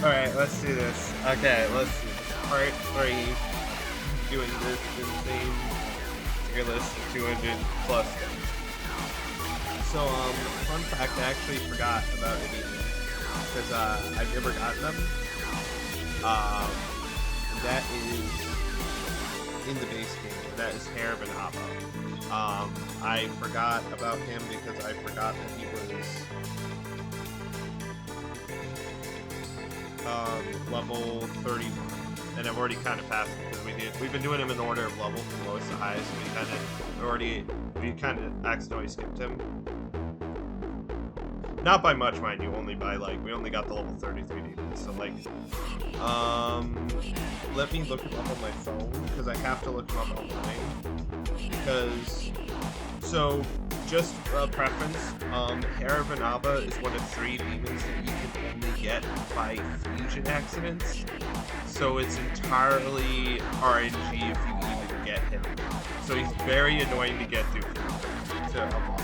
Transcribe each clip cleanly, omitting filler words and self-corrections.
Alright, let's do this. Okay, let's see. Part 3. Doing this insane tier list of 200 plus things. So, fun fact, I actually forgot about it even. Because, I've never gotten them. That is in the base game. That is Hair of an Abba. I forgot about him because I forgot that he was level 31, and I've already kind of passed him because we've been doing him in order of level from lowest to highest, so we kind of accidentally skipped him. Not by much, mind you, only by like we only got the level 33 demons. So like, let me look him up on my phone because I have to look him up online because just a preference, Hair of an Abba is one of 3 demons that you can only get by fusion accidents, so it's entirely RNG if you even get him. So he's very annoying to get through to unlock.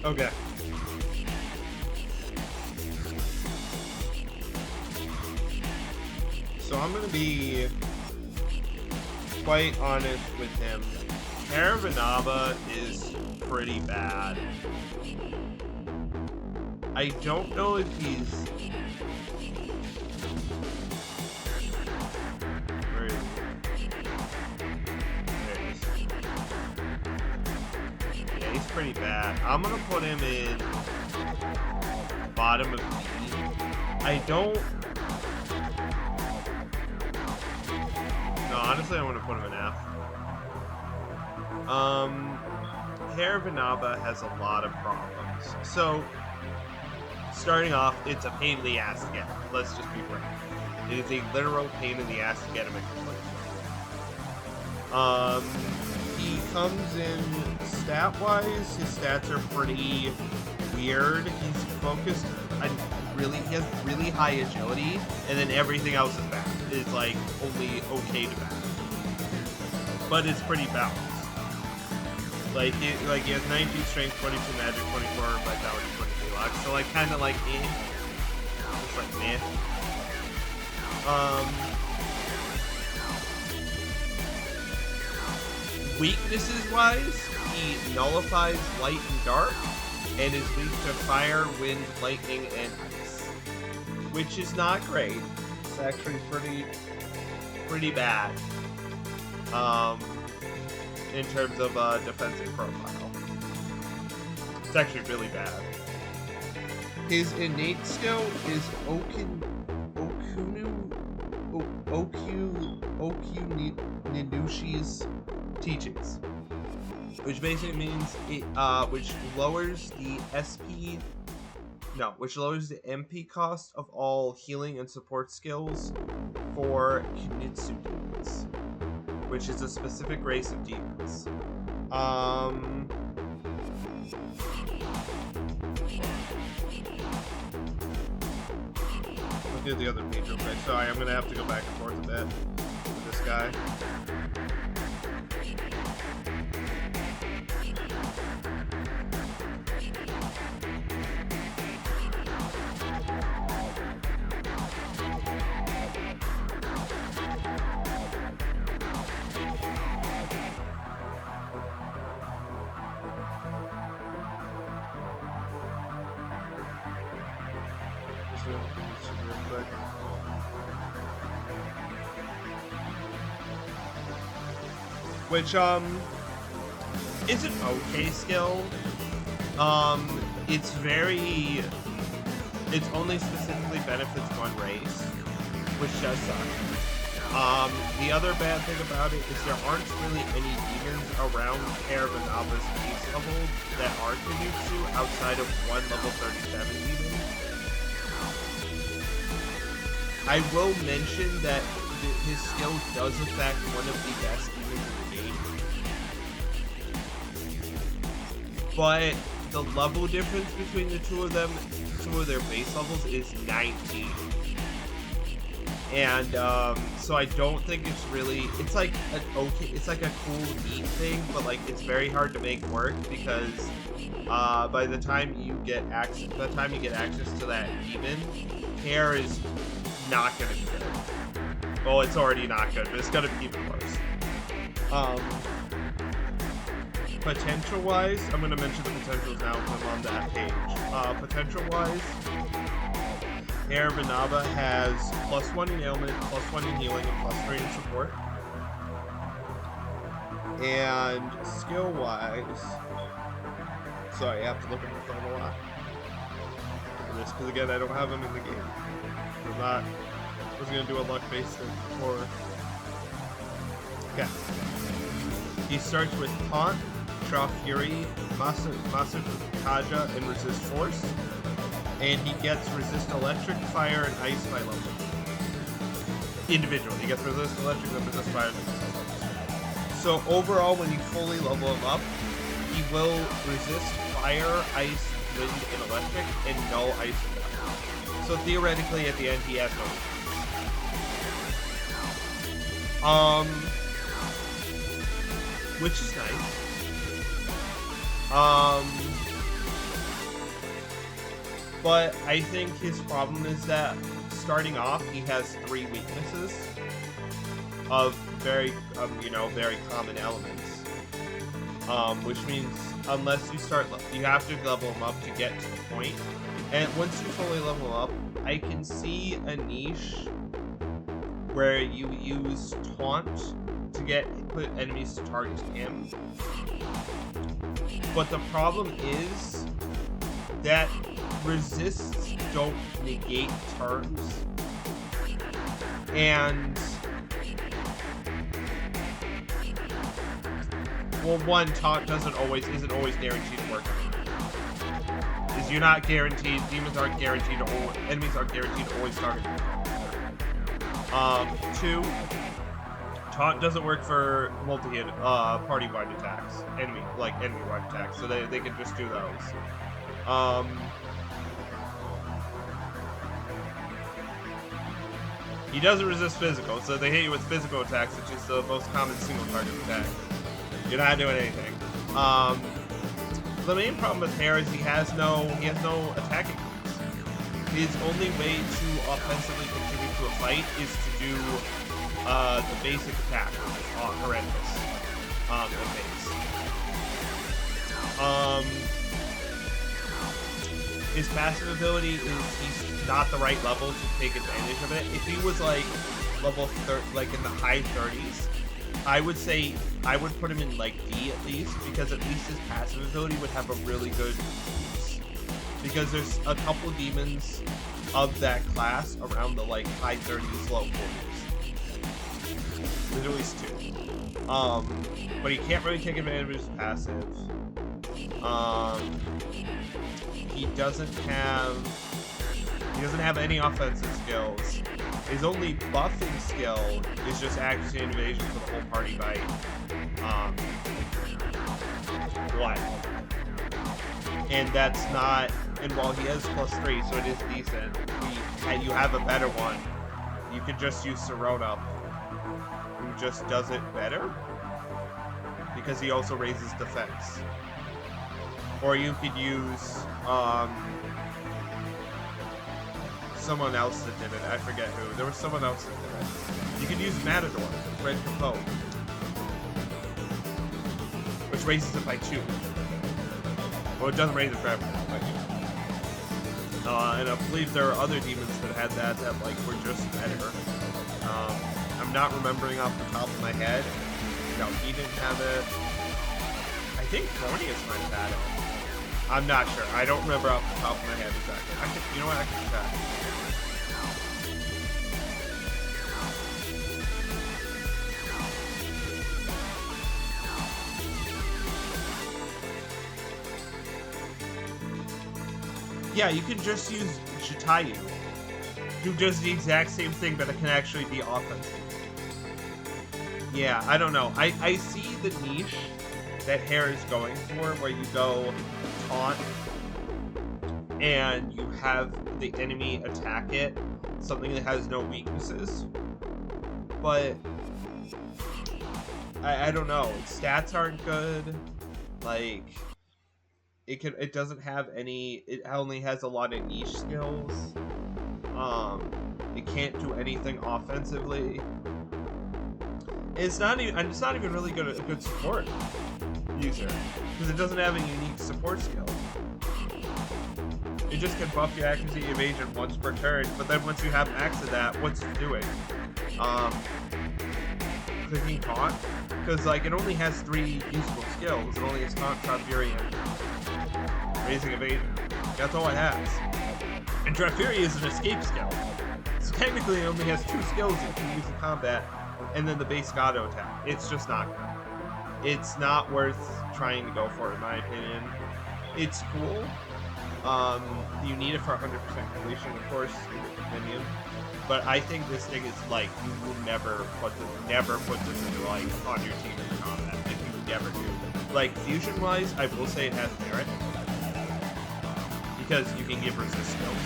Okay. So I'm gonna be quite honest with him. Hair of an Abba is pretty bad. I don't know if he's... Where is he? There he is. Yeah, he's pretty bad. I'm gonna put him in bottom of B. I don't... No, honestly, I want to put him in F. Hair of an Abba has a lot of problems. So, starting off, it's a pain in the ass to get. Let's just be frank. It is a literal pain in the ass to get him in complete. He comes in stat-wise, his stats are pretty weird. He's focused on he has really high agility, and then everything else is bad. Is like only okay to bad. But it's pretty balanced. Like he has 19 strength, 22 magic, 24 vitality, 23 luck. So like kind of like just like meh. Weaknesses wise, he nullifies light and dark, and is weak to fire, wind, lightning, and ice, which is not great. It's actually pretty bad. In terms of defensive profile, it's actually really bad. His innate skill is Ninushi's teachings, which basically means which lowers the MP cost of all healing and support skills for Kinitsu demons, which is a specific race of demons. I'll do the other page real quick. Sorry, I'm gonna have to go back and forth a bit with this guy. Which is an okay skill. It's very... It's only specifically benefits one race, which does suck. The other bad thing about it is there aren't really any demons around Caravanaba's base level that are Genjutsu outside of one level 37 demon. I will mention that his skill does affect one of the best demons in the game. But the level difference between the two of them, two of their base levels, is 19. And so I don't think it's really, it's like an okay, it's like a cool neat thing, but like it's very hard to make work because by the time you get access to that demon, hair is not gonna be good. Well, it's already not good, but it's gonna be even worse. Potential wise, I'm gonna mention the potentials now when I'm on that page. Potential wise, Caravanaga has +1 in ailment, +1 in healing, and +3 in support. And skill-wise... Sorry, I have to look at my phone a lot. For this, because again, I don't have him in the game. I was going to do a luck-based thing before. Okay. He starts with Taunt, Shaw Fury, Masakaja, and Resist Force. And he gets Resist Electric, Fire, and Ice by level. Individually. He gets Resist Electric, and Resist Fire, and Resist. So overall, when you fully level him up, he will resist Fire, Ice, Wind, and Electric, and no Ice and Death. So theoretically, at the end, he has no which is nice. But I think his problem is that starting off, he has 3 weaknesses of very common elements. Which means unless you start, you have to level him up to get to the point. And once you fully level up, I can see a niche where you use Taunt to put enemies to target him. But the problem is that resists don't negate turns, and well, one, Taunt isn't always guaranteed to work. Is you're not guaranteed, demons aren't guaranteed, enemies aren't guaranteed to always target you. 2, Taunt doesn't work for multi-hit party-wide attacks, enemy-wide attacks, so they can just do those. He doesn't resist physical, so they hit you with physical attacks, which is the most common single target attack. You're not doing anything. The main problem with Hair is he has no attacking moves. His only way to offensively contribute to a fight is to do the basic attack, which is horrendous. His passive ability is he's not the right level to take advantage of it. If he was like level in the high 30s, I would say I would put him in like D at least, because at least his passive ability would have a really good use. Because there's a couple demons of that class around the like high 30s, low 40s. There's at least 2. But he can't really take advantage of his passive. He doesn't have any offensive skills. His only buffing skill is just accuracy and evasion for the whole party by 1. And that's not, and while he has +3, so it is decent, you have a better one. You could just use Serona, who just does it better, because he also raises defense. Or you could use someone else that did it. I forget who. There was someone else that did it. You could use Matador, Red Capote, which raises it by 2. Well, it doesn't raise it for everyone, by 2. And I believe there are other demons that had that like were just better. I'm not remembering off the top of my head. No, he didn't have it. I think Corneus might have had it. I'm not sure. I don't remember off the top of my head exactly. I can, you know what? I can check. Yeah, you can just use Jitayu. Do just the exact same thing, but it can actually be offensive. Yeah, I don't know. I see the niche that Hair is going for, where you go taunt and you have the enemy attack it, something that has no weaknesses. But I don't know. Its stats aren't good. Like it doesn't have any. It only has a lot of niche skills. It can't do anything offensively. It's not even really good a good support user because it doesn't have a unique support skill. It just can buff your accuracy evasion once per turn, but then once you have max of that, what's it doing? Clicking taunt, because like it only has 3 useful skills. It only has taunt, trap, fury, and raising evasion. That's all it has. And trap fury is an escape skill, so technically it only has 2 skills you can use in combat, and then the basic auto attack. It's just not good. It's not worth trying to go for, in my opinion. It's cool. You need it for 100% completion, of course, in your opinion. But I think this thing is like you will never put this into like on your team in combat. Like you would never do. Like fusion wise, I will say it has merit because you can give resist skills,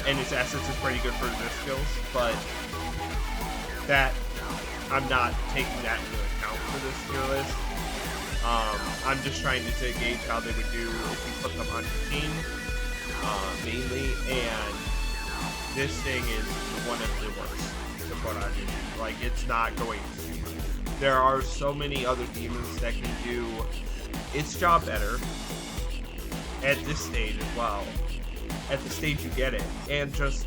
and its essence is pretty good for resist skills. But that I'm not taking that into account for this tier list. I'm just trying to gauge how they would do if you put them on your team, mainly, and this thing is one of the worst to put on your team. Like, it's not going to. There are so many other demons that can do its job better at this stage as well, at the stage you get it, and just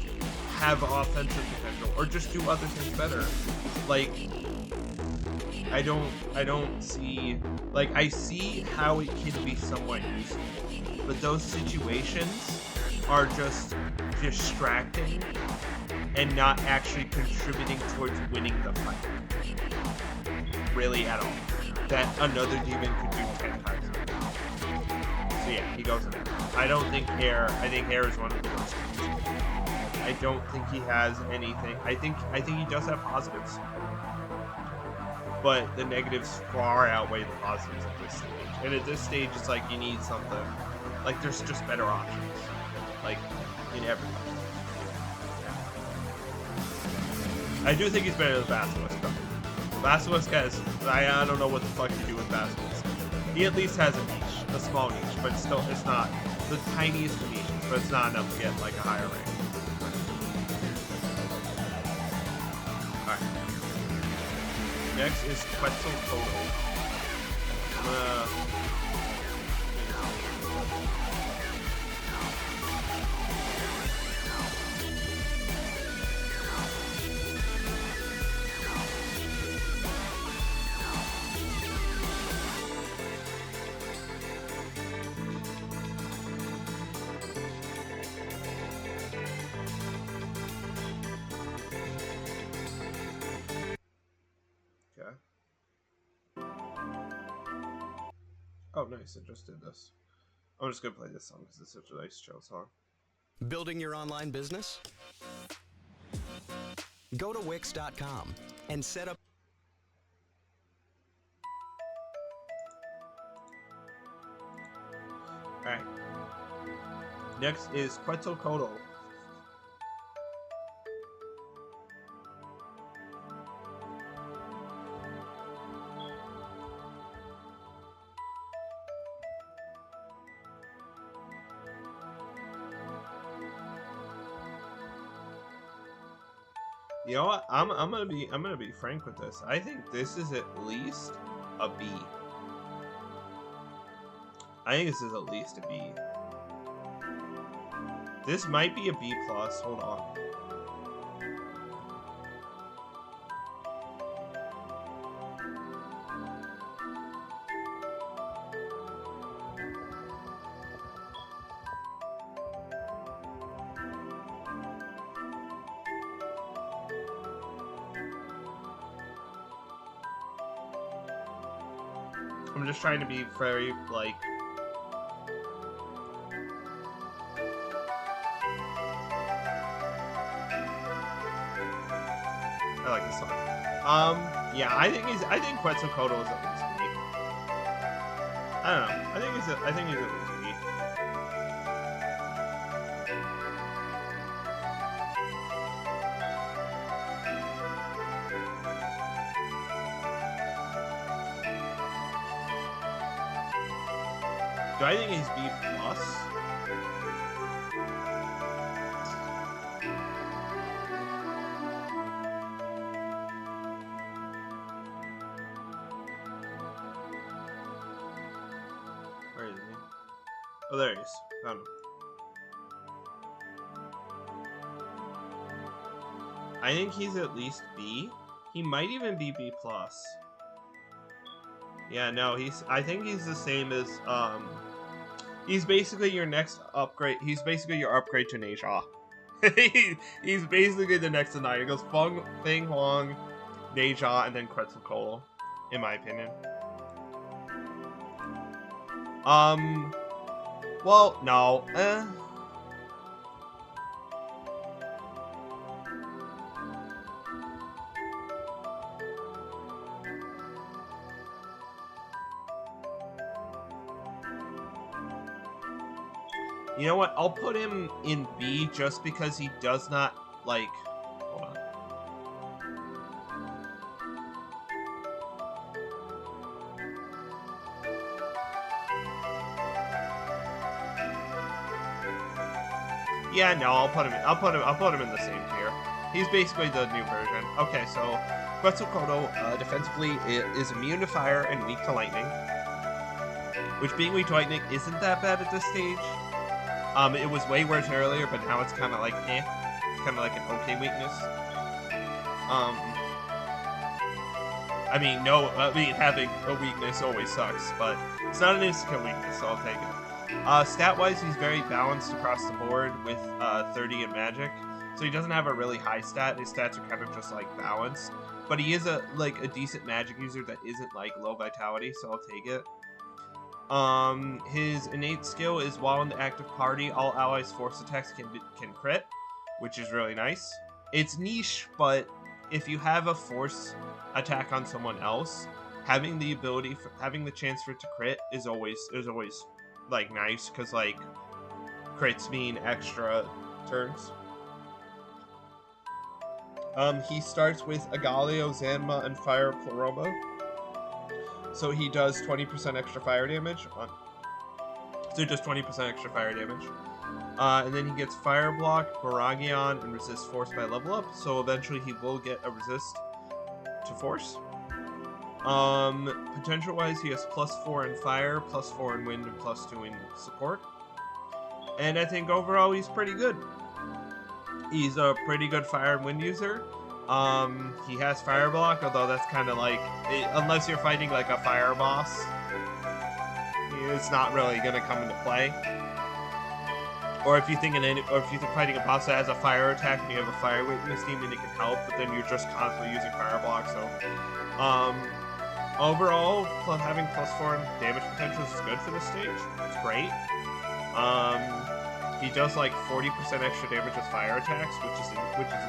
have offensive potential, or just do other things better. Like, I don't see, like, I see how it can be somewhat useful, but those situations are just distracting and not actually contributing towards winning the fight. Really at all. That another demon could do 10 times. So yeah, he goes in there. I don't think Hair, I think Hair is one of the worst. I don't think he has anything. I think he does have positives. But the negatives far outweigh the positives at this stage. And at this stage, it's like you need something. Like, there's just better options. Like, in everything. I do think he's better than Basilisk, though. Basilisk has... I don't know what the fuck you do with Basilisk. He at least has a niche. A small niche. But still, it's not the tiniest of niches. But it's not enough to get, like, a higher rank. Next is Quetzalcoatl. Oh, nice. I just did this. I'm just going to play this song because it's such a nice chill song. Building your online business? Go to Wix.com and set up... Alright. Next is Quetzalcoatl. You know what? I'm gonna be frank with this. I think this is at least a B. I think this is at least a B. This might be a B plus. Hold on. I'm just trying to be very, like... I like this song. Yeah, I think Quetzalcoatl is at least B. I don't know. I think he's at least B. Do I think he's B plus? Where is he? Oh, there he is. Found him. I think he's at least B. He might even be B plus. Yeah, no, I think he's the same as, he's basically your next upgrade. He's basically your upgrade to Neja. He's basically the next Anaya. It goes Feng Huang, Neja, and then Quetzalcoatl, in my opinion. Well, no. You know what? I'll put him in B just because he does not, like... Hold on. Yeah, no, I'll put him in the same tier. He's basically the new version. Okay, so Quetzalcoatl defensively is immune to fire and weak to lightning. Which, being weak to lightning isn't that bad at this stage. It was way worse earlier, but now it's kind of like, eh. It's kind of like an okay weakness. I mean, having a weakness always sucks, but it's not an instant weakness, so I'll take it. Stat-wise, he's very balanced across the board with 30 in magic, so he doesn't have a really high stat. His stats are kind of just, like, balanced. But he is a decent magic user that isn't, like, low vitality, so I'll take it. His innate skill is while in the active party, all allies' force attacks can crit, which is really nice. It's niche, but if you have a force attack on someone else, having the chance for it to crit is always like nice, because like crits mean extra turns. He starts with Agalio, Zanma, and Fire Pleroma. So he does 20% extra fire damage. So he does 20% extra fire damage. And then he gets Fire Block, Baragion, and Resist Force by level up. So eventually he will get a Resist to Force. Potential-wise, he has +4 in Fire, +4 in Wind, and +2 in Support. And I think overall he's pretty good. He's a pretty good Fire and Wind user. He has Fire Block, although that's kind of like, unless you're fighting like a fire boss, it's not really gonna come into play. Or if you're fighting a boss that has a fire attack and you have a fire weakness demon, it can help, but then you're just constantly using Fire Block. So, overall, having +4 in damage potential is good for this stage. It's great. He does like 40% extra damage with fire attacks, which is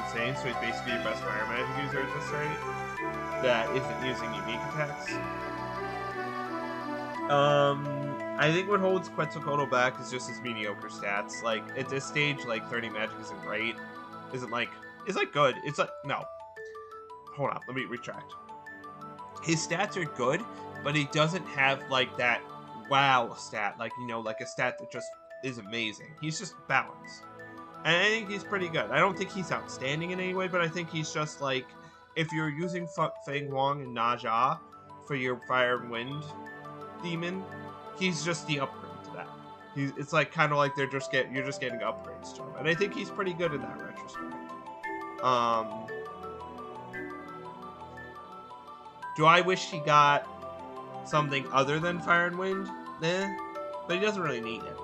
insane. So he's basically your best fire magic user at this rate that isn't using unique attacks. I think what holds Quetzalcoatl back is just his mediocre stats. Like at this stage, like 30 magic isn't great. It's like good. It's like no. Hold on, let me retract. His stats are good, but he doesn't have like that wow stat. Like like a stat that just is amazing. He's just balanced. And I think he's pretty good. I don't think he's outstanding in any way, but I think he's just like, if you're using Feng Huang and Neja for your Fire and Wind demon, he's just the upgrade to that. It's like kind of like you're just getting upgrades to him. And I think he's pretty good in that retrospect. Do I wish he got something other than Fire and Wind? Nah. But he doesn't really need it.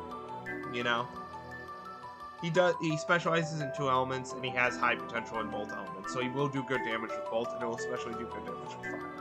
He specializes in 2 elements, and he has high potential in both elements, so he will do good damage with both, and he will especially do good damage with fire.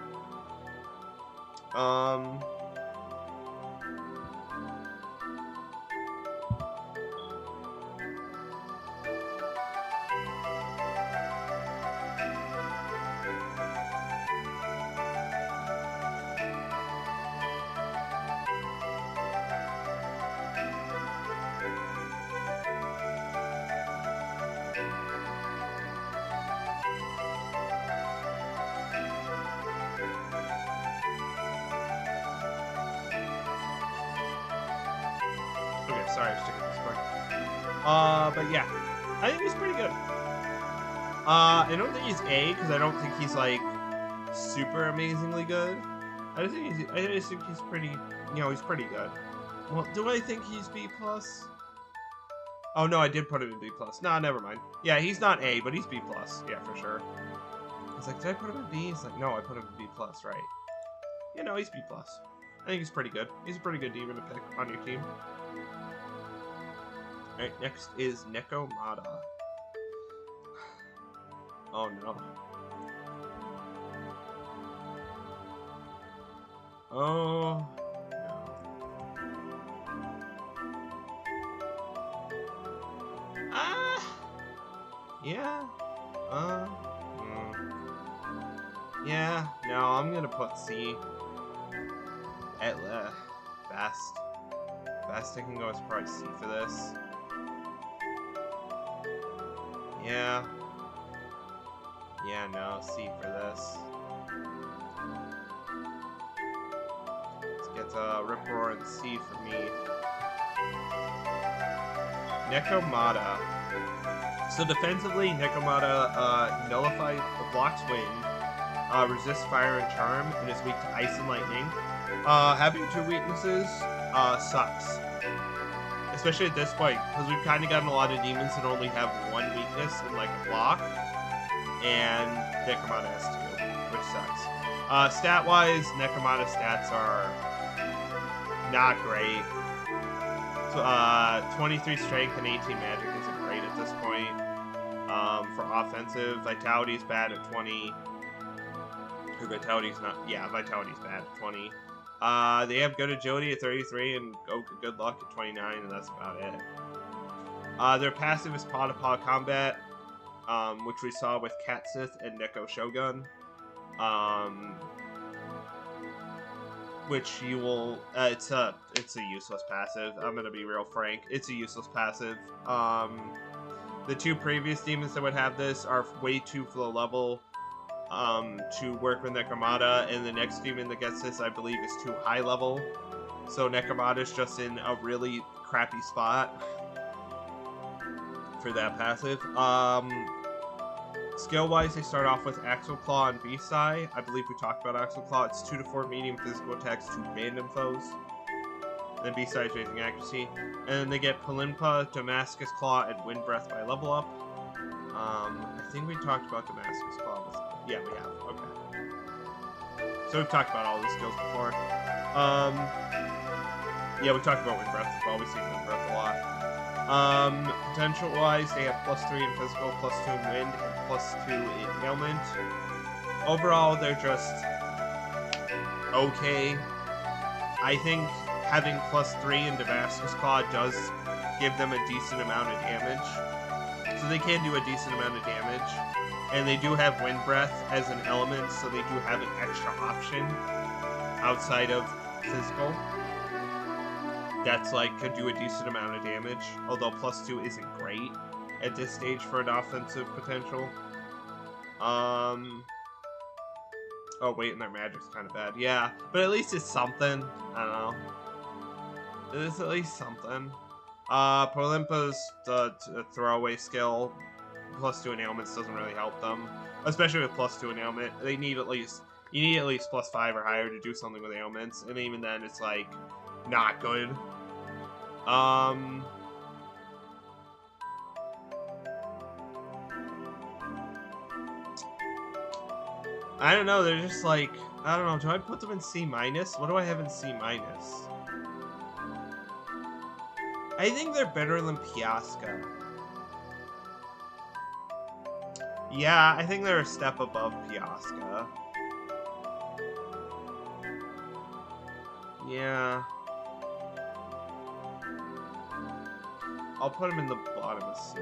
Okay, sorry, I was sticking this quick. But yeah, I think he's pretty good. I don't think he's A because I don't think he's like super amazingly good. I just think he's pretty, he's pretty good. Well, do I think he's B plus? Oh no, I did put him in B plus. Nah, never mind. Yeah, he's not A, but he's B plus. Yeah, for sure. I was like, did I put him in B? He's like, no, I put him in B plus, right? Yeah, no, he's B plus. I think he's pretty good. He's a pretty good demon to pick on your team. Alright, next is Nekomata. Oh no. Oh no. Yeah. Yeah, no, I'm gonna put C. At best. Best I can go is probably C for this. Yeah. Yeah, no, C for this. Let's get Rip Roar and C for me. Nekomata. So defensively, Nekomata nullifies the blocks wind, resists fire and charm, and is weak to ice and lightning. Having two weaknesses sucks. Especially at this point, because we've kind of gotten a lot of demons that only have one weakness in like a block, and Nekomata has two, which sucks. Stat-wise, Nekomata stats are not great. So, 23 strength and 18 magic isn't great at this point. For offensive, Vitality is bad at 20. Vitality's not, yeah, Vitality's bad at 20. They have good agility at 33 and good luck at 29, and that's about it. Their passive is Paw to Paw Combat, which we saw with Cat Sith and Neko Shogun. Which you will, it's a useless passive. I'm gonna be real frank. It's a useless passive. The two previous demons that would have this are way too low level to work with Nekomata, and the next demon that gets this, I believe, is too high level. So Nekomata's just in a really crappy spot for that passive. Skill-wise, they start off with Axle Claw and V-Sai. I believe we talked about Axle Claw. It's 2 to 4 medium physical attacks to random foes. And then V-Sai is raising accuracy. And then they get Palimpa, Damascus Claw, and Wind Breath by level up. I think we talked about Damascus Claw. Yeah, we have. Okay. So we've talked about all the skills before. Yeah, we talked about Wind Breath as well. We see Wind Breath a lot. Potential-wise, they have +3 in physical, +2 in wind, and +2 in ailment. Overall, they're just okay. I think having +3 in Damascus Claw does give them a decent amount of damage. So they can do a decent amount of damage. And they do have Wind Breath as an element, so they do have an extra option outside of physical. That's like could do a decent amount of damage, although +2 isn't great at this stage for an offensive potential. Oh wait, and their magic's kind of bad. Yeah, but at least it's something. I don't know. It is at least something. Prolimpa's the throwaway skill. +2 in ailments doesn't really help them, especially with +2 in ailment. You need at least +5 or higher to do something with ailments, and even then, it's like not good. I don't know. They're just like, I don't know. Do I put them in C-? What do I have in C-? I think they're better than Piasca. Yeah, I think they're a step above Piasca. Yeah. I'll put them in the bottom of C.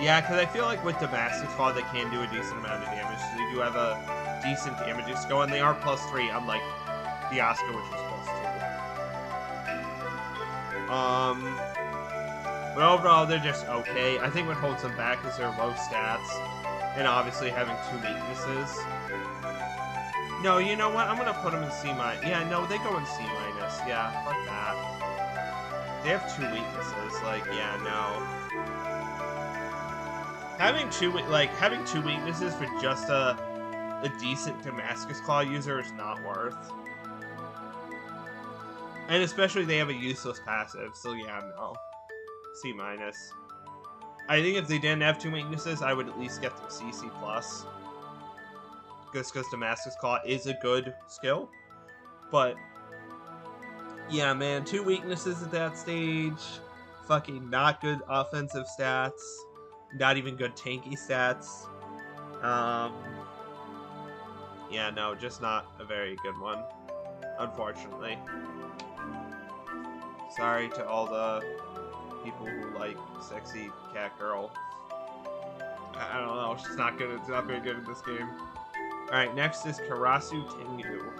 Yeah, because I feel like with Damascus Claw, they can do a decent amount of damage. So they do have a decent damage skill, and they are +3, unlike Piasca, which was +2. But overall, they're just okay. I think what holds them back is their low stats, and obviously having two weaknesses. No, you know what? I'm gonna put him in C-. Yeah, no, they go in C-. Yeah, fuck that. They have 2 weaknesses. Like, yeah, no. Having two weaknesses for just a decent Damascus Claw user is not worth. And especially they have a useless passive, so yeah, no. C-. I think if they didn't have 2 weaknesses, I would at least get them C+. Just because Damascus Claw is a good skill. But, yeah, man, 2 weaknesses at that stage. Fucking not good offensive stats. Not even good tanky stats. Yeah, no, just not a very good one. Unfortunately. Sorry to all the people who like sexy cat girl. I don't know, she's not good. It's not very good in this game. Alright, next is Karasu Tengu.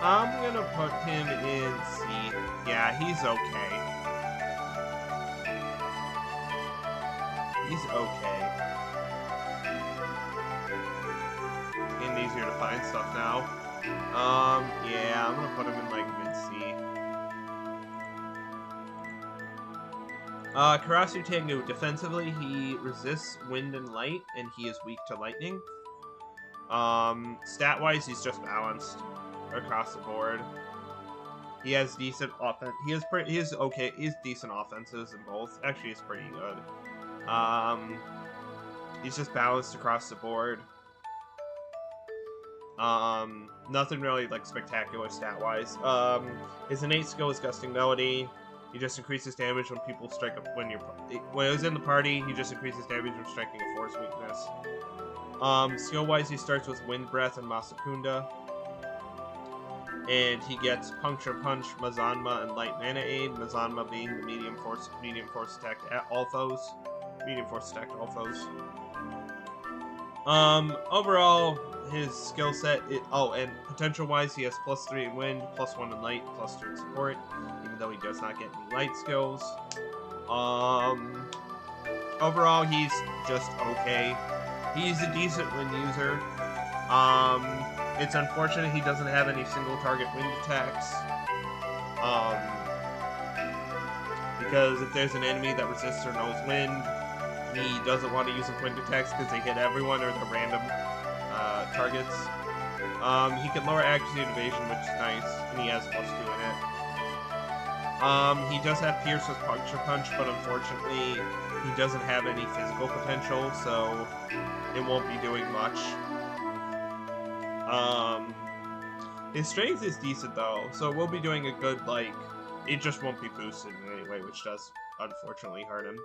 I'm gonna put him in C. Yeah, he's okay. He's okay. It's getting easier to find stuff now. Yeah, I'm gonna put him in, like, mid-C. Karasu Tengu. Defensively, he resists wind and light, and he is weak to lightning. Stat-wise, he's just balanced across the board. He has decent offense. He is okay. He has decent offenses in both. Actually, he's pretty good. He's just balanced across the board. Nothing really like spectacular stat-wise. His innate skill is Gusting Melody. He just increases damage when people strike up when it was in the party. He just increases damage when striking a force weakness. Skill-wise, he starts with Wind Breath and Masakunda. And he gets Puncture Punch, Mazanma, and Light Mana Aid. Mazanma being the medium force attack at all foes. Medium force attack to all foes. Overall, his skill set. And potential-wise, he has +3 in wind, +1 in light, +2 in support. Even though he does not get any light skills. Overall, he's just okay. He's a decent wind user. It's unfortunate he doesn't have any single target wind attacks. Because if there's an enemy that resists or knows wind, he doesn't want to use his wind attacks because they hit everyone or they're random targets. He can lower accuracy and evasion, which is nice, and he has +2 in it. He does have Pierce with Puncture Punch, but unfortunately, he doesn't have any physical potential, so it won't be doing much. His strength is decent though, so we'll be doing a good, like, it just won't be boosted in any way, which does unfortunately hurt him.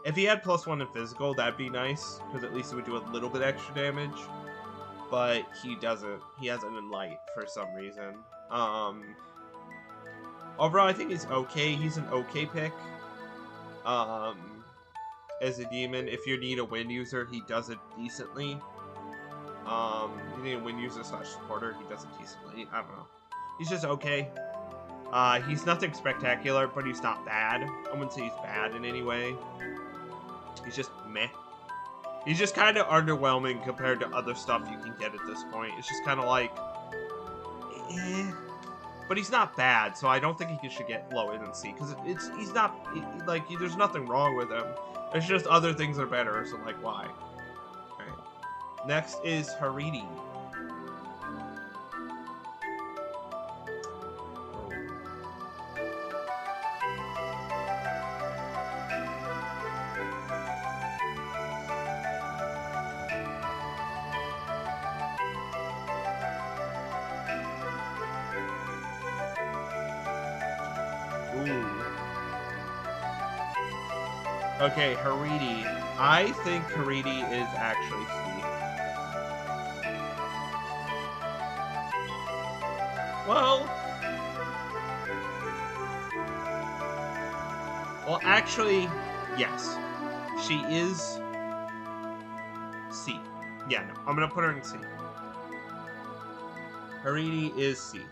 If he had +1 in physical, that'd be nice, because at least it would do a little bit extra damage, but he doesn't. He has it in light for some reason. Overall, I think he's okay. He's an okay pick. As a demon, if you need a wind user, he does it decently. You need a wind user / supporter, he does it decently. I don't know. He's just okay. He's nothing spectacular, but he's not bad. I wouldn't say he's bad in any way. He's just meh. He's just kind of underwhelming compared to other stuff you can get at this point. It's just kind of like, eh. But he's not bad, so I don't think he should get lower than C. Because he's not, like, there's nothing wrong with him. It's just other things are better, so like, why? Alright. Next is Haridi. Okay, Haridi. I think Haridi is actually C. Well, actually, yes. She is C. Yeah, no, I'm gonna put her in C. Haridi is C.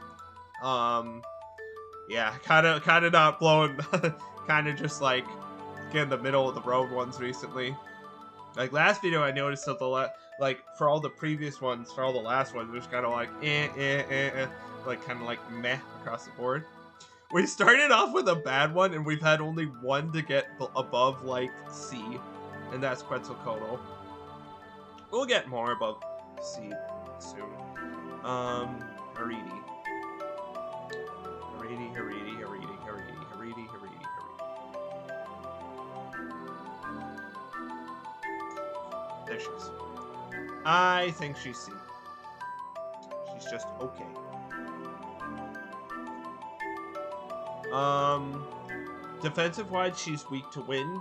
Yeah, kind of not blowing, kind of just like getting the middle of the road ones recently. Like last video, I noticed that like for all the previous ones, for all the last ones, it was kind of like like kind of like meh across the board. We started off with a bad one, and we've had only one to get above like C, and that's Quetzalcoatl. We'll get more above C soon. Haridi. There she is. I think she's C. She's just okay. Defensive-wise, she's weak to wind,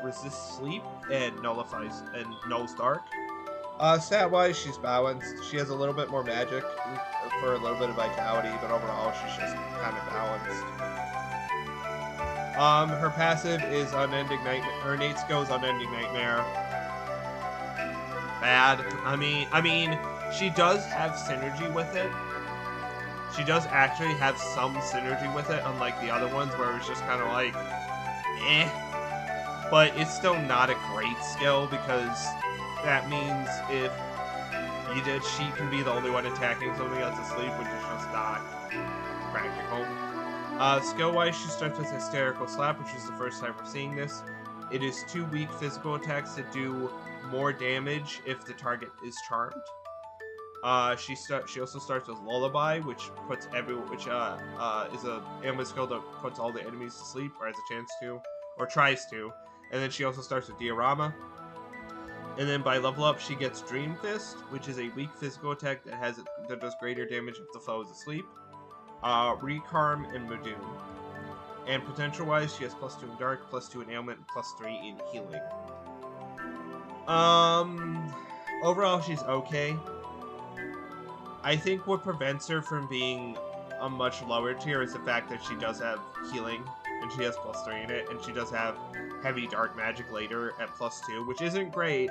resists sleep, and nulls dark. Stat-wise, she's balanced. She has a little bit more magic for a little bit of vitality, but overall, she's just kind of balanced. Her passive is Unending Nightmare. Her innate skill is Unending Nightmare. Bad. I mean, she does have synergy with it. She does actually have some synergy with it, unlike the other ones where it's just kind of like, eh. But it's still not a great skill because that means if you did, she can be the only one attacking something that's asleep, which is just not practical. Skill-wise, she starts with Hysterical Slap, which is the first time we're seeing this. It is 2 weak physical attacks that do more damage if the target is charmed. She also starts with Lullaby, which is a ailment skill that puts all the enemies to sleep, or has a chance to, or tries to. And then she also starts with Diorama. And then by level up, she gets Dream Fist, which is a weak physical attack that does greater damage if the foe is asleep. Recarm and Madoon. And potential-wise, she has +2 in Dark, +2 in Ailment, and +3 in Healing. Overall, she's okay. I think what prevents her from being a much lower tier is the fact that she does have Healing, and she has +3 in it, and she does have Heavy Dark Magic later at +2, which isn't great,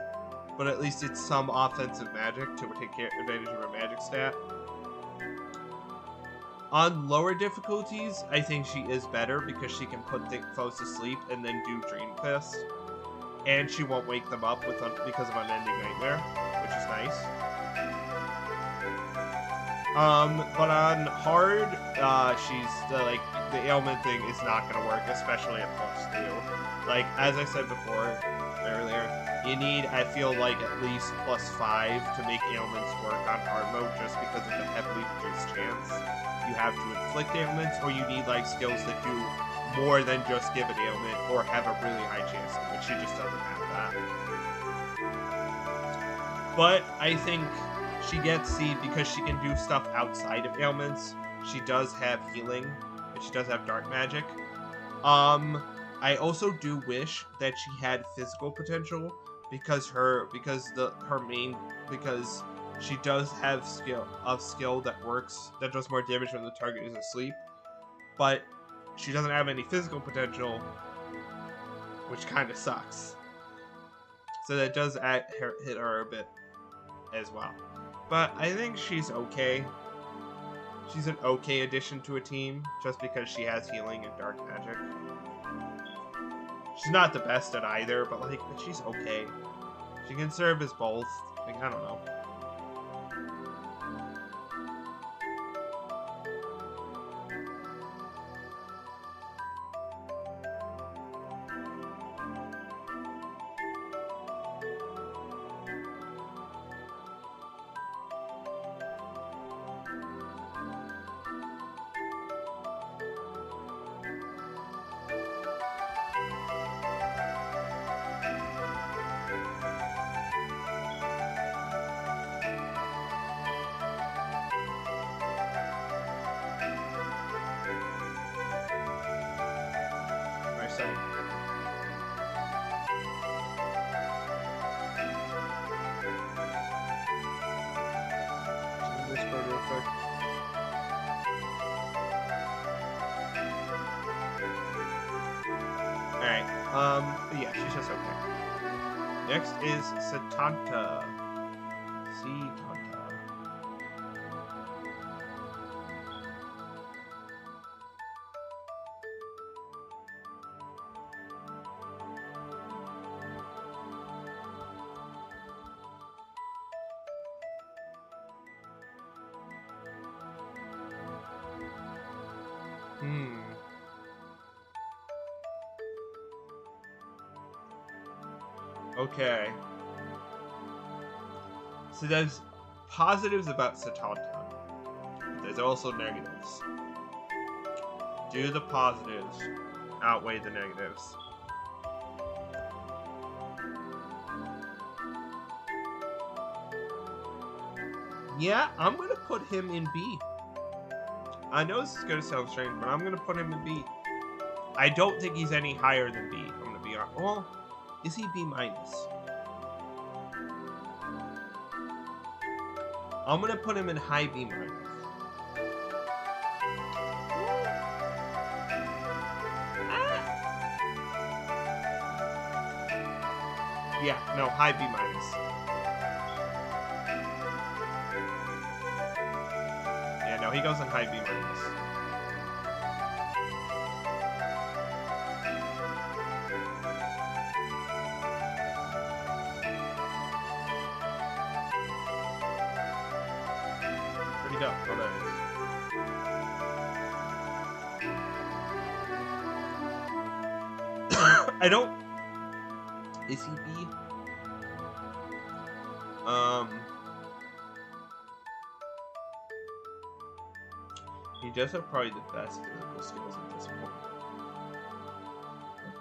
but at least it's some offensive magic to take advantage of her magic stat. On lower difficulties, I think she is better because she can put foes to sleep and then do Dream Fist. And she won't wake them up because of Unending Nightmare, which is nice. But on hard, the ailment thing is not gonna work, especially at +2. Like, as I said before, earlier, you need, I feel like, at least +5 to make ailments work on hard mode just because of the heavily reduced chance you have to inflict ailments, or you need, like, skills that do more than just give an ailment or have a really high chance, which she just doesn't have that. But I think she gets C because she can do stuff outside of ailments. She does have healing, and she does have dark magic. I also do wish that she had physical potential because she does have skill that works, that does more damage when the target is asleep, but she doesn't have any physical potential, which kind of sucks. So that does hit her a bit as well. But I think she's okay. She's an okay addition to a team, just because she has healing and dark magic. She's not the best at either, but she's okay. She can serve as both. Like, I don't know. quick. Alright, but yeah, she's just okay. Next is Satanta. Satanta. Okay. So there's positives about Satanta. There's also negatives. Do the positives outweigh the negatives? Yeah, I'm gonna put him in B. I know this is gonna sound strange, but I'm gonna put him in B. I don't think he's any higher than B. I'm gonna be honest. Well, is he B minus? I'm gonna put him in high B minus. Yeah, no, high B minus. Yeah, no, he goes in high B minus. Where'd he go? Oh, there he is. I don't... Is he B? He does have probably the best physical skills at this point.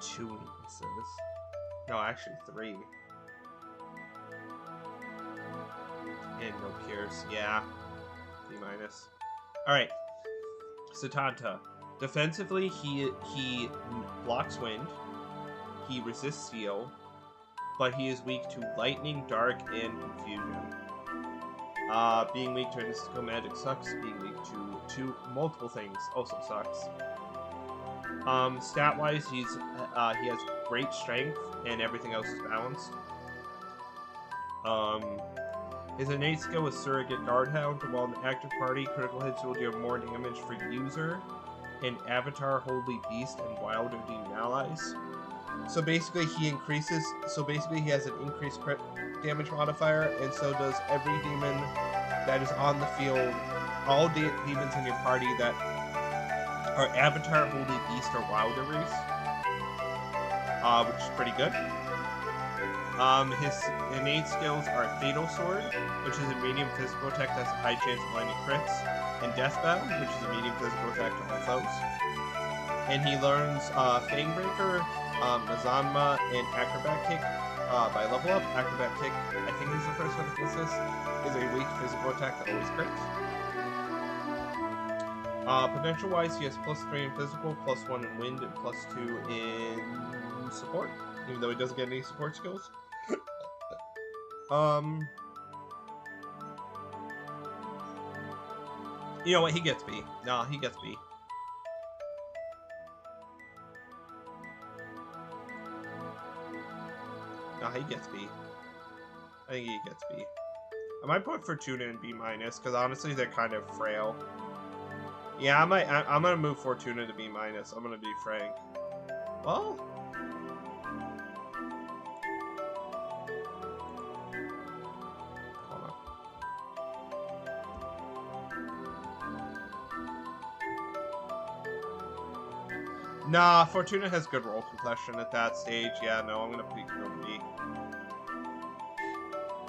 2 weaknesses. No, actually 3. And no Pierce. Yeah. B minus. Alright. Satanta. Defensively, he blocks wind. He resists steel. But he is weak to lightning, dark, and confusion. Being weak to mystical magic sucks. Being weak to multiple things also sucks. Stat-wise, he has great strength, and everything else is balanced. His innate skill is Surrogate Guardhound. While in the active party, critical hits will deal more damage for user, and Avatar, Holy Beast, and Wilder demon allies. So basically, he has an increased crit damage modifier, and so does every demon that is on the field. All demons in your party that are Avatar, Holy Beast, or Wilder race, which is pretty good. His innate skills are Fatal Sword, which is a medium physical attack that has a high chance of landing crits, and Death Bound, which is a medium physical attack to all foes. And he learns Fangbreaker, Mazanma, and Acrobat Kick by level up. Acrobat Kick, I think is the first one that gets this, is a weak physical attack that always crits. Potential-wise, he has +3 in physical, +1 in wind, and +2 in support, even though he doesn't get any support skills. You know what? He gets B. No, he gets B. No, he gets B. I think he gets B. I might put Fortuna in B minus because honestly, they're kind of frail. Yeah, I'm gonna move Fortuna to B minus. I'm gonna be frank. Well. Nah, Fortuna has good roll compression at that stage. Yeah, no, I'm gonna pick B.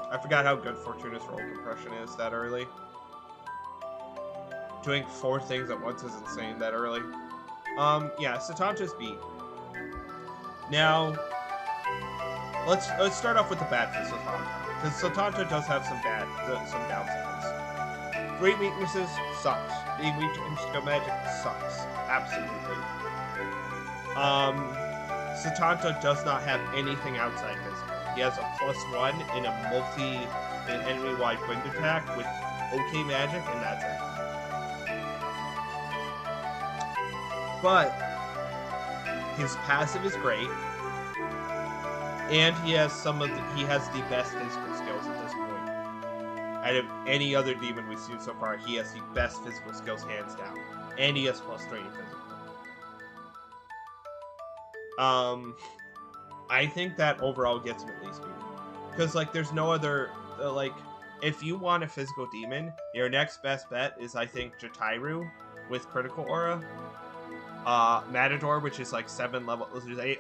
I forgot how good Fortuna's roll compression is that early. Doing 4 things at once is insane that early. Yeah, Satanta's B. Now, let's start off with the bad for Satanta, because Satanta does have some downsides. Great weaknesses sucks. Being weak to mystical magic sucks. Absolutely. Satanta does not have anything outside physical. He has a +1 in an enemy-wide wind attack with okay magic, and that's it. But his passive is great, and he has the best physical skills at this point. Out of any other demon we've seen so far, he has the best physical skills hands down, and he has +3 in physical. I think that overall gets him at least B, because like there's no other like if you want a physical demon, your next best bet is I think Jotairu with critical aura. Matador, which is like 8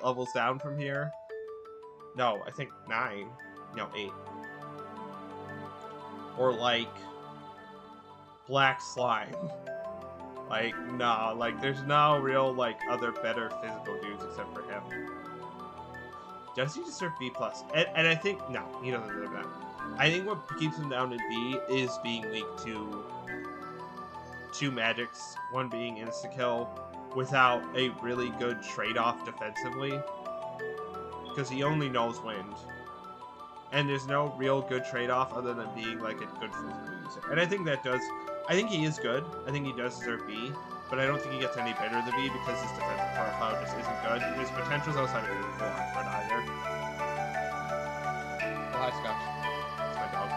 levels down from here. No, I think 9. No, 8. Or like Black Slime. Like, nah, like there's no real like other better physical dudes except for him. Does he deserve B+? And I think no, he doesn't deserve that. I think what keeps him down in B is being weak to 2 magics, one being insta-kill, without a really good trade-off defensively, because he only knows wind, and there's no real good trade-off other than being like a good physical user. And I think he is good. I think he does deserve B, but I don't think he gets any better than B because his defensive profile just isn't good. His potential's outside of physical aren't good either. Oh, hi, Scotch. That's my dog.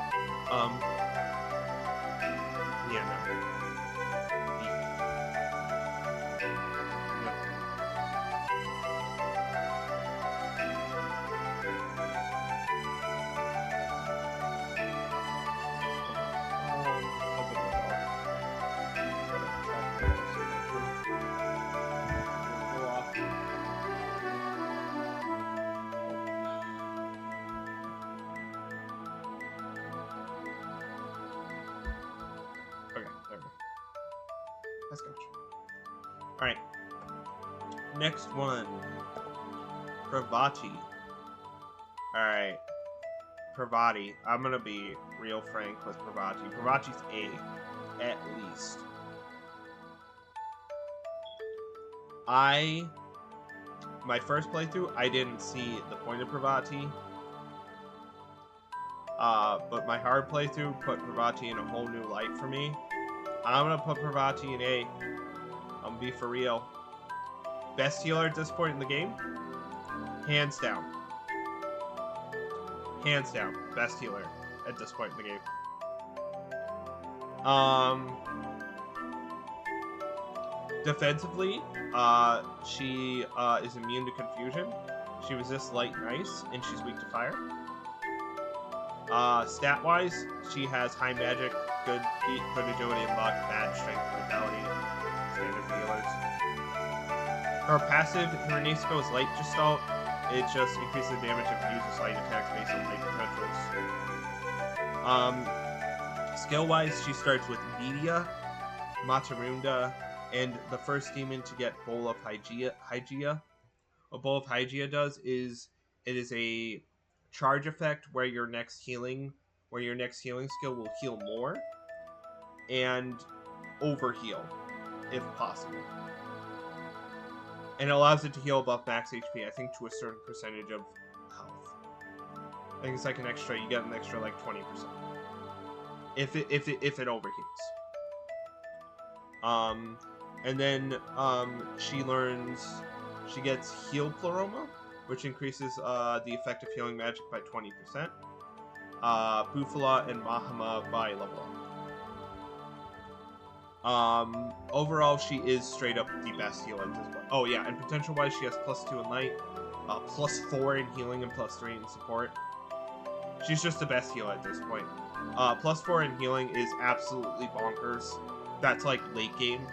Yeah, no. That's gotcha. Alright. Next one. Pravati. Alright. Pravati. I'm gonna be real frank with Pravati. Pravati's A. At least. My first playthrough, I didn't see the point of Pravati. But my hard playthrough put Pravati in a whole new light for me. I'm gonna put Pravati in A. I'm gonna be for real. Best healer at this point in the game? Hands down. Hands down. Best healer at this point in the game. Defensively, she is immune to confusion. She resists light and ice, and she's weak to fire. Stat-wise, she has high magic, good agility and luck, bad strength and vitality. Standard for healers. Her passive, her innate skill is light gestalt. It just increases the damage if it uses light attacks based on light potentials. Skill-wise, she starts with Media, Matarunda, and the first demon to get Bowl of Hygeia. What Bowl of Hygeia does is it is a charge effect where your next healing skill will heal more and overheal if possible. And it allows it to heal above max HP, I think to a certain percentage of health. I think it's like you get an extra like 20%. If it overheals. And then she gets Heal Pleroma, which increases the effect of healing magic by 20%. Bufala and Mahama by level up. Overall, she is straight up the best healer at this point. Oh yeah, and potential-wise, she has +2 in light, +4 in healing, and +3 in support. She's just the best healer at this point. +4 in healing is absolutely bonkers. That's like late game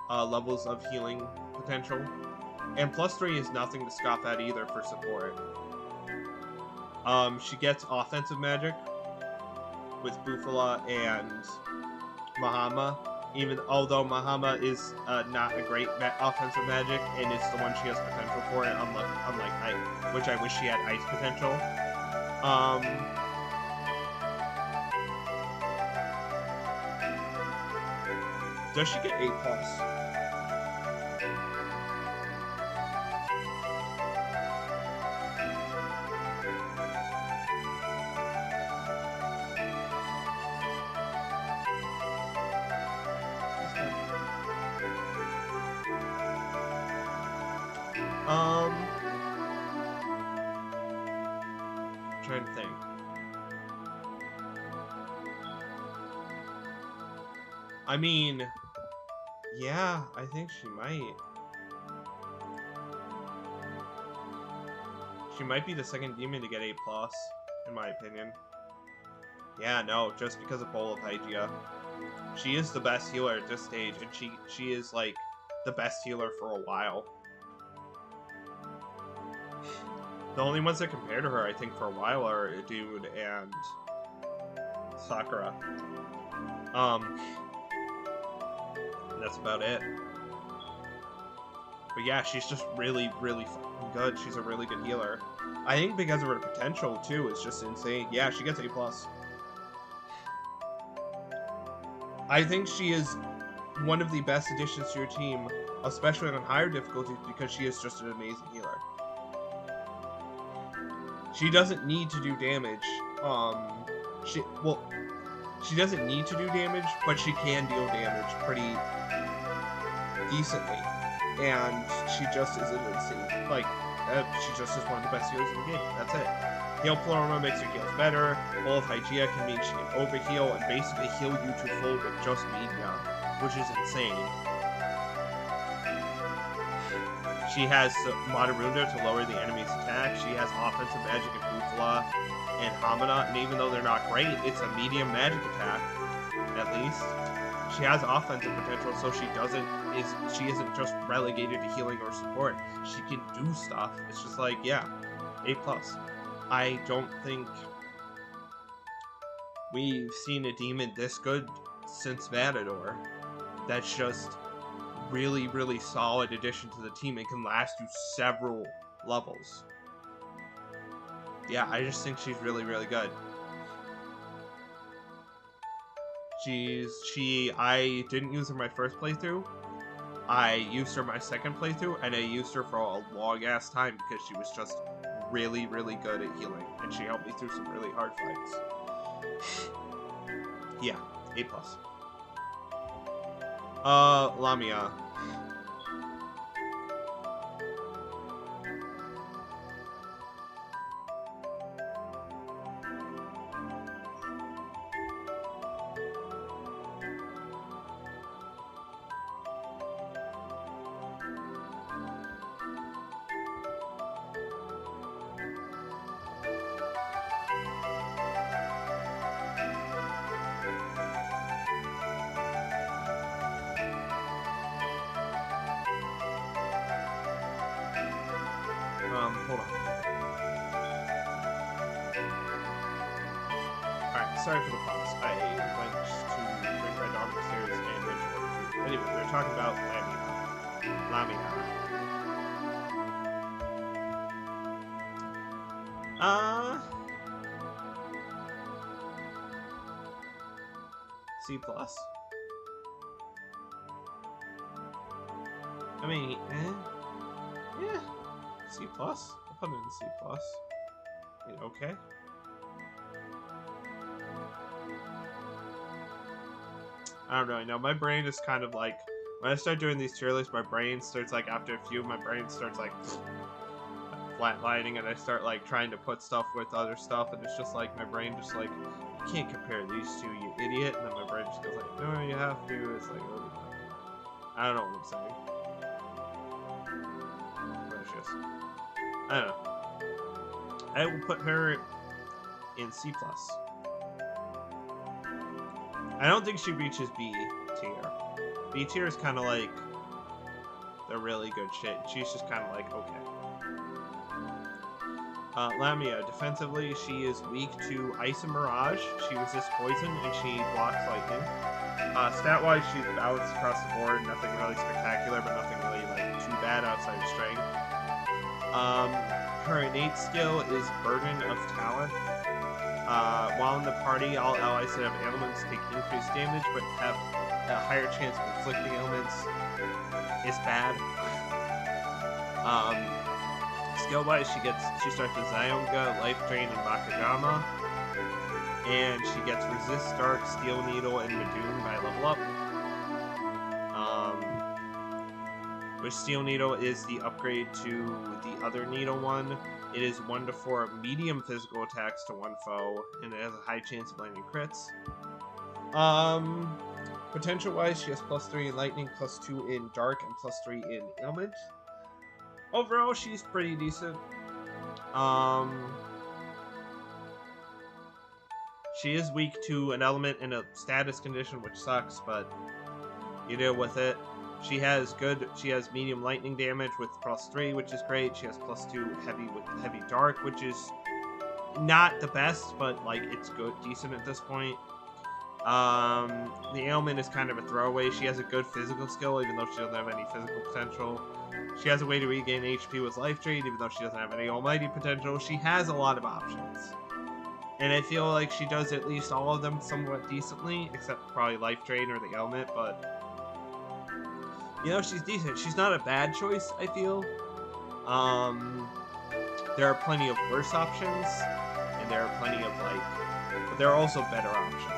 levels of healing potential. And +3 is nothing to scoff at either for support. She gets offensive magic with Bufala and Mahama, although Mahama is not a great offensive magic, and it's the one she has potential for, unlike Ice, which I wish she had Ice potential. Does she get A+? I'm trying to think. I mean, yeah, I think she might. She might be the second demon to get A+, in my opinion. Yeah, no, just because of Bowl of Hygia. She is the best healer at this stage, and she is, like, the best healer for a while. The only ones that compare to her, I think, for a while are Dude and Sakura. That's about it. But yeah, she's just really, really fucking good. She's a really good healer. I think because of her potential, too, it's just insane. Yeah, she gets A+. I think she is one of the best additions to your team, especially on higher difficulties, because she is just an amazing healer. She doesn't need to do damage. She doesn't need to do damage, but she can deal damage pretty decently. And she just is an insane, like, she just is one of the best healers in the game. That's it. Heal Plurima makes her heals better. Bowl of Hygia can mean she can overheal and basically heal you to full with just media, which is insane. She has Madarunda to lower the enemy's attack. She has offensive magic in Bufala and Hamina, and even though they're not great, it's a medium magic attack, at least. She has offensive potential, so she isn't just relegated to healing or support. She can do stuff. It's just like, yeah, A+. I don't think we've seen a demon this good since Matador. That's just really, really solid addition to the team and can last you several levels. Yeah, I just think she's really, really good. I didn't use her my first playthrough. I used her my second playthrough, and I used her for a long-ass time because she was just really, really good at healing, and she helped me through some really hard fights. Yeah, A+. Lamia. Hold on. Alright, sorry for the pause. I went to bring my dog upstairs and went to order food. Anyway, we were talking about Lamia. C+. I mean, yeah. C+. I'll put it in C+. Okay. I don't really know. My brain is kind of like, when I start doing these tier lists, my brain starts like, after a few, my brain starts like flatlining, and I start like trying to put stuff with other stuff, and it's just like, my brain just like, you can't compare these two, you idiot. And then my brain just goes like, no, you have to. It's like, oh, I don't know what I'm saying. Precious. I don't know. I will put her in C+. I don't think she reaches B tier. B tier is kind of like the really good shit. She's just kind of like, okay. Lamia, defensively, she is weak to Ice and Mirage. She resists poison, and she blocks lightning. Stat-wise, she's balanced across the board. Nothing really spectacular, but nothing really like too bad outside of strength. Her innate skill is Burden of Talent. While in the party, all allies that have ailments take increased damage, but have a higher chance of inflicting ailments is bad. Skill-wise, she starts with Zionga, Life Drain, and Bakagama. And she gets Resist Dark, Steel Needle, and Madoon by level up. which Steel Needle is the upgrade to the other Needle one. It is 1 to 4 medium physical attacks to one foe, and it has a high chance of landing crits. Potential-wise, she has +3 in Lightning, +2 in Dark, and +3 in Ailment. Overall, she's pretty decent. She is weak to an element in a status condition, which sucks, but you deal with it. She has medium lightning damage with +3, which is great. She has +2 heavy with heavy dark, which is not the best, but like it's good, decent at this point. The ailment is kind of a throwaway. She has a good physical skill, even though she doesn't have any physical potential. She has a way to regain HP with Life Drain, even though she doesn't have any almighty potential. She has a lot of options. And I feel like she does at least all of them somewhat decently, except probably Life Drain or the ailment, but you know, she's decent. She's not a bad choice, I feel. There are plenty of worse options, and there are plenty of but there are also better options.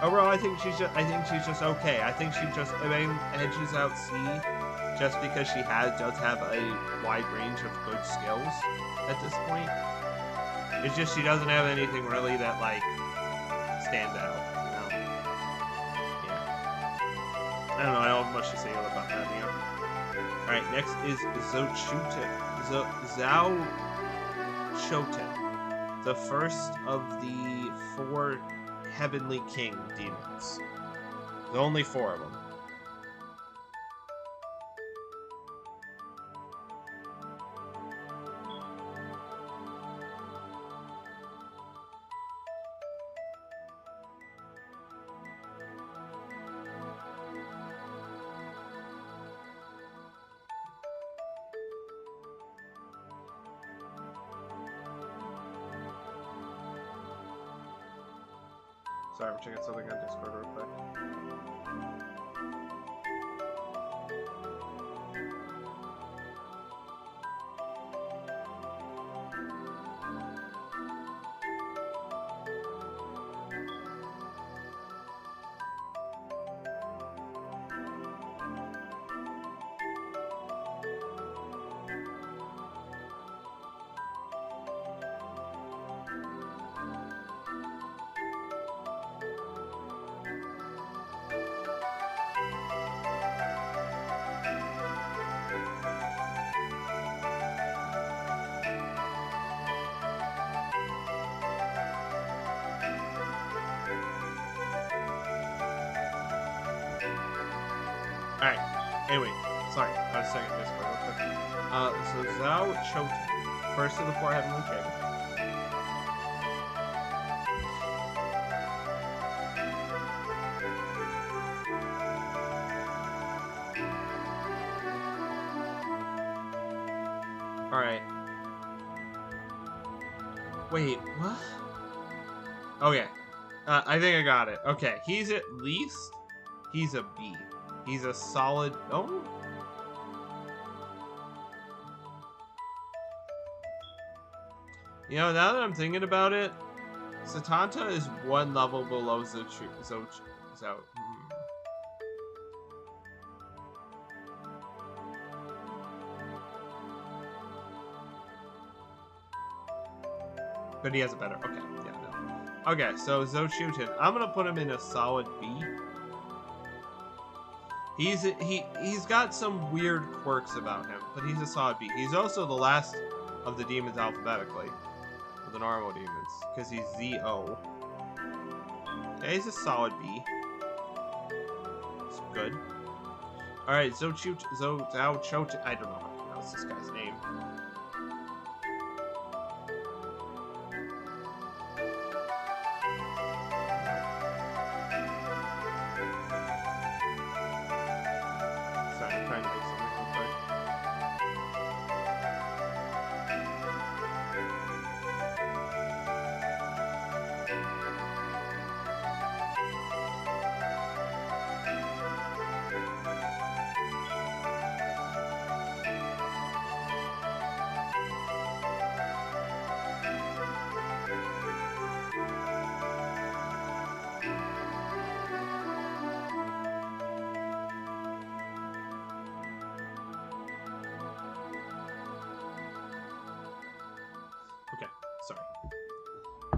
Overall, I think she's just okay. I think she just edges out C just because she does have a wide range of good skills at this point. It's just she doesn't have anything really that like stands out, you know? Yeah. I don't know. I don't have much to say about that, you know. All right, next is Zhao-Choten, the first of the 4 Heavenly King demons. There's only 4 of them. Sorry, I'm checking something on Discord real quick. Alright, anyway, sorry, I was checking Discord real quick. So Zhao-Choten, first of the 4 Heavenly King. Alright. Wait, what? Okay. I think I got it. Okay, he's a B. He's a solid... Oh? You know, now that I'm thinking about it, Satanta is 1 level below Zhao. But he has a better... Okay, yeah, no. Okay, so Zhao-Choten. I'm gonna put him in a solid B. He's got some weird quirks about him, but he's a solid B. He's also the last of the demons alphabetically, of the normal demons, because he's ZO. Yeah, he's a solid B. It's good. All right, Zhao-Choten. I don't know how to pronounce this guy's name.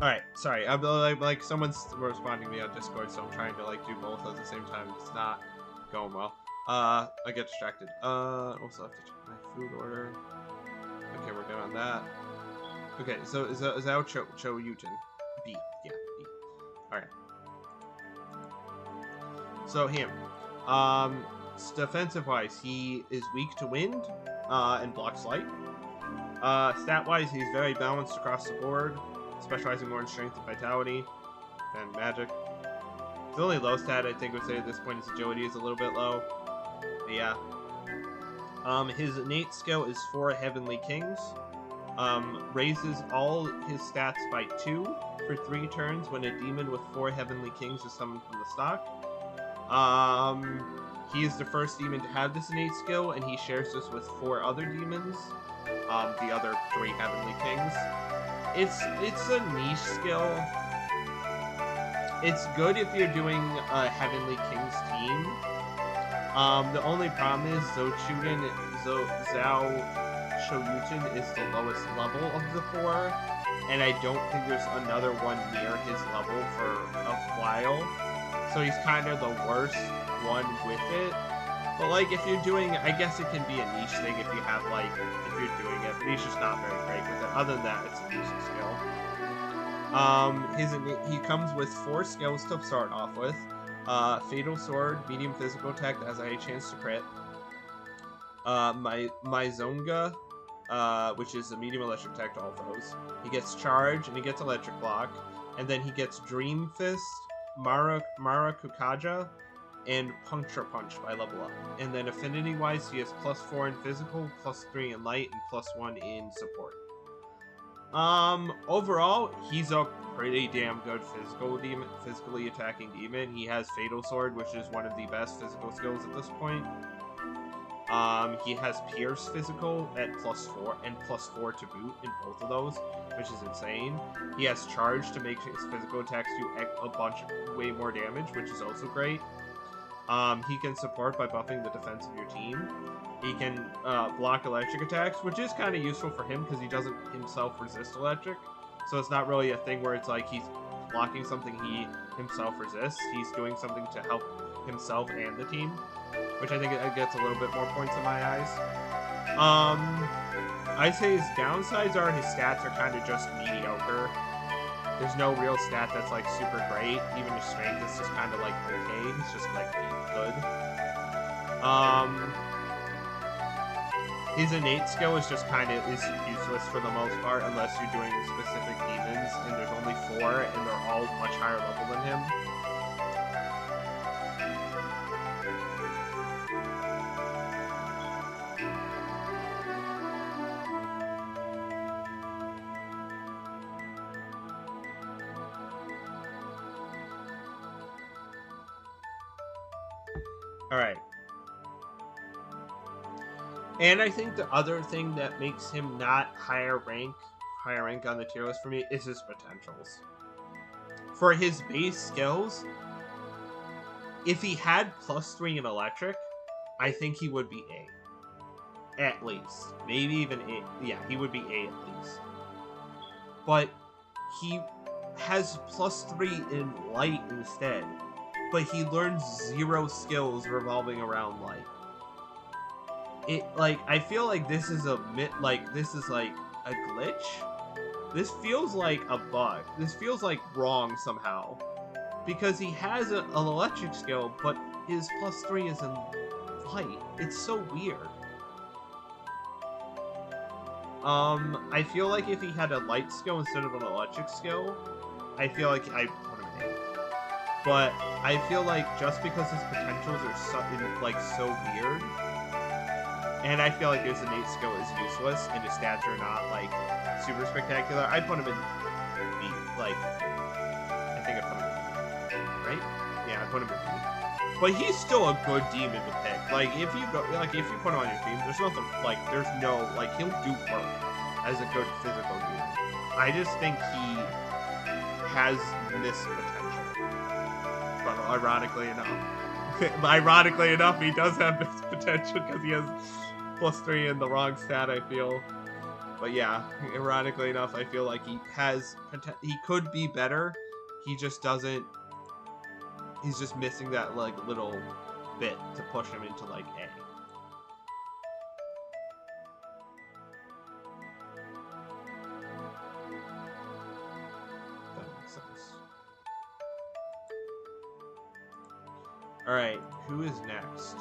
Alright, sorry. I'm like someone's responding to me on Discord, so I'm trying to like do both at the same time. It's not going well. I get distracted. Also have to check my food order. Okay, we're good on that. Okay, so is that Cho Yutin? B. Yeah, B. Alright. So him. Defensive wise, he is weak to wind, and blocks light. Stat wise, he's very balanced across the board, specializing more in strength and vitality than magic. The only low stat I think would say at this point is agility is a little bit low. But yeah. His innate skill is 4 Heavenly Kings. Raises all his stats by 2 for 3 turns when a demon with 4 Heavenly Kings is summoned from the stock. He is the first demon to have this innate skill, and he shares this with 4 other demons. The other 3 Heavenly Kings. It's a niche skill. It's good if you're doing a Heavenly Kings team. The only problem is Zhao Shoyutin is the lowest level of the 4, and I don't think there's another one near his level for a while. So he's kind of the worst one with it. But like if you're doing, I guess it can be a niche thing if you have like, if you're doing it, but he's just not very great with it. Other than that, it's a decent skill. He comes with 4 skills to start off with. Fatal Sword, medium physical attack that has a high chance to crit. Zonga, which is a medium electric attack to all foes. He gets Charge and he gets Electric Block. And then he gets Dream Fist, Mara Kukaja, and Puncture Punch by level up. And then affinity wise, he has +4 in physical, +3 in light, and +1 in support. Overall, he's a pretty damn good physically attacking demon. He has Fatal Sword, which is one of the best physical skills at this point. He has Pierce physical at +4 and +4 to boot in both of those, which is insane. He has Charge to make his physical attacks do way more damage, which is also great. He can support by buffing the defense of your team. He can block electric attacks, which is kind of useful for him because he doesn't himself resist electric. So it's not really a thing where it's like he's blocking something he himself resists. He's doing something to help himself and the team, which I think it gets a little bit more points in my eyes. I'd say his downsides are his stats are kind of just mediocre. There's no real stat that's like super great. Even his strength is just kind of like okay. It's just like good. His innate skill is just kind of useless for the most part unless you're doing specific demons, and there's only 4 and they're all much higher level than him. Alright. And I think the other thing that makes him not higher rank on the tier list for me is his potentials. For his base skills, if he had +3 in electric, I think he would be A. At least. Maybe even A. Yeah, he would be A at least. But he has +3 in light instead. But he learns 0 skills revolving around light. I feel like this is this is like a glitch. This feels like a bug. This feels like wrong somehow. Because he has an electric skill, but his +3 is in light. It's so weird. I feel like if he had a light skill instead of an electric skill, I feel like I put him in A. But I feel like just because his potentials are so weird, and I feel like his innate skill is useless, and his stats are not like super spectacular, I'd put him in B. I think I put him in B, right? Yeah, I put him in B. But he's still a good demon to pick. If you put him on your team, there's nothing he'll do work as a good physical demon. I just think he has missed potential. But ironically enough, he does have this potential because he has +3 in the wrong stat, I feel. But yeah, ironically enough, I feel like he could be better. He just doesn't. He's just missing that like little bit to push him into like A. That makes sense. All right, who is next?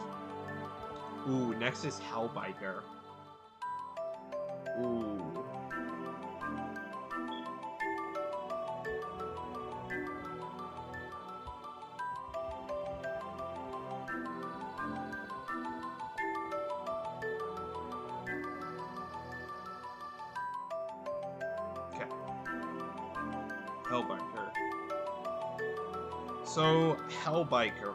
Ooh, next is Hellbiker. Ooh. Okay. Hellbiker. So, Hellbiker.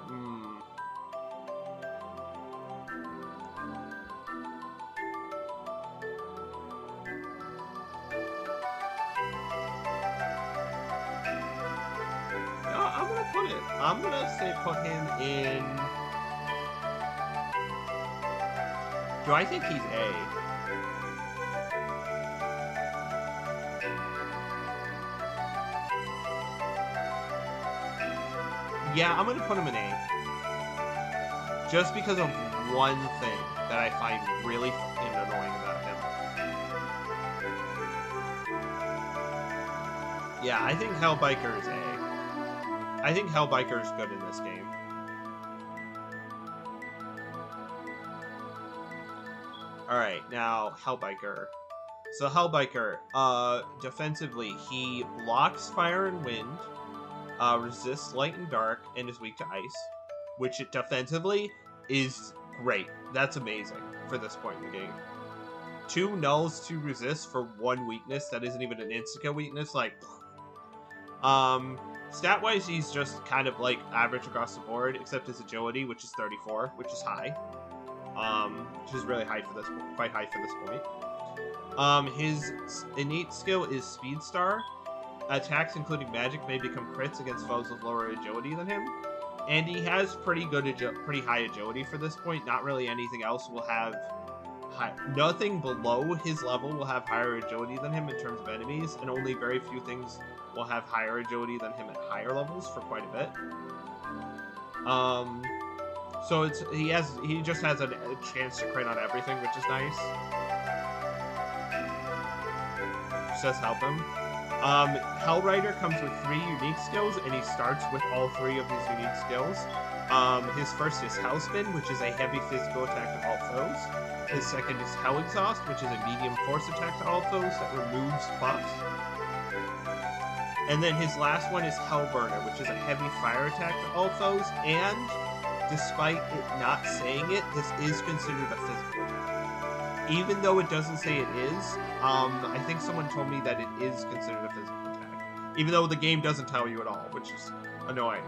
I'm gonna say put him in. Do I think he's A? Yeah, I'm gonna put him in A. Just because of one thing that I find really fucking annoying about him. Yeah, I think Hellbiker is A. I think Hellbiker is good in this game. Alright, now Hellbiker. So Hellbiker, defensively, he blocks fire and wind, resists light and dark, and is weak to ice. Which defensively is great. That's amazing for this point in the game. 2 nulls, 2 resists for 1 weakness that isn't even an insta weakness, like... Stat-wise, he's just kind of like average across the board, except his agility, which is 34, which is high. Which is really high for this, quite high for this point. His innate skill is Speed Star. Attacks, including magic, may become crits against foes with lower agility than him. And he has pretty high agility for this point. Not really anything else will have nothing below his level will have higher agility than him in terms of enemies, and only very few things will have higher agility than him at higher levels for quite a bit. So he just has a chance to crit on everything, which is nice. Which does help him. Hellrider comes with 3 unique skills, and he starts with all 3 of his unique skills. His first is Hellspin, which is a heavy physical attack to all foes. His second is Hell Exhaust, which is a medium force attack to all foes that removes buffs. And then his last one is Hellburner, which is a heavy fire attack to all foes, and despite it not saying it, this is considered a physical attack. Even though it doesn't say it is, I think someone told me that it is considered a physical attack. Even though the game doesn't tell you at all, which is annoying.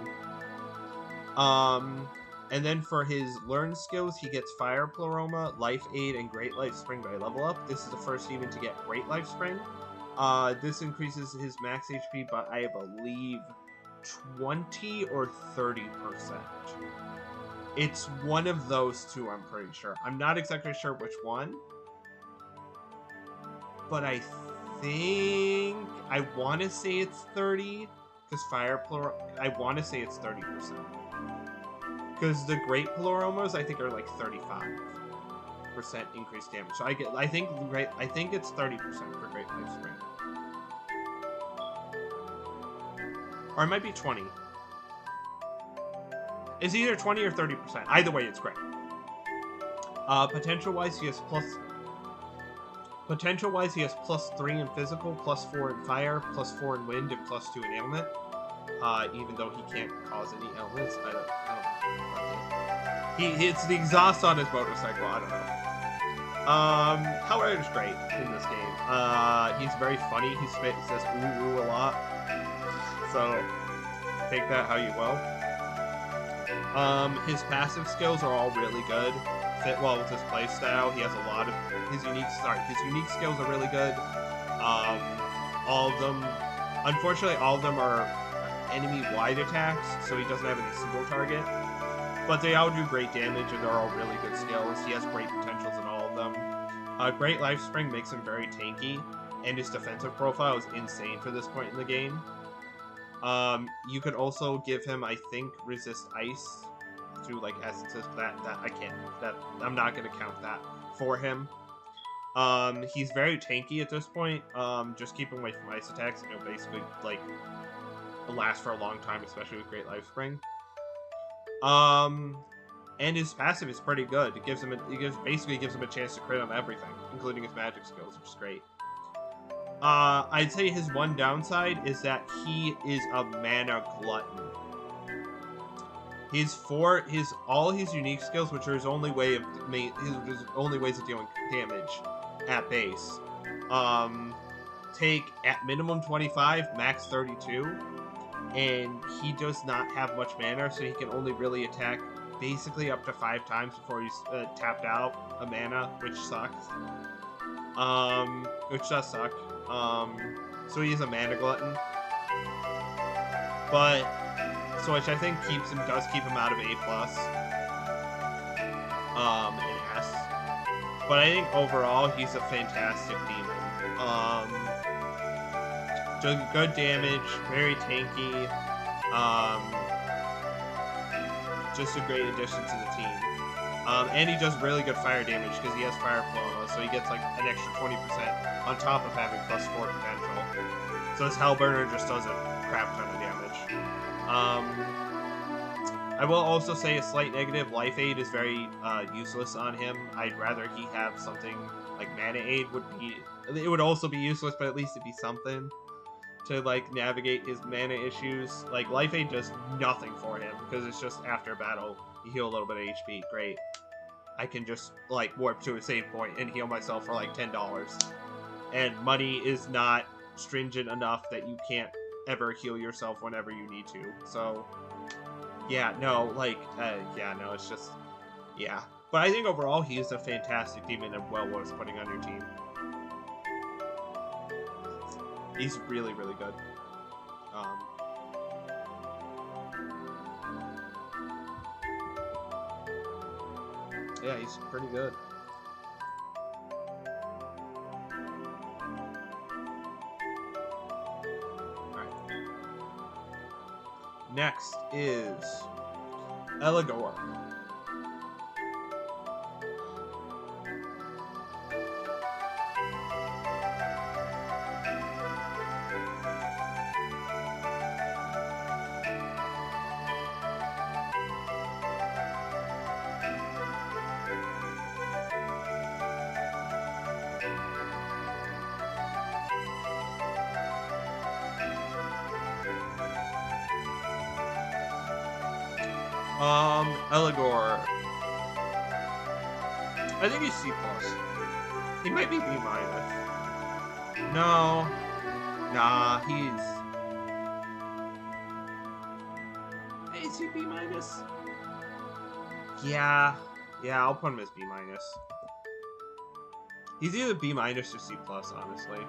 And then for his learned skills, he gets Fire Pleroma, Life Aid, and Great Life Spring by level up. This is the first even to get Great Life Spring. This increases his max HP by, I believe, 20 or 30%. It's one of those two, I'm pretty sure. I'm not exactly sure which one. But I think... I want to say it's 30. Because I want to say it's 30%. Because the Great Pleromas, I think, are like 35% increased damage. So I think it's 30% for Great Life Spring. Or it might be 20. It's either 20 or 30%. Either way, it's great. Potential-wise, he has +3 in physical, +4 in fire, +4 in wind, and +2 in ailment. Even though he can't cause any ailments, I don't know. It's the exhaust on his motorcycle. I don't know. Hellrider's great in this game. He's very funny. He says "ooh ooh" a lot. So take that how you will. His passive skills are all really good. Fit well with his playstyle. He has a lot of his unique skills are really good. All of them, unfortunately, all of them are enemy-wide attacks, so he doesn't have any single target. But they all do great damage, and they're all really good skills. He has great potentials in all of them. Great Life Spring makes him very tanky, and his defensive profile is insane for this point in the game. You could also give him, I think, Resist Ice through like essences. That I can't. That I'm not gonna count that for him. He's very tanky at this point. Just keep him away from ice attacks, and it'll basically like last for a long time, especially with Great Life Spring. And his passive is pretty good. It basically gives him a chance to crit on everything, including his magic skills, which is great. I'd say his one downside is that he is a mana glutton. All his unique skills, which are his only ways of dealing damage at base, take at minimum 25, max 32, and he does not have much mana, so he can only really attack basically up to 5 times before he's tapped out a mana, which sucks. Which does suck. So he is a mana glutton, which I think does keep him out of A+, in S. But I think overall he's a fantastic demon. Does good damage, very tanky. Just a great addition to the team. And he does really good fire damage because he has Fire Clone, so he gets like an extra 20% on top of having +4 potential. So this Hellburner just does a crap ton of damage. I will also say a slight negative. Life Aid is very useless on him. I'd rather he have something like Mana Aid it would also be useless, but at least it'd be something to like navigate his mana issues. Like Life Aid does nothing for him because it's just after battle you heal a little bit of HP. Great. I can just like warp to a save point and heal myself for like $10. And money is not stringent enough that you can't ever heal yourself whenever you need to. So yeah, no, it's just, yeah. But I think overall he's a fantastic demon and well worth putting on your team. He's really, really good. Yeah, he's pretty good. Alright. Next is Eligor. Eligor. I think he's C+. He might be B-. No. Nah, Is he B-? Yeah, I'll put him as B-. He's either B- or C+, honestly.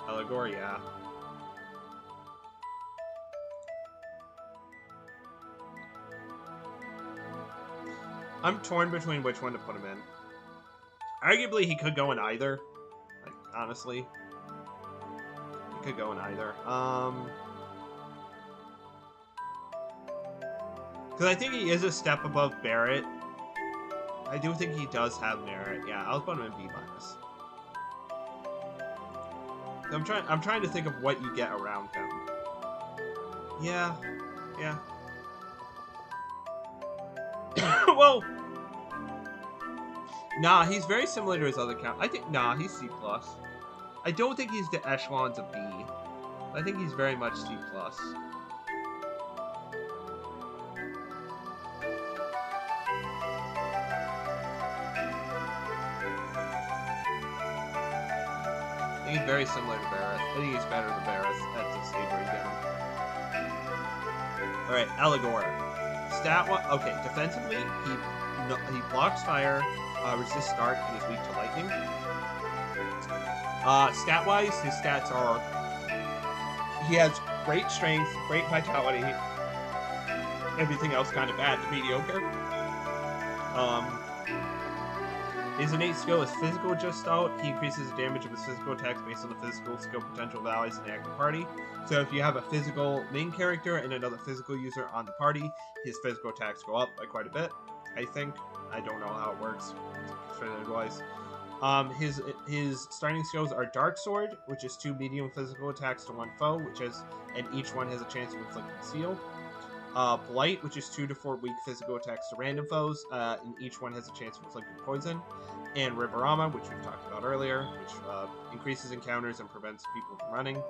Eligor, yeah. I'm torn between which one to put him in. Arguably, he could go in either. Like, honestly. He could go in either. Because I think he is a step above Barrett. I do think he does have merit. Yeah, I'll put him in B-. I'm trying to think of what you get around him. Yeah. Well, nah, he's very similar to his other count. He's C+. I don't think he's the echelons of B. I think he's very much C+. I think he's very similar to Barrett. I think he's better than Barrett at the Savory down. Alright, Eligor. Okay, defensively, he blocks fire, resists dark, and is weak to lightning. Stat-wise, his stats are... He has great strength, great vitality, everything else kind of bad to mediocre. His innate skill is physical just out. He increases the damage of his physical attacks based on the physical skill potential of allies in the active party. So if you have a physical main character and another physical user on the party, his physical attacks go up by quite a bit, I think. I don't know how it works, wise. His starting skills are Dark Sword, which is 2 medium physical attacks to 1 foe, and each one has a chance to inflict Conceal. Blight, which is 2 to 4 weak physical attacks to random foes, and each one has a chance of inflicting poison. And Riverama, which we've talked about earlier, which increases encounters and prevents people from running.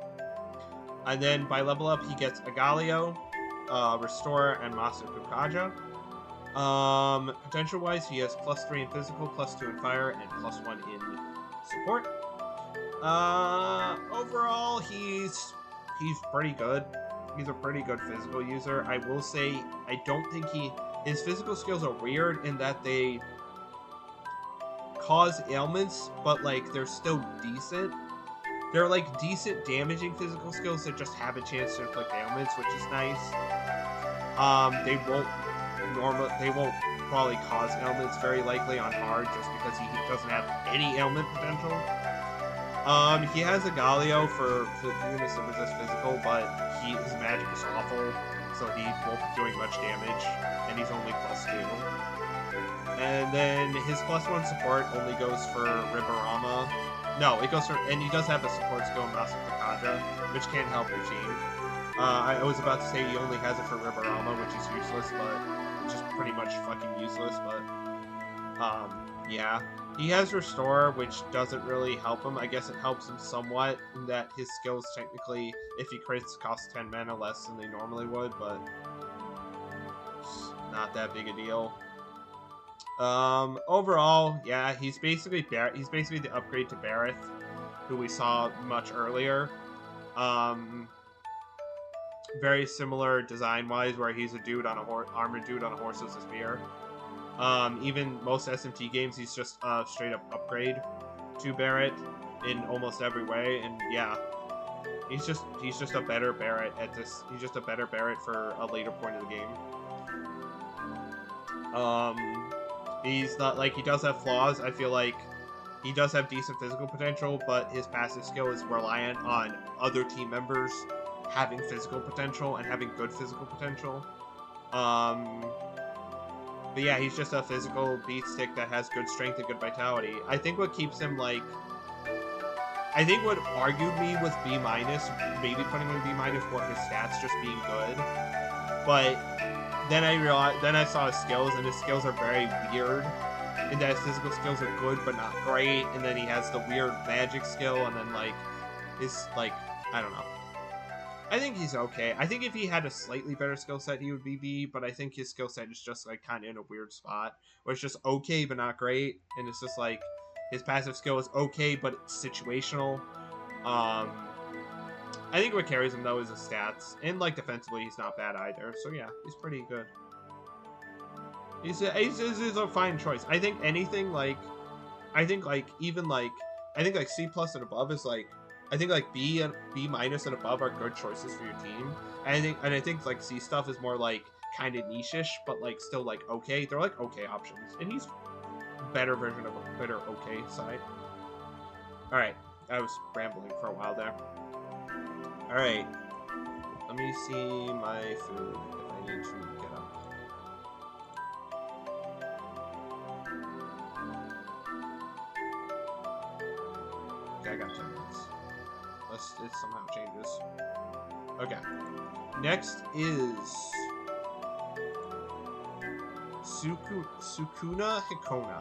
And then by level up, he gets Agalio, Restorer, and Master Kukaja. Potential-wise, he has +3 in physical, +2 in fire, and +1 in support. Overall, he's pretty good. He's a pretty good physical user. I will say, I don't think his physical skills are weird in that they cause ailments, but like they're still decent. They're like decent damaging physical skills that just have a chance to inflict ailments, which is nice. They won't probably cause ailments very likely on hard just because he doesn't have any ailment potential. He has a Galio for units that resist physical, but his magic is awful, so he won't be doing much damage, and he's only +2. And then his +1 support only goes for Riverama. No, it goes for, and he does have a support skill in Master Kukaja, which can help your team. I was about to say he only has it for Riverama, which is useless, but it's just pretty much fucking useless, but yeah. He has Restore, which doesn't really help him. I guess it helps him somewhat in that his skills technically, if he crits, cost 10 mana less than they normally would, but it's not that big a deal. Overall, yeah, he's basically the upgrade to Barrett, who we saw much earlier. Very similar design-wise, where he's a dude on a armored dude on a horse with a spear. Even most SMT games, he's just a straight-up upgrade to Barrett in almost every way, and yeah, he's just a better Barrett at this. He's just a better Barrett for a later point of the game. He's not like, he does have flaws. I feel like he does have decent physical potential, but his passive skill is reliant on other team members having physical potential and having good physical potential. But yeah, he's just a physical beat stick that has good strength and good vitality. I think what keeps him like, I think what argued me with B-, maybe putting him in B-, were his stats just being good. But then I realized, then I saw his skills, and his skills are very weird. In that his physical skills are good but not great, and then he has the weird magic skill, and then like his like, I don't know. I think he's okay. I think if he had a slightly better skill set, he would be B, but I think his skill set is just like kind of in a weird spot where it's just okay but not great, and it's just like his passive skill is okay but it's situational. I think what carries him though is his stats, and like defensively he's not bad either. So yeah, he's pretty good. He's a fine choice. I think anything like, I think like C+ and above is like, I think like B and B- and above are good choices for your team. And I think like C stuff is more like kind of niche-ish, but like still like okay. They're like okay options, and he's a better version of a better okay side. All right, I was rambling for a while there. All right, let me see my food if I need to get up. Okay, I got 10 minutes. Unless it somehow changes. Okay. Next is Sukuna Hikona.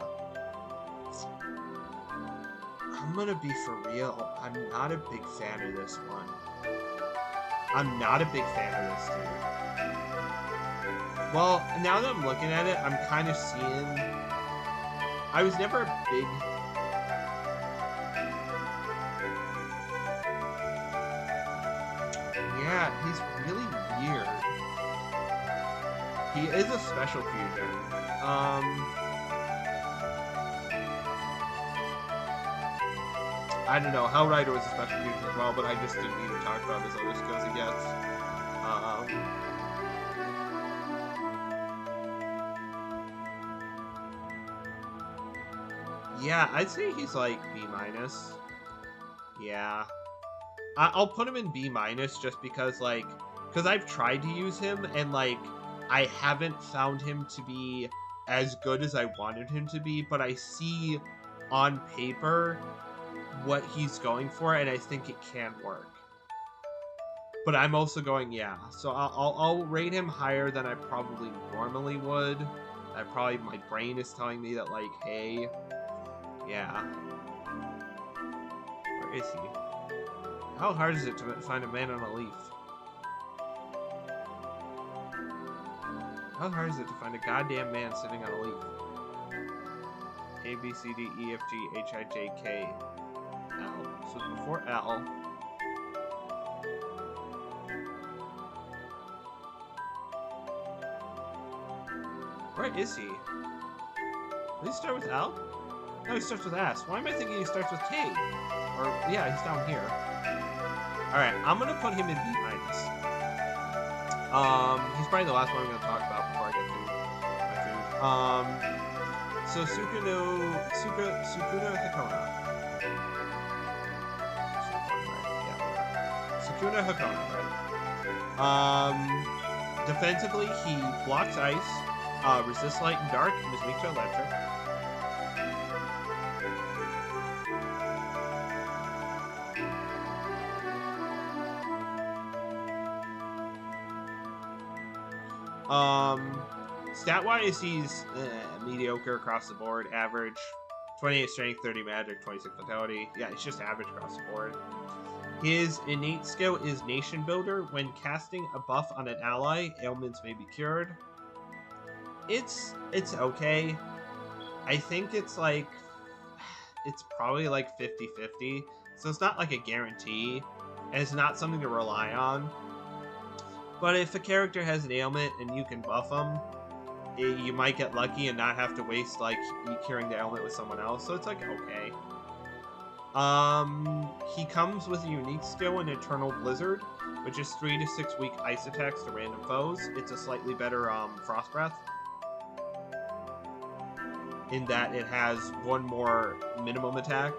I'm gonna be for real. I'm not a big fan of this one. I'm not a big fan of this dude. Well, now that I'm looking at it, I'm kind of seeing... I was never a big... Yeah, he's really weird. He is a special fusion. I don't know. Hellrider was a special fusion as well, but I just didn't need to talk about his other skills he gets. Yeah, I'd say he's like B minus. Yeah. I'll put him in B minus just because, like, because I've tried to use him and, like, I haven't found him to be as good as I wanted him to be, but I see on paper what he's going for, and I think it can work. But I'm also going, yeah. So I'll rate him higher than I probably normally would. My brain is telling me that, like, hey, yeah. Where is he? How hard is it to find a man on a leaf? How hard is it to find a goddamn man sitting on a leaf? A, B, C, D, E, F, G, H, I, J, K, L. So before L. Where is he? Did he start with L? No, he starts with S. Why am I thinking he starts with K? Or, yeah, he's down here. Alright, I'm gonna put him in B minus. He's probably the last one I'm gonna talk about before I get through my food. So Sukuna Hakona. Sukuna Hakona, right? Defensively, he blocks ice, resists light and dark, and is weak to electric. Stat-wise, he's mediocre across the board, average. 28 strength, 30 magic, 26 vitality. Yeah, it's just average across the board. His innate skill is Nation Builder. When casting a buff on an ally, ailments may be cured. It's okay. I think it's like... It's probably like 50-50. So it's not like a guarantee. And it's not something to rely on. But if a character has an ailment and you can buff them, you might get lucky and not have to waste, like, curing the ailment with someone else. So it's, like, okay. He comes with a unique skill in Eternal Blizzard, which is 3 to 6 weak ice attacks to random foes. It's a slightly better, Frost Breath. In that it has 1 more minimum attack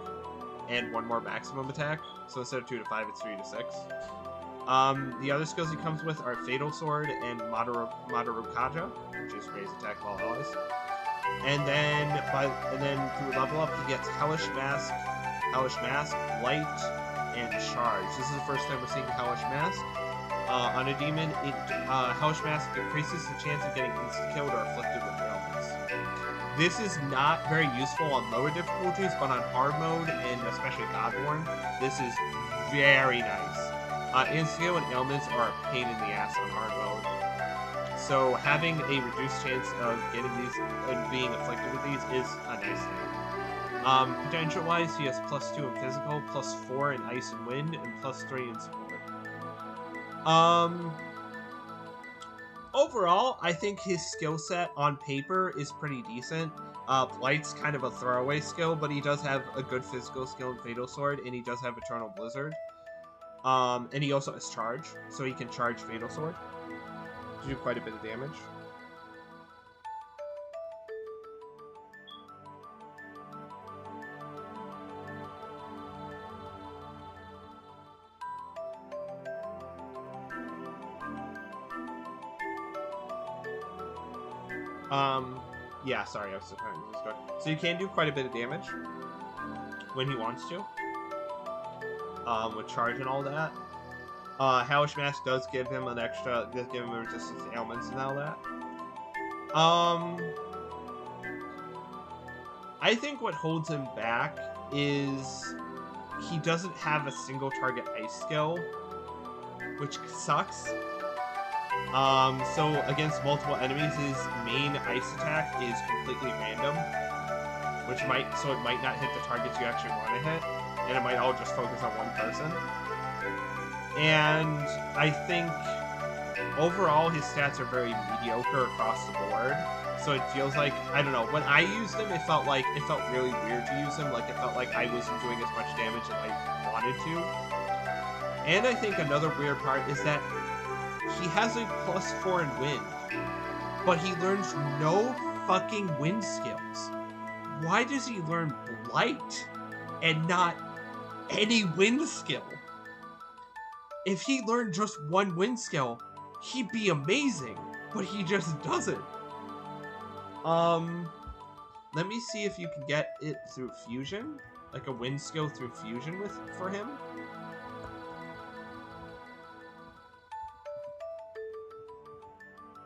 and 1 more maximum attack. So instead of 2 to 5, it's 3 to 6. The other skills he comes with are Fatal Sword and Madarukata, which is raise attack of all allies. And then through level up he gets Hellish Mask, Light, and Charge. This is the first time we're seeing Hellish Mask. On a demon, Hellish Mask increases the chance of getting insta-killed or afflicted with ailments. This is not very useful on lower difficulties, but on hard mode, and especially Godborn, this is very nice. Insta-kill and ailments are a pain in the ass on hard mode. So having a reduced chance of getting these and being afflicted with these is a nice thing. Potential-wise, he has +2 in physical, +4 in ice and wind, and +3 in support. Overall, I think his skill set on paper is pretty decent. Blight's kind of a throwaway skill, but he does have a good physical skill in Fatal Sword, and he does have Eternal Blizzard. And he also has Charge, so he can charge Fatal Sword to do quite a bit of damage. Yeah, sorry, I was trying to just go. So you can do quite a bit of damage when he wants to. With charge and all that. Hellish Mask does give him a resistance to ailments and all that. I think what holds him back is he doesn't have a single target ice skill, which sucks. So against multiple enemies, his main ice attack is completely random, it might not hit the targets you actually want to hit, and it might all just focus on one person. And I think overall his stats are very mediocre across the board. So it feels like, I don't know, when I used him, it felt really weird to use him. Like, it felt like I wasn't doing as much damage as I wanted to. And I think another weird part is that he has a +4 in wind, but he learns no fucking wind skills. why does he learn Blight and not any wind skill? If he learned just one wind skill, he'd be amazing, but he just doesn't. Let me see if you can get it through fusion, like a wind skill through fusion for him.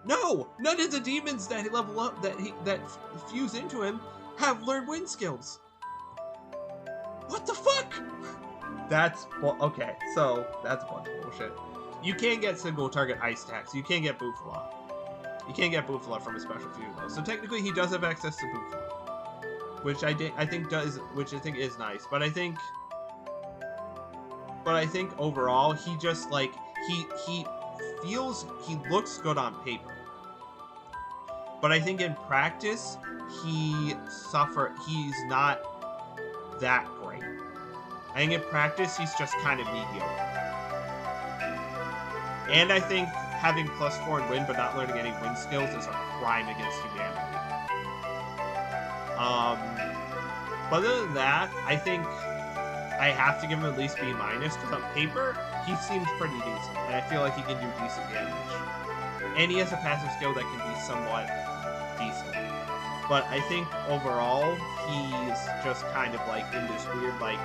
No, none of the demons that level up that fuse into him have learned wind skills. What the fuck? That's okay. So that's a bunch of bullshit. You can't get single target ice attacks. You can't get Bufala. You can't get Bufala from a special fusion though. So technically, he does have access to Bufala, which I think is nice. But I think overall, he just like he looks good on paper. But I think in practice, he's not that great. I think in practice, he's just kind of mediocre. And I think having +4 in wind but not learning any wind skills is a crime against humanity. But other than that, I think I have to give him at least B-, because on paper, he seems pretty decent. And I feel like he can do decent damage. And he has a passive skill that can be somewhat decent. But I think overall, he's just kind of like in this weird, like,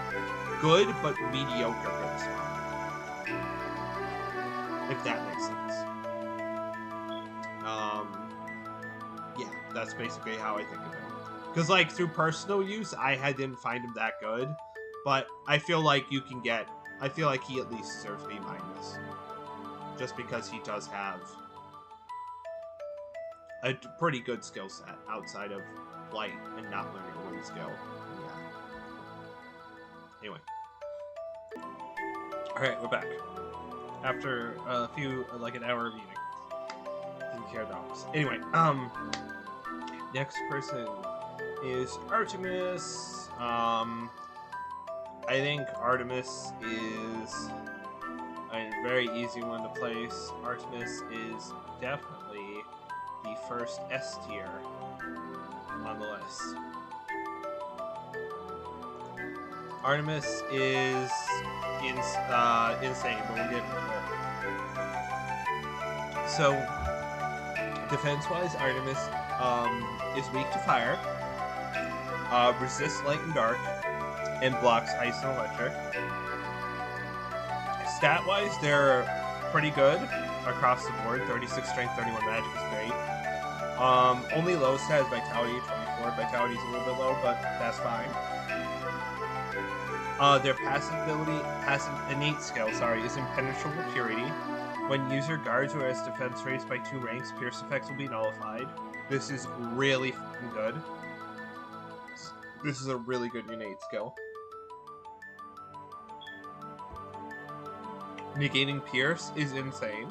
good but mediocre good spot. If that makes sense. Yeah, that's basically how I think of him. Because, like, through personal use, I didn't find him that good. But I feel like he at least deserves B-. Just because he does have a pretty good skill set outside of Blight and not learning a wind skill. Yeah. Anyway. Alright, we're back. After a few, like an hour of eating. Didn't care dogs. Anyway, next person is Artemis. I think Artemis is a very easy one to place. Artemis is definitely the first S tier on the list. Artemis is insane, but we'll get into it. So, defense-wise, Artemis is weak to fire, resists light and dark, and blocks ice and electric. Stat-wise, they're pretty good across the board. 36 strength, 31 magic is great. Only low stat is vitality, 24. Vitality is a little bit low, but that's fine. Their passive innate skill, is impenetrable purity. When user guards or has defense raised by 2 ranks, pierce effects will be nullified. This is really fucking good. This is a really good innate skill. Negating pierce is insane.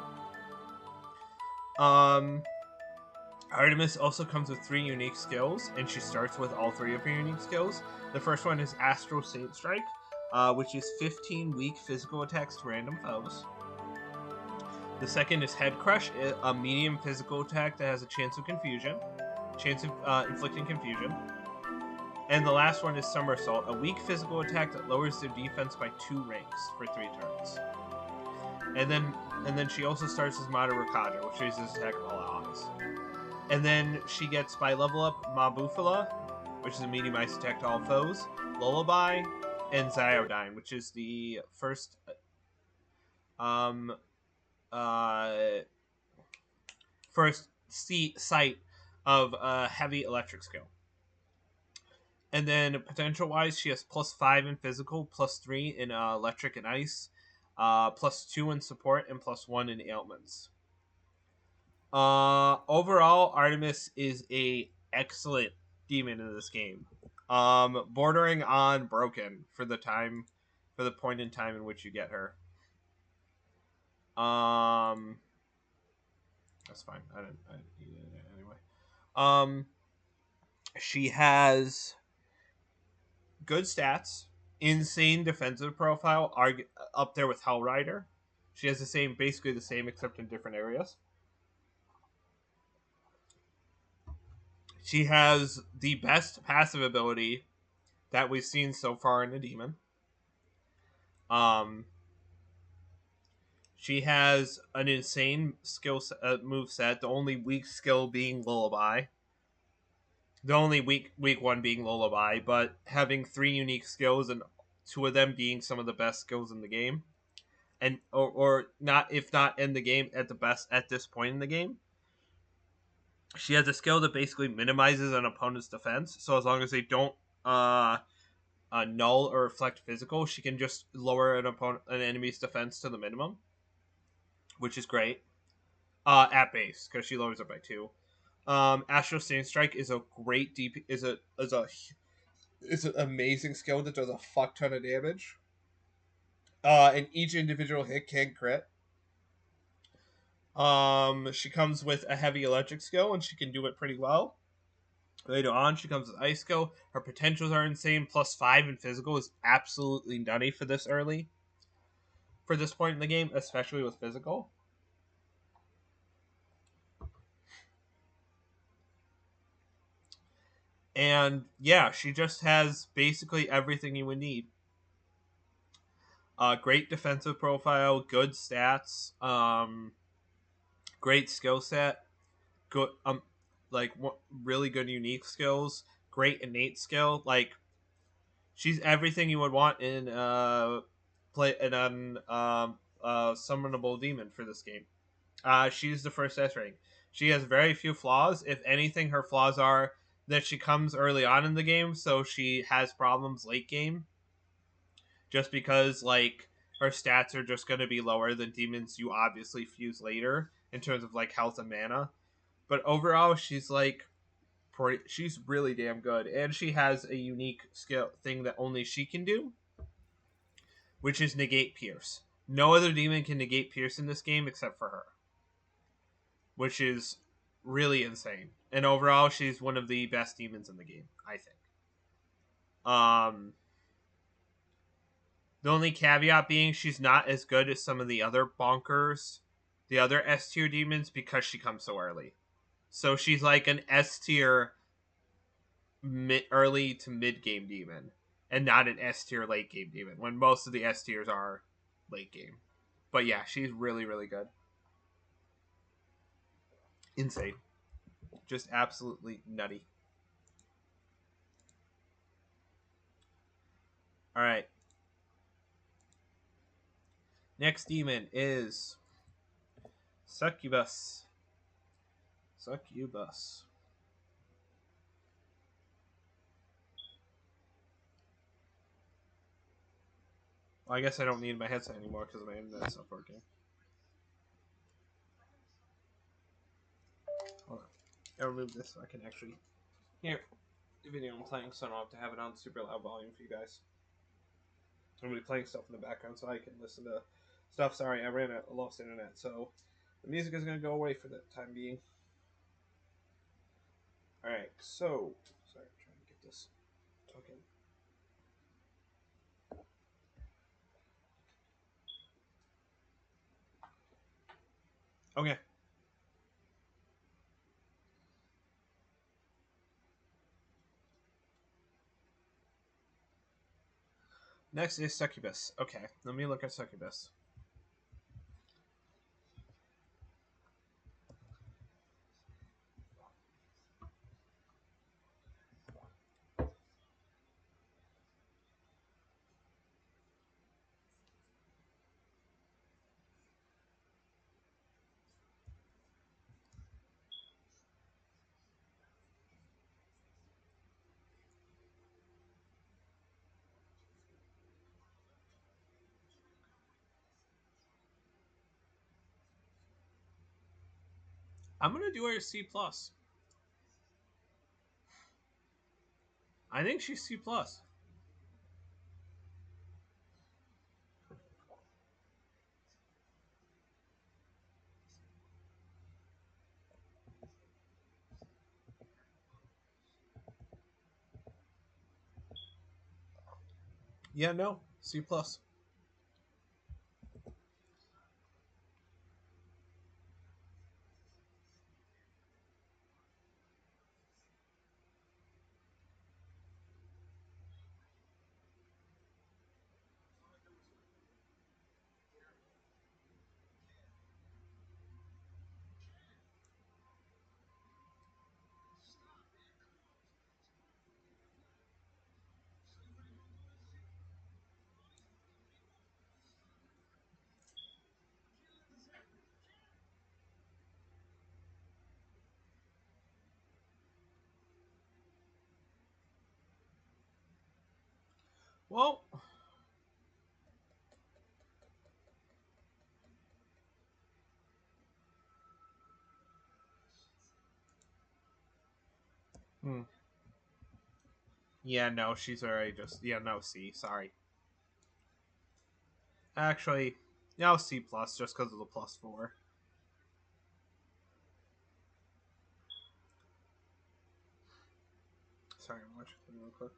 Artemis also comes with 3 unique skills, and she starts with all 3 of her unique skills. The first one is Astral Saint Strike, which is 15 weak physical attacks to random foes. The second is Head Crush, a medium physical attack that has a chance of inflicting confusion. And the last one is Somersault, a weak physical attack that lowers their defense by 2 ranks for 3 turns. And then she also starts as Mata Rakaja, which raises attack of all allies. And then she gets, by level up, Mabufala, which is a medium ice attack to all foes, Lullaby, and Ziodyne, which is the first sight of a heavy electric skill. And then potential-wise, she has +5 in physical, +3 in electric and ice, +2 in support, and +1 in ailments. Overall, Artemis is a excellent demon in this game. Bordering on broken for the point in time in which you get her. That's fine. I didn't need it anyway. She has good stats, insane defensive profile, up there with Hellrider. She has basically the same, except in different areas. She has the best passive ability that we've seen so far in a demon. Um, she has an insane move set. The only weak skill being Lullaby. The only weak one being Lullaby, but having 3 unique skills and 2 of them being some of the best skills in the game, and or not, if not in the game, at the best at this point in the game. She has a skill that basically minimizes an opponent's defense. So as long as they don't null or reflect physical, she can just lower an enemy's defense to the minimum, which is great. At base, because she lowers it by 2. Astral Sting Strike is a great DP. Is an amazing skill that does a fuck ton of damage. And each individual hit can crit. She comes with a heavy electric skill, and she can do it pretty well. Later on, she comes with Ice Skill. Her potentials are insane. +5 in physical is absolutely nutty for this early. For this point in the game, especially with physical. And yeah, she just has basically everything you would need. Great defensive profile, good stats, great skill set, good really good unique skills, great innate skill. Like, she's everything you would want in an summonable demon for this game. She's the first S rank. She has very few flaws. If anything, her flaws are that she comes early on in the game, so she has problems late game. Just because, like, her stats are just going to be lower than demons you obviously fuse later in terms of, like, health and mana. But overall, she's, like, she's really damn good. And she has a unique skill thing that only she can do, which is negate Pierce. No other demon can negate Pierce in this game except for her, which is really insane. And overall, she's one of the best demons in the game, I think. The only caveat being she's not as good as some of the other bonkers, the other S tier demons, because she comes so early. So she's like an S tier early to mid game demon, and not an S tier late game demon, when most of the S tiers are late game. But yeah, she's really, really good. Insane. Just absolutely nutty. Alright. Next demon is Succubus. Succubus. Well, I guess I don't need my headset anymore because my internet's not working. Hold on. I'll remove this so I can actually hear the video I'm playing, so I don't have to have it on super loud volume for you guys. I'm going to be playing stuff in the background so I can listen to stuff. Sorry, I lost internet, so the music is going to go away for the time being. Alright, so, sorry, I'm trying to get this talking. Okay. Next is Succubus. Okay, let me look at Succubus. I'm going to do her C+. I think she's C+. Yeah, no, C+. Well, hmm. Yeah, no, she's already just no C. Sorry. Actually, no C plus just because of the +4. Sorry, I'm watching real quick.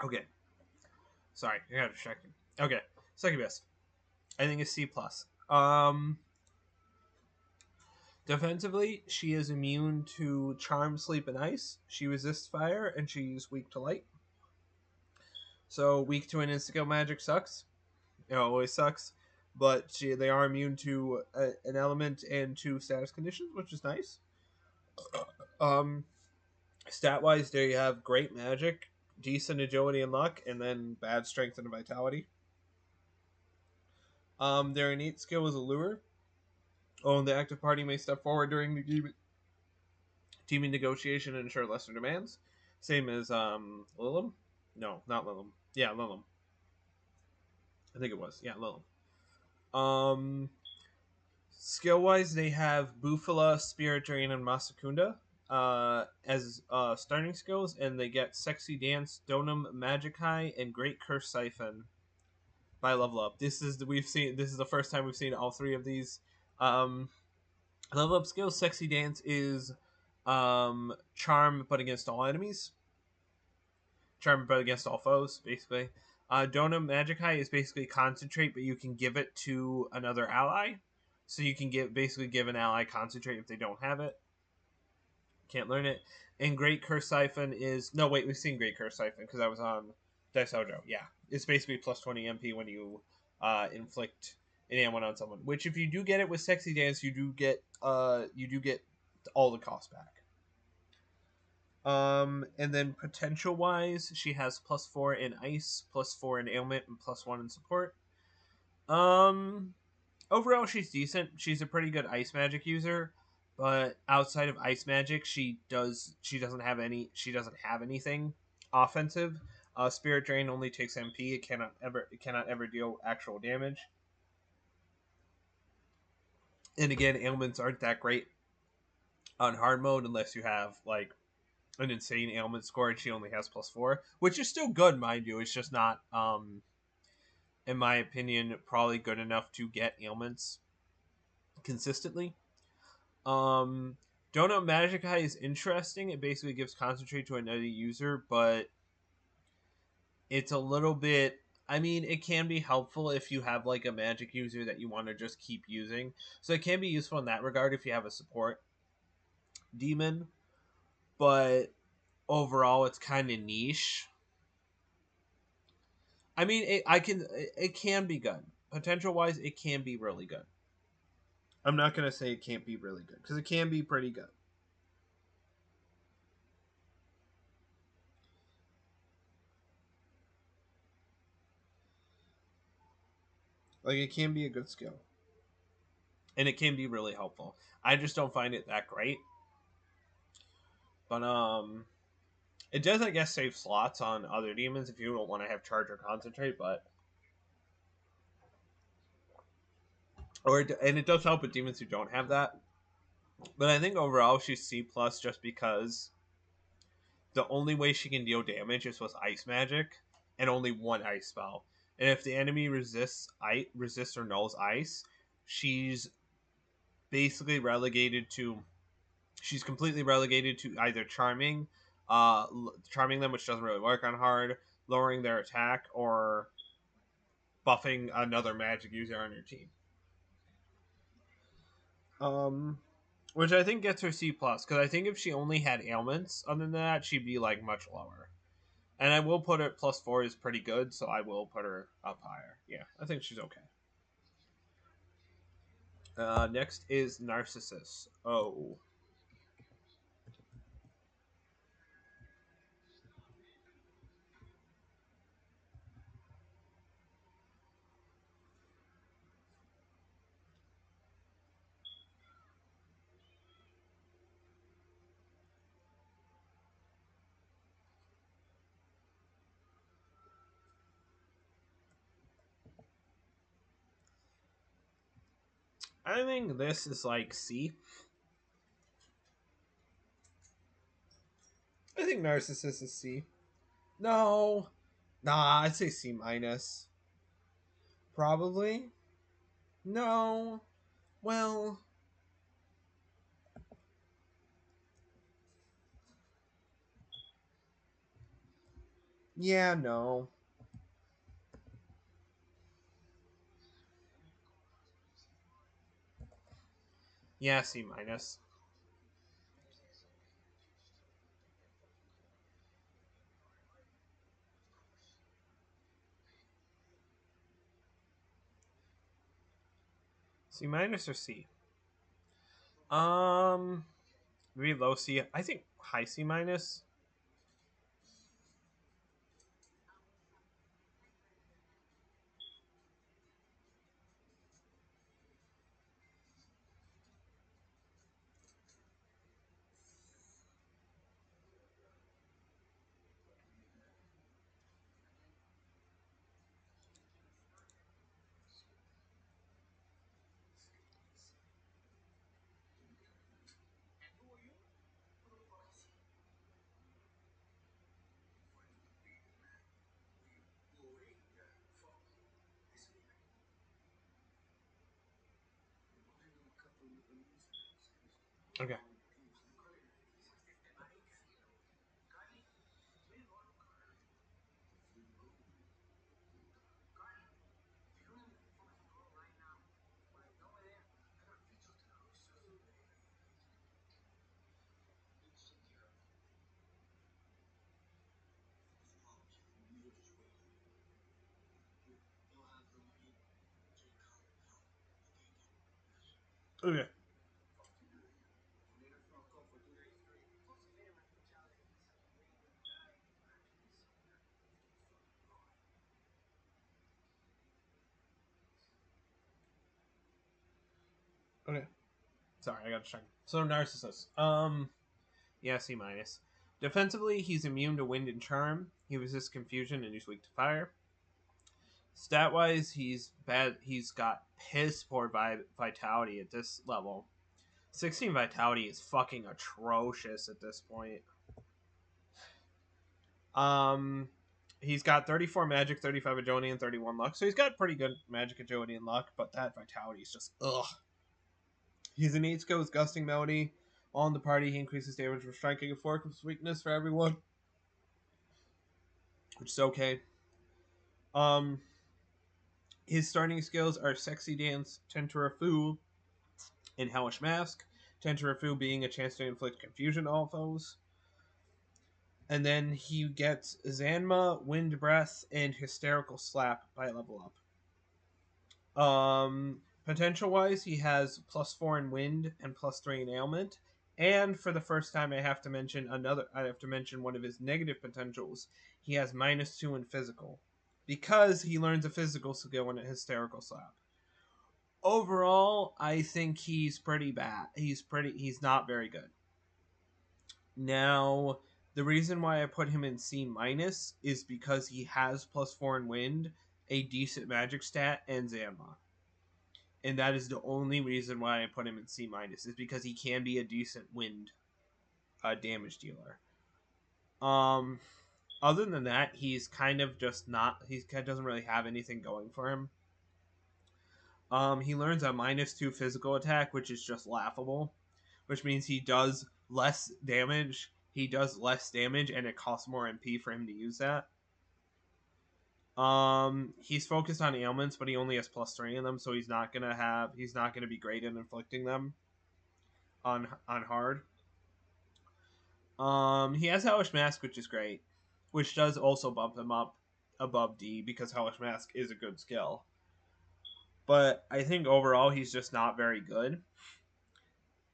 Okay, sorry, I got distracted. Okay, second best. I think it's C plus. Defensively, she is immune to charm, sleep, and ice. She resists fire, and she's weak to light. So weak to an insta-kill magic sucks. It always sucks. But they are immune to an element and to status conditions, which is nice. Um, Stat wise, they have great magic, decent agility and luck, and then bad strength and vitality. Their innate skill is allure. Oh, and the active party may step forward during the teaming negotiation and ensure lesser demands. Same as Lilim. No, not Lilim. Yeah, Lilim. I think it was. Yeah, Lilim. Skill wise, they have Bufala, Spirit Drain, and Masakunda as starting skills, and they get Sexy Dance, Donum, Magic High, and Great Curse Siphon by level up. This is the first time we've seen all three of these. Level up skills. Sexy Dance is charm, but against all enemies. Charm, but against all foes, basically. Donum Magic High is basically concentrate, but you can give it to another ally. So you can give an ally concentrate if they don't have it. Can't learn it. And Great Curse Siphon is no wait, we've seen Great Curse Siphon because I was on Dice Dojo. Yeah, it's basically plus 20 MP when you inflict an M1 on someone. Which if you do get it with Sexy Dance, you do get all the cost back. And then potential wise, she has +4 in ice, +4 in ailment, and +1 in support. Overall, she's decent. She's a pretty good ice magic user, but outside of ice magic, she doesn't have anything offensive. Spirit Drain only takes MP. It cannot ever deal actual damage. And again, ailments aren't that great on hard mode unless you have like an insane ailment score, and she only has +4, which is still good, mind you. It's just not, in my opinion, probably good enough to get ailments consistently. Donut Magic High is interesting. It basically gives concentrate to another user, but it's a little bit. I mean, it can be helpful if you have like a magic user that you want to just keep using. So it can be useful in that regard if you have a support demon, but overall, it's kind of niche. I mean, it can be good. Potential wise, it can be really good. I'm not gonna say it can't be really good because it can be pretty good. Like it can be a good skill, and it can be really helpful. I just don't find it that great. But it does, I guess, save slots on other demons if you don't want to have charge or concentrate. And it does help with demons who don't have that. But I think overall she's C plus just because the only way she can deal damage is with ice magic, and only one ice spell. And if the enemy resists or nulls ice, she's basically relegated to She's completely relegated to either charming them, which doesn't really work on hard, lowering their attack, or buffing another magic user on your team. Which I think gets her C plus, because I think if she only had ailments other than that, she'd be like much lower. And I will put her at +4 is pretty good, so I will put her up higher. Yeah, I think she's okay. Next is Narcissus. Oh. I think this is like C. I think Narcissus is C. No. Nah, I'd say C minus. Probably. No. Well. Yeah, no. Yeah, C minus. C minus or C? Um, maybe low C. I think high C minus. Okay. Okay. Okay. Sorry, I got to check. So Narcissus. Yeah, C minus. Defensively, he's immune to wind and charm. He resists confusion and he's weak to fire. Stat wise, he's bad. He's got piss poor vitality at this level. 16 vitality is fucking atrocious at this point. Um, he's got 34 magic, 35 agility, and 31 luck. So he's got pretty good magic, agility, and luck. But that vitality is just ugh. His innate skill is Gusting Melody. All in the party, he increases damage from striking and force weakness for everyone, which is okay. Um, his starting skills are Sexy Dance, Tentarafu, and Hellish Mask. Tentarafu being a chance to inflict confusion to all foes. And then he gets Zanma, Wind Breath, and Hysterical Slap by level up. Potential wise, he has +4 in Wind and +3 in Ailment. And for the first time, I have to mention one of his negative potentials. He has -2 in Physical, because he learns a physical skill in a Hysterical Slap. Overall, I think he's pretty bad. He's not very good. Now, the reason why I put him in C minus is because he has +4 in Wind, a decent magic stat, and Zanma. And that is the only reason why I put him in C minus, is because he can be a decent wind damage dealer. Other than that, he's kind of just not. He doesn't really have anything going for him. He learns a -2 physical attack, which is just laughable, which means he does less damage. He does less damage, and it costs more MP for him to use that. He's focused on ailments, but he only has +3 in them, so he's not gonna be great in inflicting them on hard. He has Hellish Mask, which is great, which does also bump him up above D because Hellish Mask is a good skill. But I think overall he's just not very good.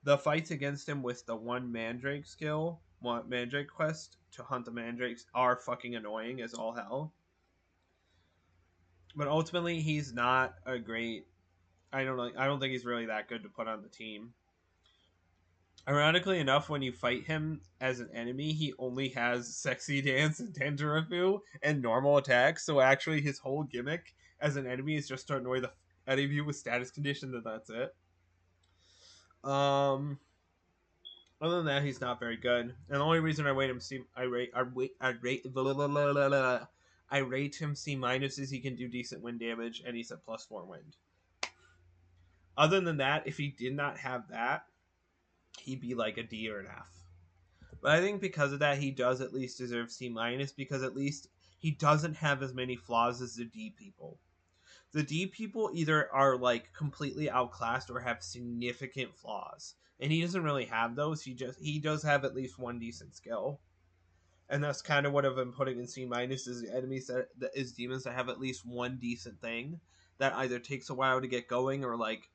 The fights against him with the one Mandrake skill, one Mandrake quest to hunt the Mandrakes are fucking annoying as all hell. But ultimately, he's not a great. I don't think he's really that good to put on the team. Ironically enough, when you fight him as an enemy, he only has Sexy Dance and Tantarafu and normal attacks. So actually, his whole gimmick as an enemy is just to annoy the out of you with status condition. That's it. Other than that, he's not very good. And the only reason I rate him C, I rate him C minus is he can do decent wind damage and he's at +4 wind. Other than that, if he did not have that, he'd be like a D or an F. But I think because of that, he does at least deserve C minus because at least he doesn't have as many flaws as the D people. The D people either are like completely outclassed or have significant flaws, and he doesn't really have those. He does have at least one decent skill, and that's kind of what I've been putting in C minus is enemies that is demons that have at least one decent thing that either takes a while to get going or like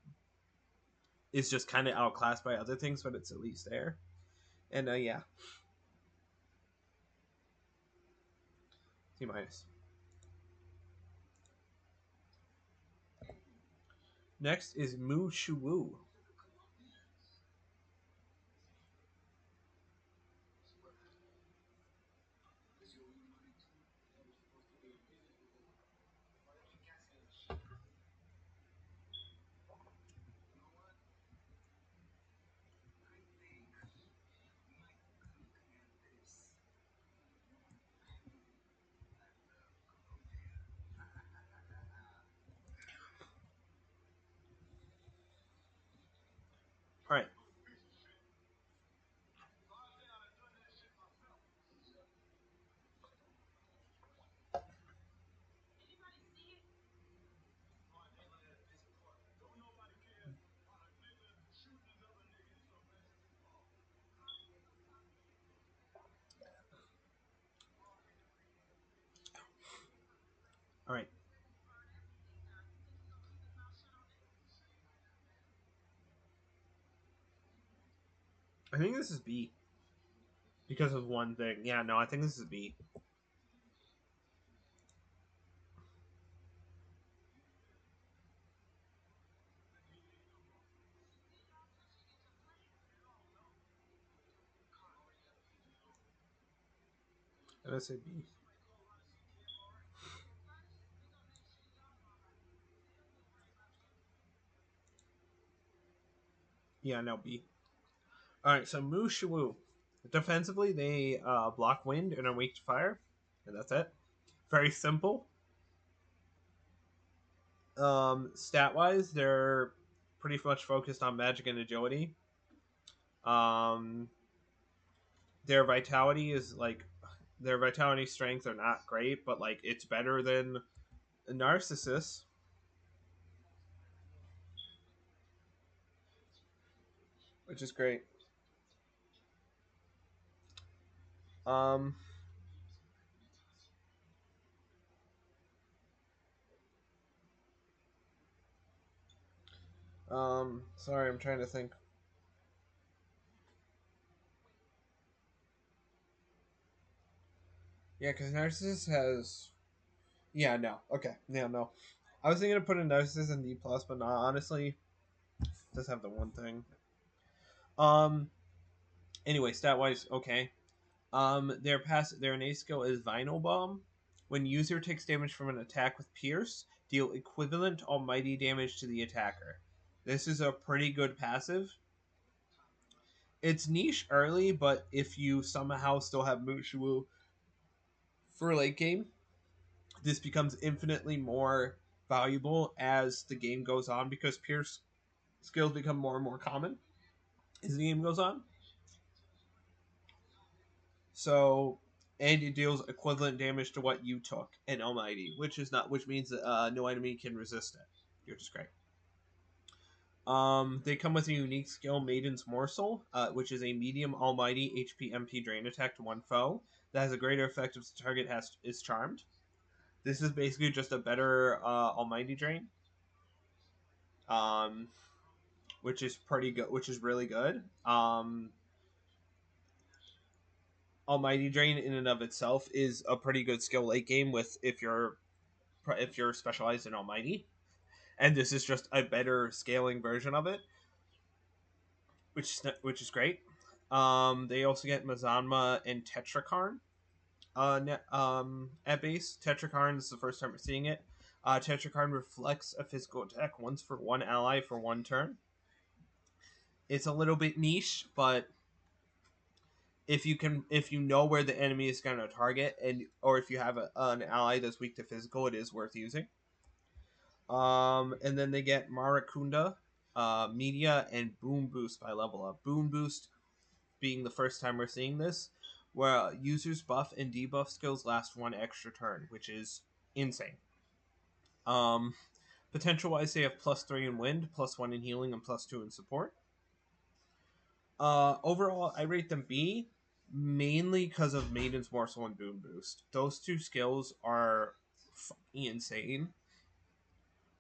is just kind of outclassed by other things, but it's at least there. And yeah, C minus. Next is Mu Shuwu. All right. All right. I think this is B because of one thing. Yeah, no, I think this is B. I say B. Yeah, no, B. All right, so Mu Shuwu. Defensively, they block wind and are weak to fire, and that's it. Very simple. Stat wise, they're pretty much focused on magic and agility. Um, their vitality is like their vitality strength are not great, but like it's better than Narcissus. Which is great. Um, sorry, I'm trying to think. Yeah, because Narcissus has. Yeah, no. Okay, yeah, no. I was thinking of putting Narcissus in D plus, but not honestly. Does have the one thing. Um. Anyway, stat wise, okay. Their innate skill is Vinyl Bomb. When user takes damage from an attack with Pierce, deal equivalent almighty damage to the attacker. This is a pretty good passive. It's niche early, but if you somehow still have Mushu for late game, this becomes infinitely more valuable as the game goes on because Pierce skills become more and more common as the game goes on. So, and it deals equivalent damage to what you took in Almighty, which means that no enemy can resist it, which is great. They come with a unique skill, Maiden's Morsel, which is a medium Almighty HP MP drain attack to one foe that has a greater effect if the target is charmed. This is basically just a better Almighty drain, um, which is pretty good, which is really good. Almighty Drain in and of itself is a pretty good skill late game with if you're specialized in Almighty, and this is just a better scaling version of it, which is great. They also get Mazanma and Tetrakarn at base. Tetrakarn is the first time we're seeing it. Tetrakarn reflects a physical attack once for one ally for one turn. It's a little bit niche, but if you know where the enemy is going to target, or if you have an ally that's weak to physical, it is worth using. And then they get Marakunda, Media, and Boom Boost by level up. Boom Boost being the first time we're seeing this, where users' buff and debuff skills last one extra turn, which is insane. Potential wise, they have +3 in wind, +1 in healing, and +2 in support. Overall, I rate them B, mainly because of Maiden's Morsel and Boom Boost. Those two skills are fucking insane.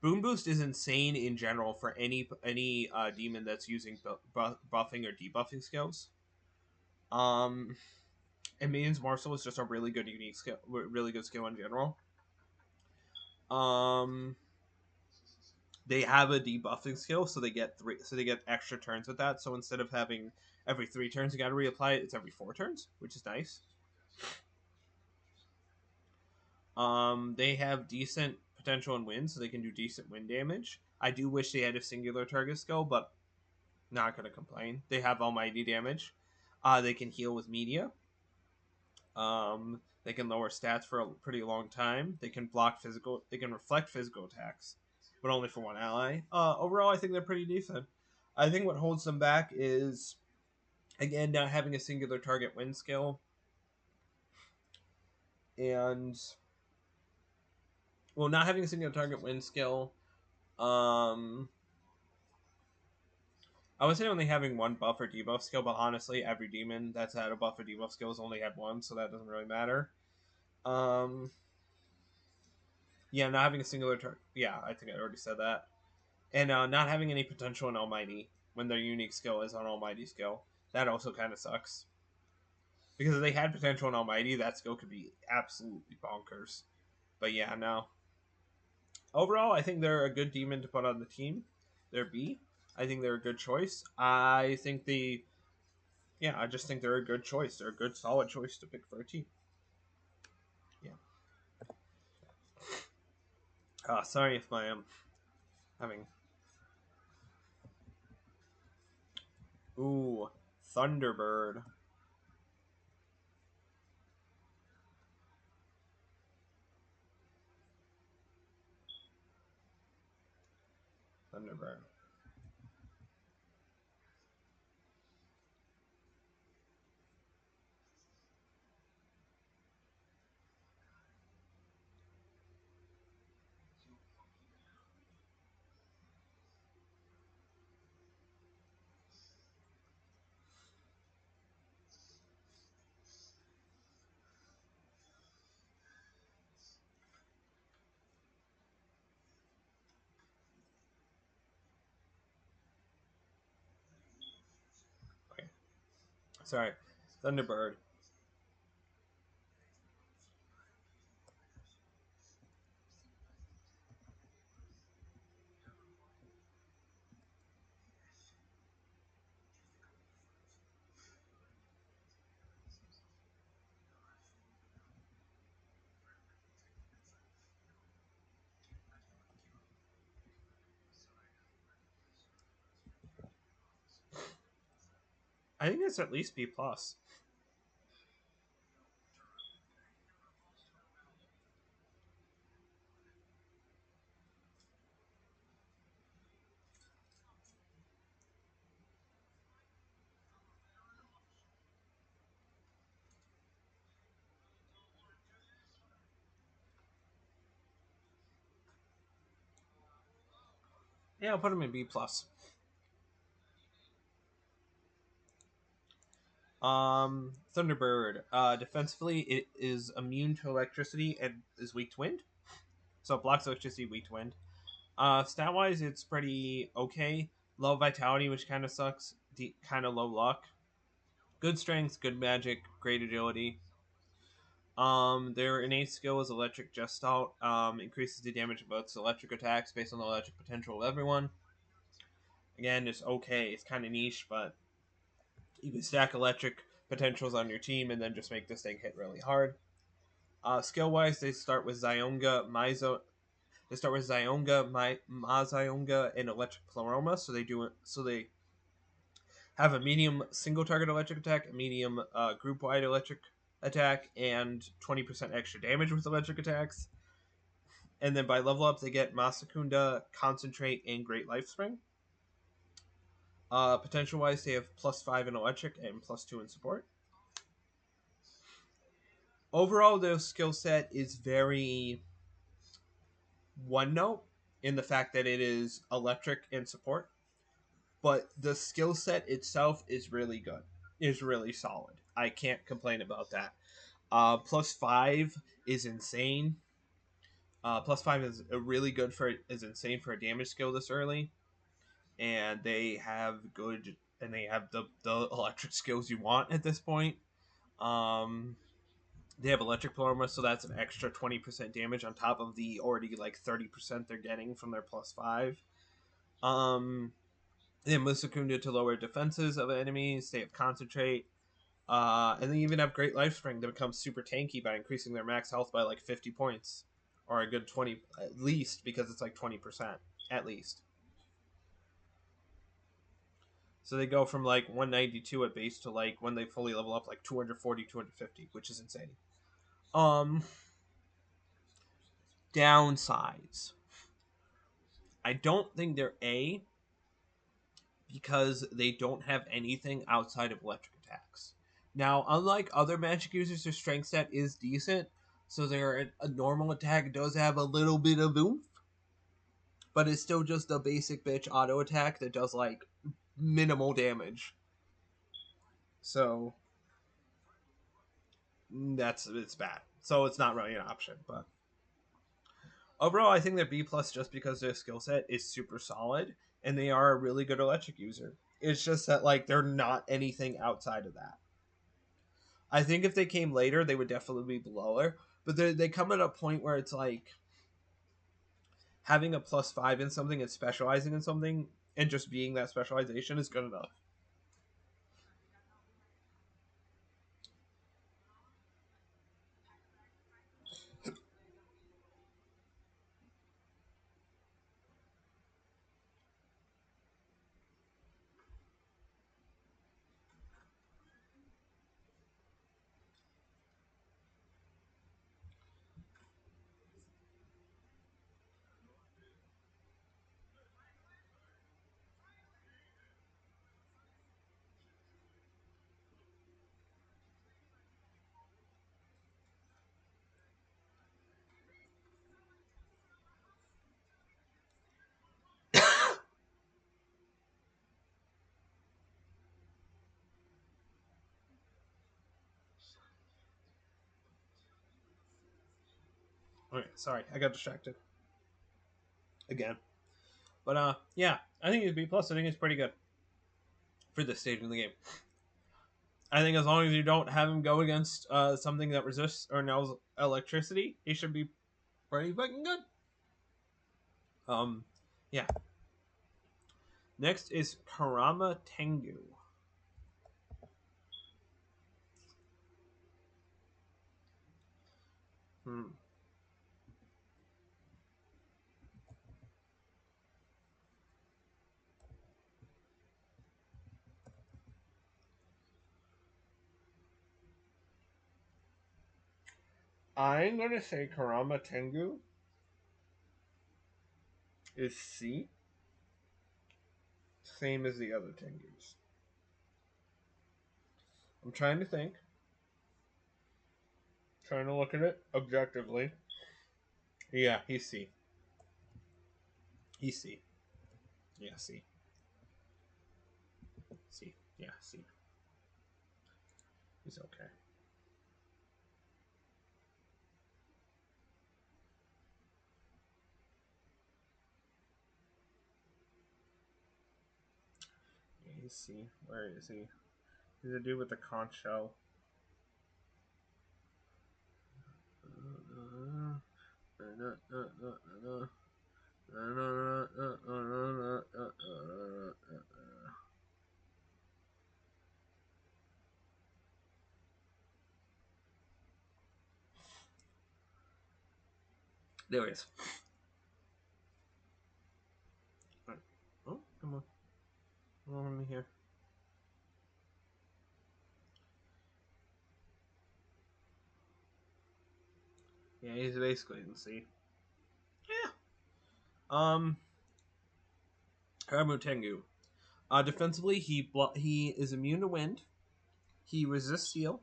Boom Boost is insane in general for any demon that's using buffing or debuffing skills. And Maiden's Morsel is just a really good unique skill, really good skill in general. They have a debuffing skill, so they get extra turns with that. So instead of having every 3 turns you got to reapply it, it's every 4 turns, which is nice. They have decent potential in wind, so they can do decent wind damage. I do wish they had a singular target skill, but not gonna complain. They have Almighty damage. They can heal with media. They can lower stats for a pretty long time. They can block physical. They can reflect physical attacks, but only for one ally. Overall, I think they're pretty decent. I think what holds them back is, again, not having a singular target wind skill, and not having a singular target wind skill. I would say only having one buff or debuff skill, but honestly, every demon that's had a buff or debuff skill has only had one, so that doesn't really matter. Yeah, not having a singular turn. Yeah, I think I already said that. And not having any potential in Almighty when their unique skill is on Almighty skill. That also kind of sucks. Because if they had potential in Almighty, that skill could be absolutely bonkers. But yeah, no. Overall, I think they're a good demon to put on the team. They're B. I think they're a good choice. I just think they're a good choice. They're a good, solid choice to pick for a team. Yeah. Sorry if I am having. Ooh, Thunderbird. Thunderbird. Okay. Sorry, Thunderbird. I think it's at least B plus. Yeah, I'll put him in B plus. Thunderbird. Defensively, it is immune to electricity and is weak to wind. So it blocks electricity, weak to wind. Stat wise, it's pretty okay. Low vitality, which kind of sucks. Kind of low luck. Good strength, good magic, great agility. Their innate skill is Electric Gestalt. Increases the damage of both electric attacks based on the electric potential of everyone. Again, it's okay. It's kind of niche, but you can stack electric potentials on your team and then just make this thing hit really hard. Skill wise, they start with Zionga, Mizo. They start with Zionga, Mazionga, and Electric Pleroma. So they have a medium single target electric attack, a medium group wide electric attack, and 20% extra damage with electric attacks. And then by level up, they get Masakunda, Concentrate, and Great Life Spring. Potential wise, they have +5 in electric and +2 in support. Overall, their skill set is very one note in the fact that it is electric and support, but the skill set itself is really good, is really solid. I can't complain about that. +5 is insane. +5 is a really good is insane for a damage skill this early, and they have the electric skills you want at this point. They have electric pleroma, so that's an extra 20% damage on top of the already like 30% they're getting from their +5. They have Musakunda to lower defenses of enemies. They have concentrate. And they even have Great Life Spring to become super tanky by increasing their max health by like 50 points. Or a good 20 at least, because it's like 20% at least. So they go from like 192 at base to like when they fully level up like 240, 250, which is insane. Downsides. I don't think they're A because they don't have anything outside of electric attacks. Now, unlike other magic users, their strength set is decent, so their a normal attack does have a little bit of oomph, but it's still just a basic bitch auto attack that does like minimal damage. So it's bad. So it's not really an option, but overall, I think they're B plus just because their skill set is super solid and they are a really good electric user. It's just that like they're not anything outside of that. I think if they came later, they would definitely be lower. But they come at a point where it's like having a +5 in something and specializing in something and just being that specialization is good enough. Okay, sorry, I got distracted again. But yeah, I think it's B plus. I think it's pretty good for this stage in the game. I think as long as you don't have him go against something that resists or knows electricity, he should be pretty fucking good. Yeah. Next is Karama Tengu. Hmm. I'm gonna say Karama Tengu is C, same as the other Tengus. I'm trying to think, trying to look at it objectively. Yeah, he's C. He's C. Yeah, C. C. Yeah, C. He's okay. Yeah, he's C. Where is he? He's a dude with the conch shell. There he is. Oh, come on. Come on here. Yeah, he's basically in C. Yeah. Haramu Tengu. Defensively, he is immune to wind. He resists steel,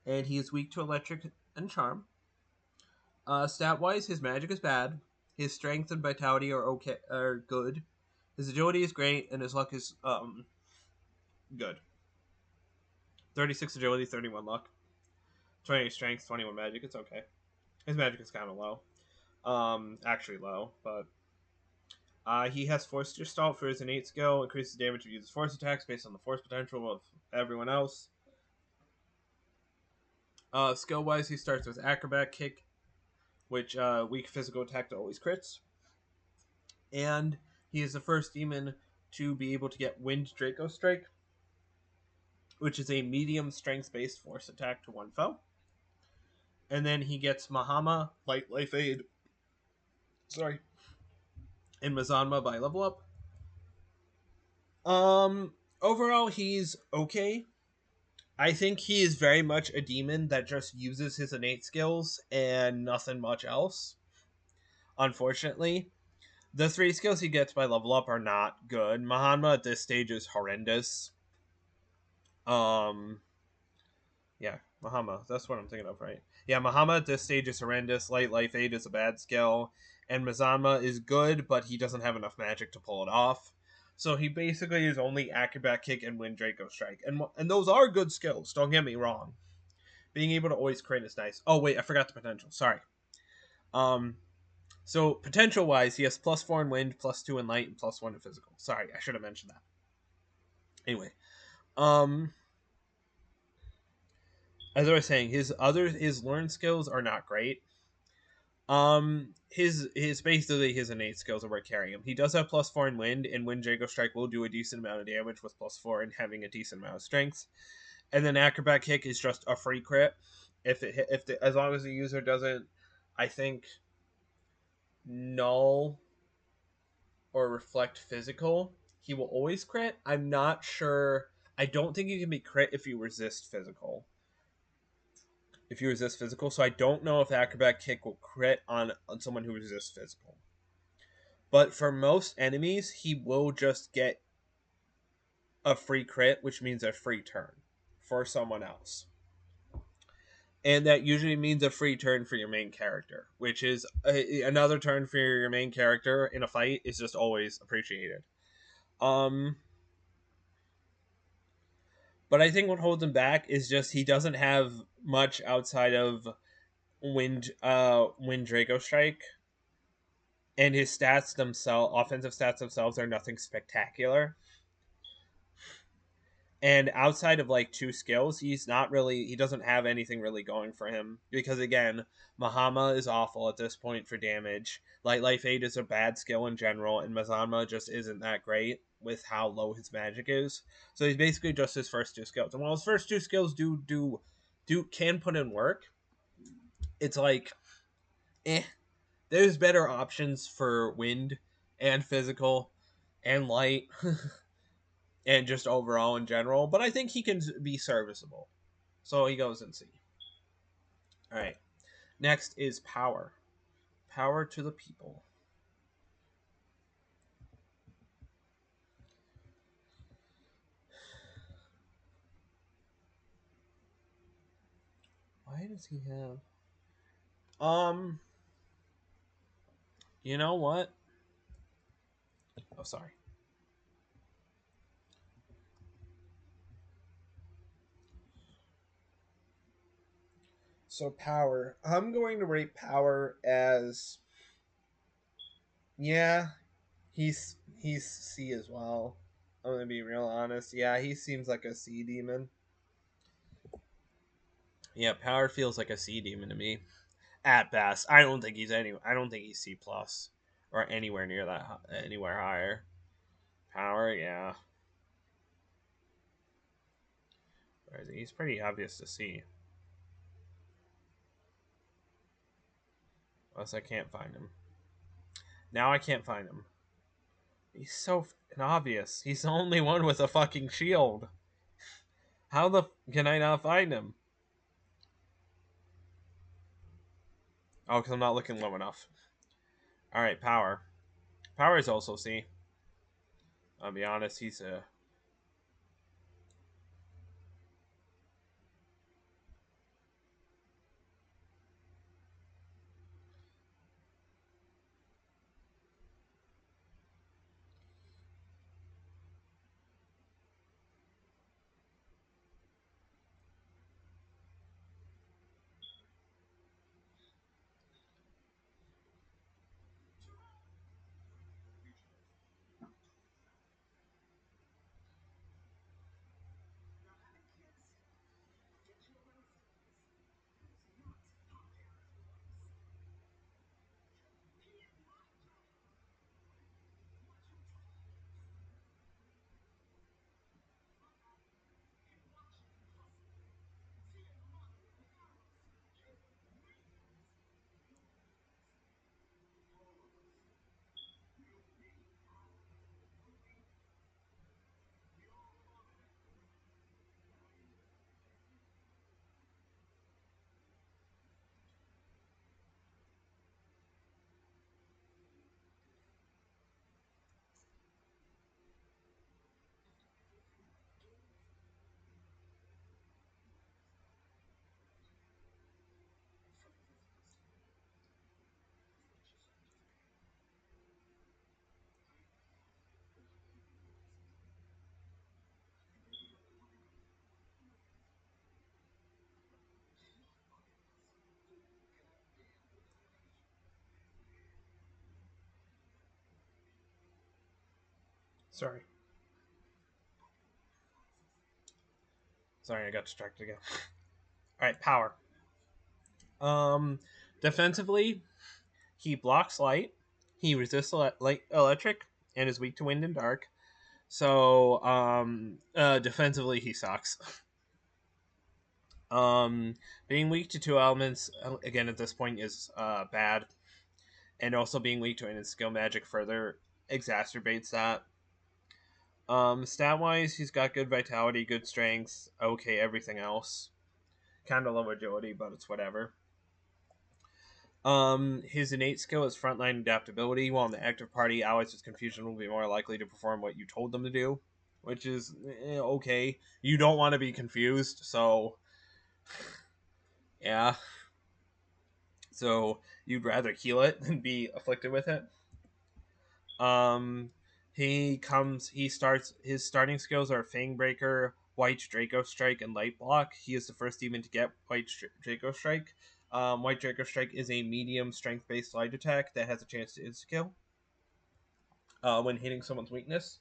and he is weak to electric and charm. Stat wise, his magic is bad. His strength and vitality are good. His agility is great, and his luck is good. 36 agility, 31 luck, 28 strength, 21 magic. It's okay. His magic is kind of low. Actually low, but he has Force Gestalt for his innate skill, increases damage if he uses force attacks based on the force potential of everyone else. Skill wise, he starts with Acrobat Kick, which weak physical attack to always crits. And he is the first demon to be able to get Wind Draco Strike, which is a medium strength based force attack to one foe. And then he gets Mahama, Light Life Aid, sorry, and Mazanma by level up. Overall, he's okay. I think he is very much a demon that just uses his innate skills and nothing much else. Unfortunately, the 3 skills he gets by level up are not good. Mahanma at this stage is horrendous. Yeah, Mahama. That's what I'm thinking of, right? Yeah, Mahama at this stage is horrendous. Light Life Aid is a bad skill. And Mazanma is good, but he doesn't have enough magic to pull it off. So he basically is only Acrobat Kick and Wind Draco Strike. And those are good skills, don't get me wrong. Being able to always crit is nice. Oh, wait, I forgot the potential. Sorry. So potential wise, he has +4 in wind, +2 in light, and +1 in physical. Sorry, I should have mentioned that. Anyway, as I was saying, his learned skills are not great. His basically his innate skills are what carrying him. He does have +4 in wind, and Wind Draco Strike will do a decent amount of damage with +4 and having a decent amount of strength. And then Acrobat Kick is just a free crit. As long as the user doesn't, I think, null or reflect physical, he will always crit. I'm not sure. I don't think you can be crit if you resist physical. So I don't know if Acrobat Kick will crit on someone who resists physical. But for most enemies, he will just get a free crit, which means a free turn for someone else. And that usually means a free turn for your main character, which is another turn for your main character in a fight is just always appreciated. But I think what holds him back is just he doesn't have much outside of Wind Draco Strike, and his stats themselves, offensive stats themselves, are nothing spectacular. And outside of like 2 skills, he doesn't have anything really going for him. Because again, Mahama is awful at this point for damage. Light Life Aid is a bad skill in general, and Mazanma just isn't that great with how low his magic is. So he's basically just his first 2 skills. And while his first 2 skills can put in work, it's like there's better options for wind and physical and light and just overall in general, but I think he can be serviceable. So he goes in C. All right. Next is power. Power to the people. Why does he have you know what? Oh, sorry. So power. I'm going to rate power as, yeah, he's C as well. I'm gonna be real honest. Yeah, he seems like a C demon. Yeah, power feels like a C demon to me. At best, I don't think he's any. I don't think he's C plus or anywhere near that. Anywhere higher. Power, yeah. Where is he? He's pretty obvious to see. Unless I can't find him. Now I can't find him. He's so fucking obvious. He's the only one with a fucking shield. How the can I not find him? Oh, because I'm not looking low enough. Alright, power. Power is also C. I'll be honest, he's a. Sorry. Sorry, I got distracted again. Alright, power. Um, defensively, he blocks light. He resists light electric and is weak to wind and dark. So, defensively, he sucks. Um, being weak to two elements again at this point is bad, and also being weak to his skill magic further exacerbates that. Stat wise, he's got good vitality, good strength, okay, everything else. Kind of low agility, but it's whatever. His innate skill is frontline adaptability. While in the active party, allies with confusion will be more likely to perform what you told them to do, which is okay. You don't want to be confused, so yeah. So you'd rather heal it than be afflicted with it. Um, he starts his starting skills are Fangbreaker, White Draco Strike, and Light Block. He is the first demon to get White Draco Strike. White Draco Strike is a medium strength based light attack that has a chance to insta kill when hitting someone's weakness.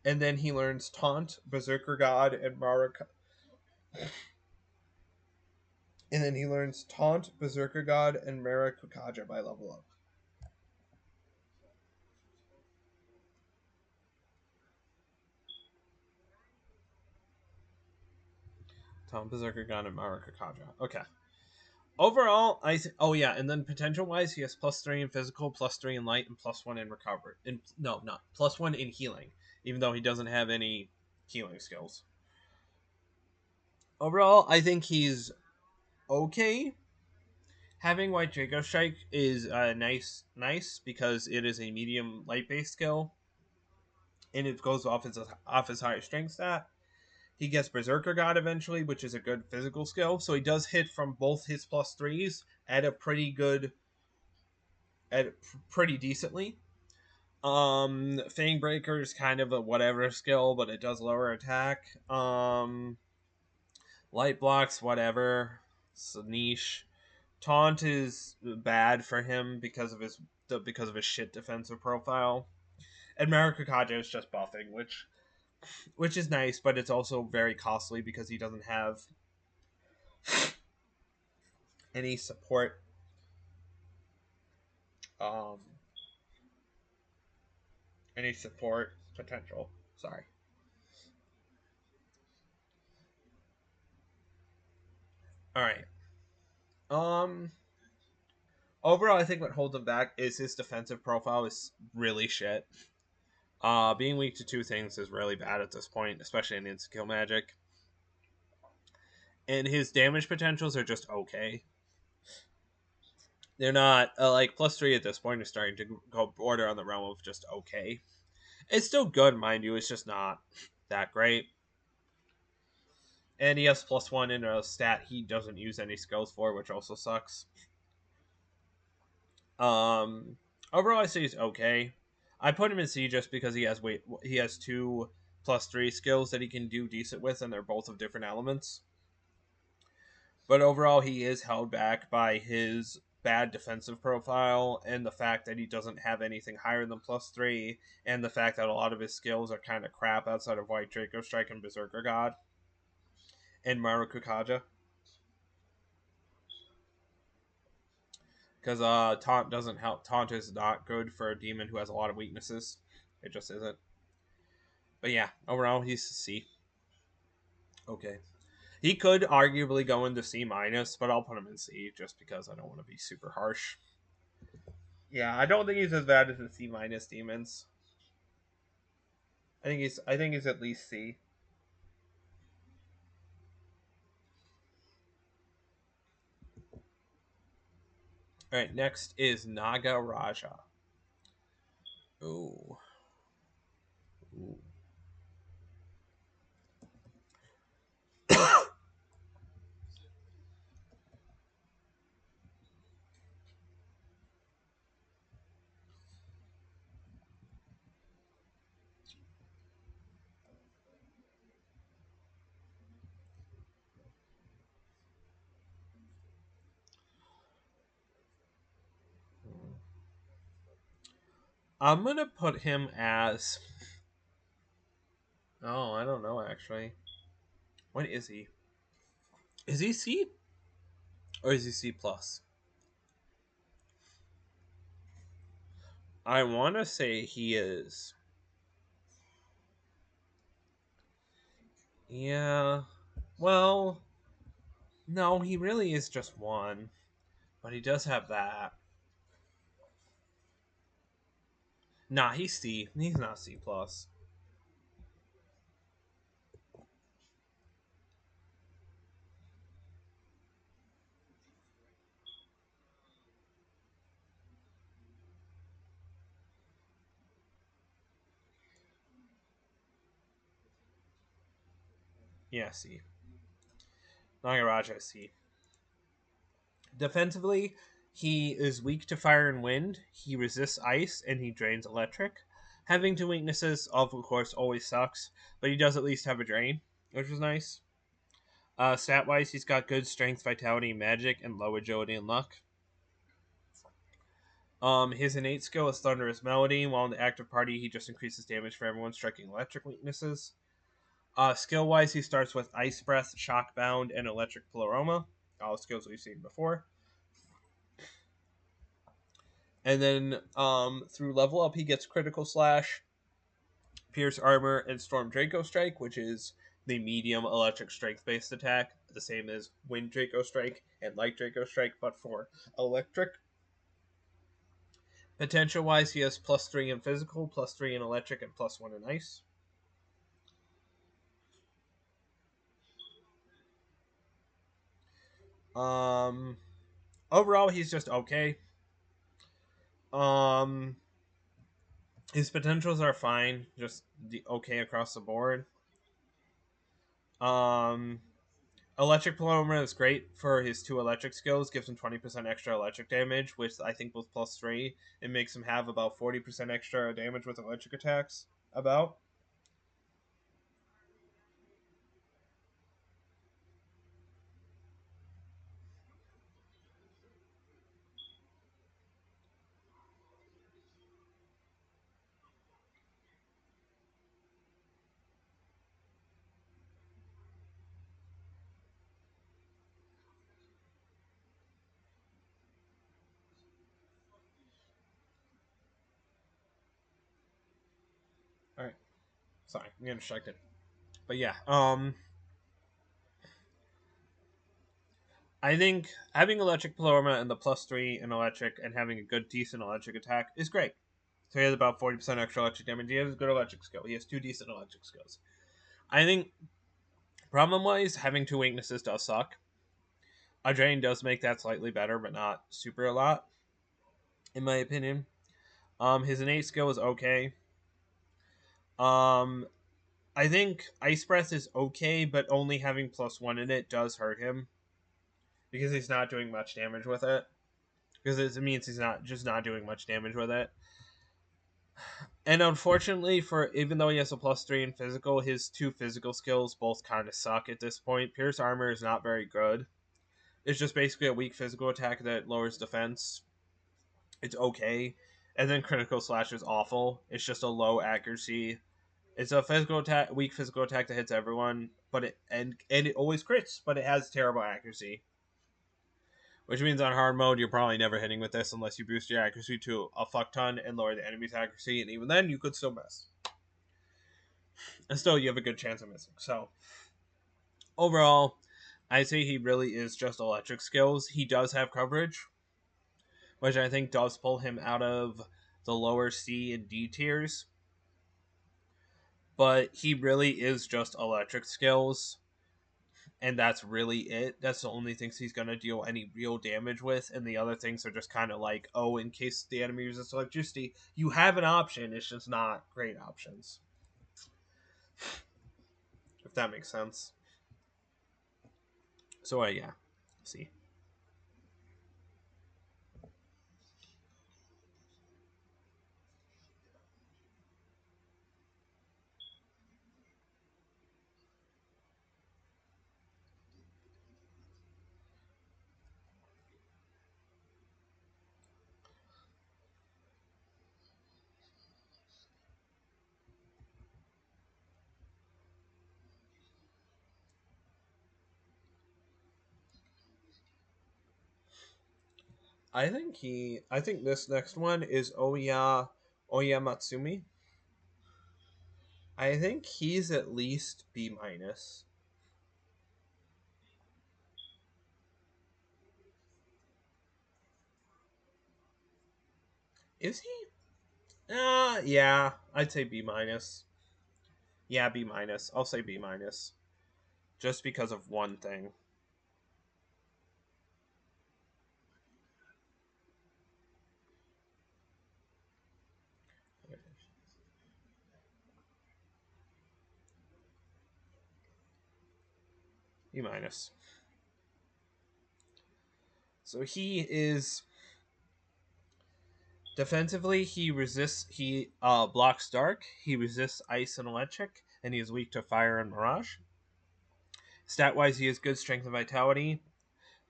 And then he learns Taunt, Berserker God, and Marika. And then he learns Taunt, Berserker God, and Marikukaja by level up. Taunt, Berserker God, and Marikukaja. Okay. Overall, oh yeah, and then potential wise, he has +3 in physical, +3 in light, and +1 in recovery. And no, not +1 in healing, even though he doesn't have any healing skills. Overall, I think he's okay. Having White Draco Strike is nice because it is a medium light based skill, and it goes off his higher strength stat. He gets Berserker God eventually, which is a good physical skill. So he does hit from both his +3s at a pretty decently. Fangbreaker is kind of a whatever skill, but it does lower attack. Light blocks, whatever. It's a niche. Taunt is bad for him because of his shit defensive profile. And Marikakaja is just buffing, which is nice, but it's also very costly because he doesn't have any support. Um, any support potential. Sorry. All right. Um. Overall, I think what holds him back is his defensive profile is really shit. Being weak to two things is really bad at this point, especially in skill magic. And his damage potentials are just okay. They're not like +3 at this point is starting to go border on the realm of just okay. It's still good, mind you. It's just not that great. And he has +1 in a stat he doesn't use any skills for, which also sucks. Overall, I say he's okay. I put him in C just because he has two +3 skills that he can do decent with, and they're both of different elements. But overall, he is held back by his bad defensive profile and the fact that he doesn't have anything higher than +3, and the fact that a lot of his skills are kind of crap outside of White Draco Strike and Berserker God and Marukukaja. Because taunt doesn't help. Taunt is not good for a demon who has a lot of weaknesses. It just isn't. But yeah, overall he's C. Okay. He could arguably go into C minus, but I'll put him in C just because I don't want to be super harsh. Yeah, I don't think he's as bad as the C minus demons. I think he's at least C. All right, next is Naga Raja. Ooh. Ooh. I'm gonna put him as. Oh, I don't know actually. What is he? Is he C or is he C plus? I want to say he is. Yeah. Well, no, he really is just one, but he does have that. Nah, he's C. He's not C plus. Yeah, C. Nagaraja C. Defensively, he is weak to fire and wind. He resists ice and he drains electric. Having two weaknesses, of course, always sucks, but he does at least have a drain, which is nice. Stat wise, he's got good strength, vitality, magic, and low agility and luck. His innate skill is Thunderous Melody. While in the active party, he just increases damage for everyone striking electric weaknesses. Skill wise, he starts with Ice Breath, Shock Bound, and Electric Pleroma. All skills we've seen before. And then through level up, he gets Critical Slash, Pierce Armor, and Storm Draco Strike, which is the medium electric strength based attack, the same as Wind Draco Strike and Light Draco Strike, but for electric. Potential wise, he has +3 in physical, +3 in electric, and +1 in ice. Overall, he's just okay. His potentials are fine, just okay across the board. Electric Paloma is great for his two electric skills, gives him 20% extra electric damage, which I think with +3, it makes him have about 40% extra damage with electric attacks. About. All right. Sorry, I'm getting distracted. But yeah, I think having electric Palorma and the +3 in electric and having a good, decent electric attack is great. So he has about 40% extra electric damage. He has a good electric skill. He has 2 decent electric skills. I think, problem wise, having 2 weaknesses does suck. A drain does make that slightly better, but not super a lot, in my opinion. His innate skill is okay. Um, I think Ice Breath is okay, but only having +1 in it does hurt him because he's not doing much damage with it. Because it means he's not doing much damage with it. And unfortunately, for even though he has a +3 in physical, his 2 physical skills both kind of suck at this point. Pierce Armor is not very good. It's just basically a weak physical attack that lowers defense. It's okay. And then Critical Slash is awful. It's just a low accuracy. It's a physical attack, weak physical attack that hits everyone, but it always crits, but it has terrible accuracy. Which means on hard mode, you're probably never hitting with this unless you boost your accuracy to a fuck ton and lower the enemy's accuracy, and even then, you could still miss. And still, you have a good chance of missing. So, overall, I'd say he really is just electric skills. He does have coverage, which I think does pull him out of the lower C and D tiers. But he really is just electric skills, and that's really it. That's the only things he's going to deal any real damage with, and the other things are just kind of like, oh, in case the enemy uses electricity, you have an option. It's just not great options. If that makes sense. So, yeah. See. I think this next one is Oya Matsumi. I think he's at least B minus. Is he? Yeah, I'd say B minus. Yeah, B minus. I'll say B minus. Just because of one thing. B minus. So he is defensively. He blocks dark. He resists ice and electric, and he is weak to fire and mirage. Stat wise, he has good strength and vitality,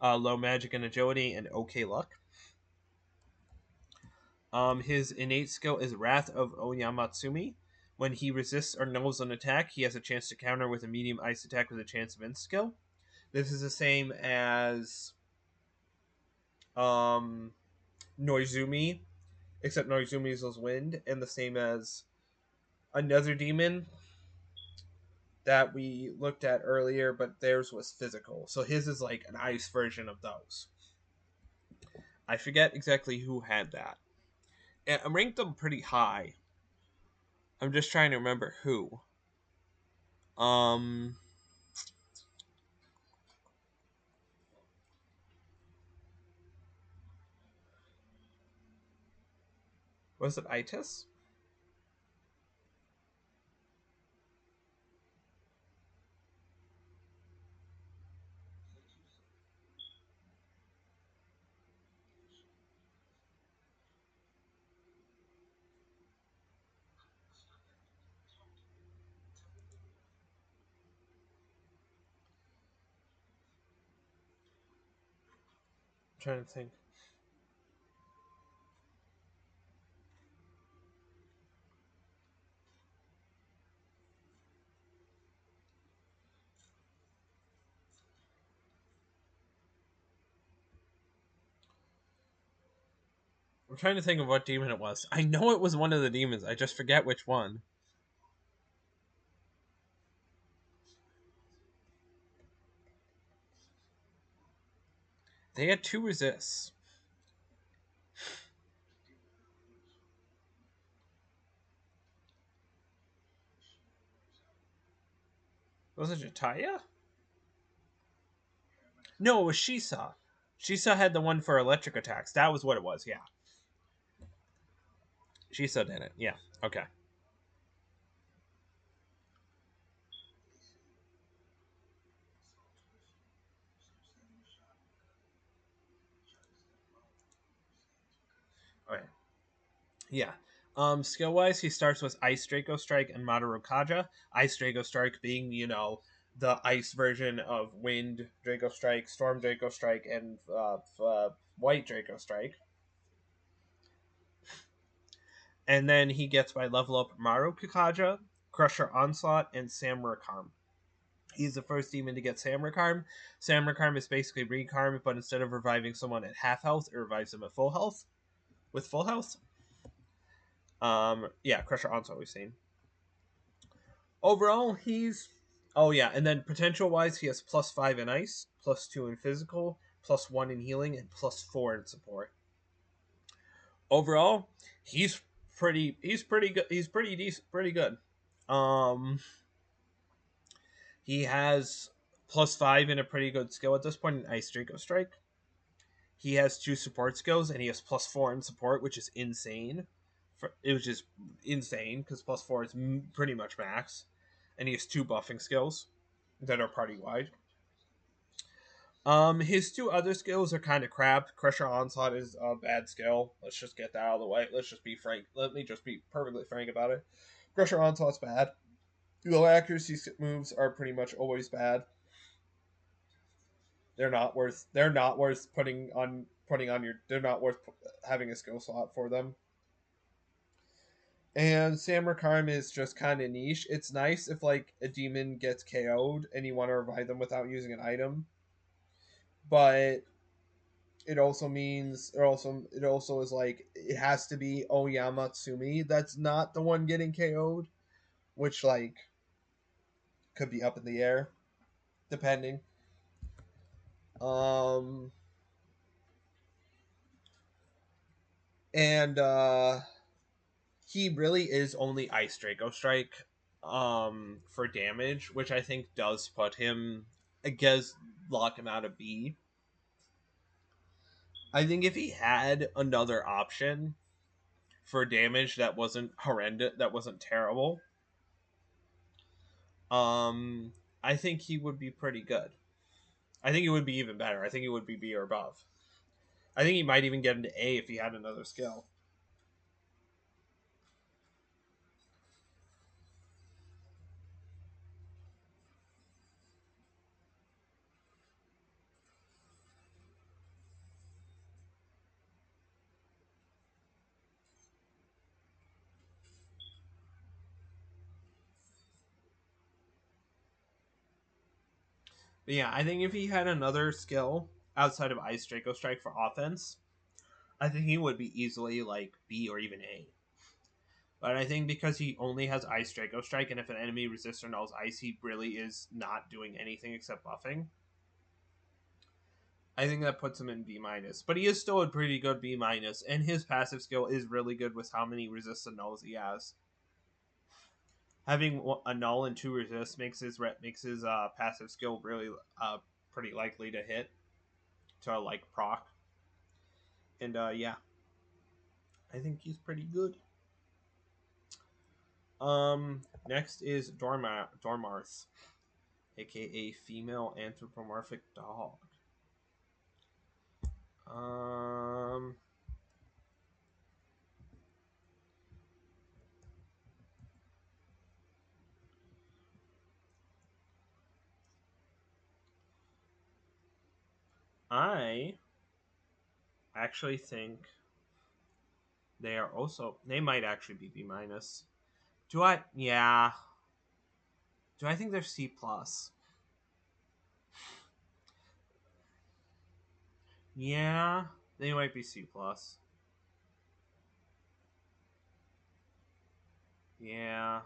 low magic and agility, and okay luck. His innate skill is Wrath of Oyamatsumi. When he resists or nulls an attack, he has a chance to counter with a medium ice attack with a chance of insta-skill. This is the same as Noizumi, except Noizumi is wind, and the same as another demon that we looked at earlier, but theirs was physical. So his is like an ice version of those. I forget exactly who had that. And I ranked them pretty high. I'm just trying to remember who. Um, was it Itis? I'm trying to think. I'm trying to think of what demon it was. I know it was one of the demons. I just forget which one. They had 2 resists. Was it Jataya? No, it was Shisa. Shisa had the one for electric attacks. That was what it was, yeah. Shisa did it, yeah. Okay. Okay. Yeah. Skill wise, he starts with Ice Draco Strike and Madoru Kaja. Ice Draco Strike being, the ice version of Wind Draco Strike, Storm Draco Strike, and White Draco Strike. And then he gets by level up Maru Kakaja, Crusher Onslaught, and Samurakarm. He's the first demon to get Samurakarm. Samurakarm is basically Recarm, but instead of reviving someone at half health, it revives them at full health. With full health. Yeah, Crusher Onslaught we've seen. Overall, he's oh yeah, and then potential wise, he has +5 in ice, +2 in physical, +1 in healing, and +4 in support. Overall, he's pretty good. He's pretty decent, pretty good. Um, he has +5 in a pretty good skill at this point in Ice Draco Strike. He has 2 support skills, and he has +4 in support, which is insane. It was just insane because +4 is pretty much max, and he has 2 buffing skills that are party wide. His 2 other skills are kind of crap. Crusher Onslaught is a bad skill. Let's just get that out of the way. Let's just be frank. Let me just be perfectly frank about it. Crusher Onslaught's bad. Low accuracy moves are pretty much always bad. They're not worth. They're not worth putting on your. They're not worth having a skill slot for them. And Samarkarm is just kind of niche. It's nice if like a demon gets KO'd and you want to revive them without using an item, but it also is like it has to be Oyama Tsumi that's not the one getting KO'd, which like could be up in the air depending. Um and he really is only Ice Draco Strike for damage, which I think does put him, I guess, lock him out of B. I think if he had another option for damage that wasn't horrendous, that wasn't terrible, um, I think he would be pretty good. I think he would be even better. I think he would be B or above. I think he might even get into A if he had another skill. But yeah, I think if he had another skill outside of Ice Draco Strike for offense, I think he would be easily like B or even A. But I think because he only has Ice Draco Strike, and if an enemy resists or nulls ice, he really is not doing anything except buffing. I think that puts him in B minus. But he is still a pretty good B minus, and his passive skill is really good with how many resists and nulls he has. Having a null and 2 resist makes his passive skill really pretty likely to hit to like proc. And yeah, I think he's pretty good. Next is Dormarth, aka female anthropomorphic dog. Um, I actually think they might actually be B minus. Do I? Yeah. Do I think they're C plus? Yeah, they might be C plus. Yeah.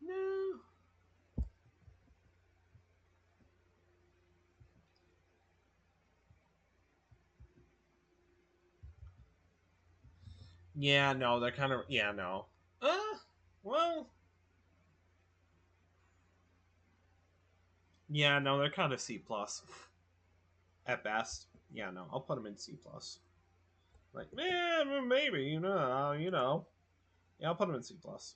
No. Yeah, no, they're kind of yeah, no. Well, yeah, no, they're kind of C plus at best. Yeah, no, I'll put them in C plus. Like, yeah, maybe you know. Yeah, I'll put them in C plus.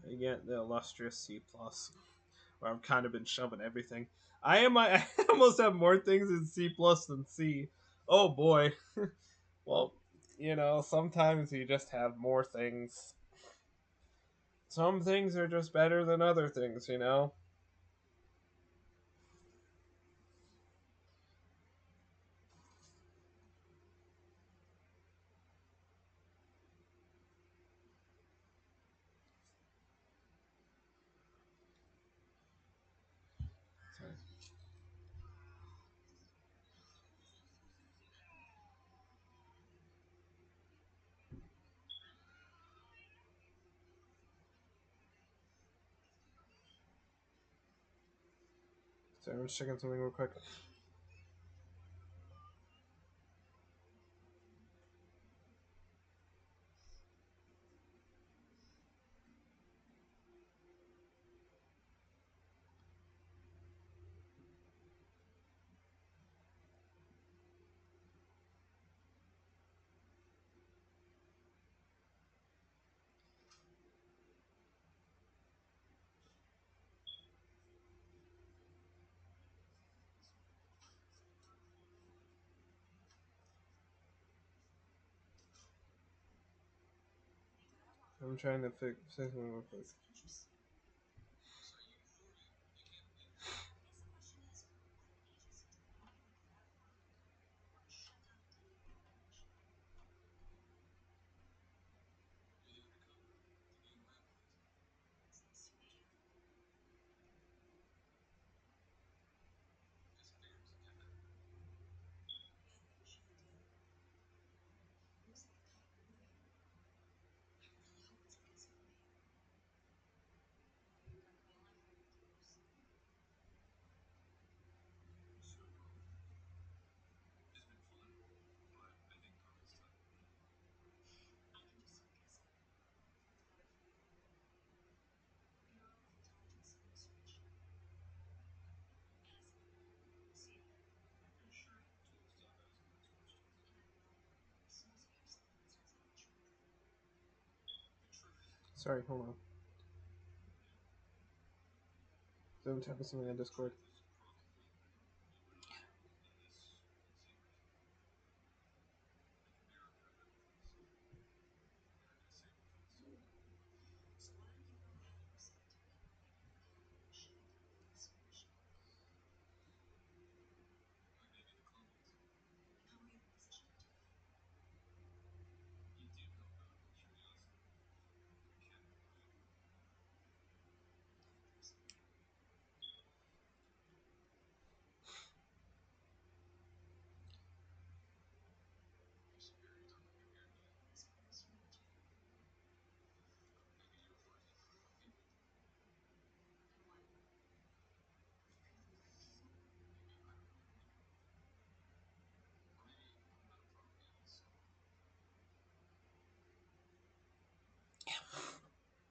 I get the illustrious C plus, where I've kind of been shoving everything. I almost have more things in C plus than C. Oh boy. Well, sometimes you just have more things. Some things are just better than other things. Sorry. Sorry, I'm just checking something real quick. I'm trying to say something real quick. Sorry, hold on. I'm typing something on Discord.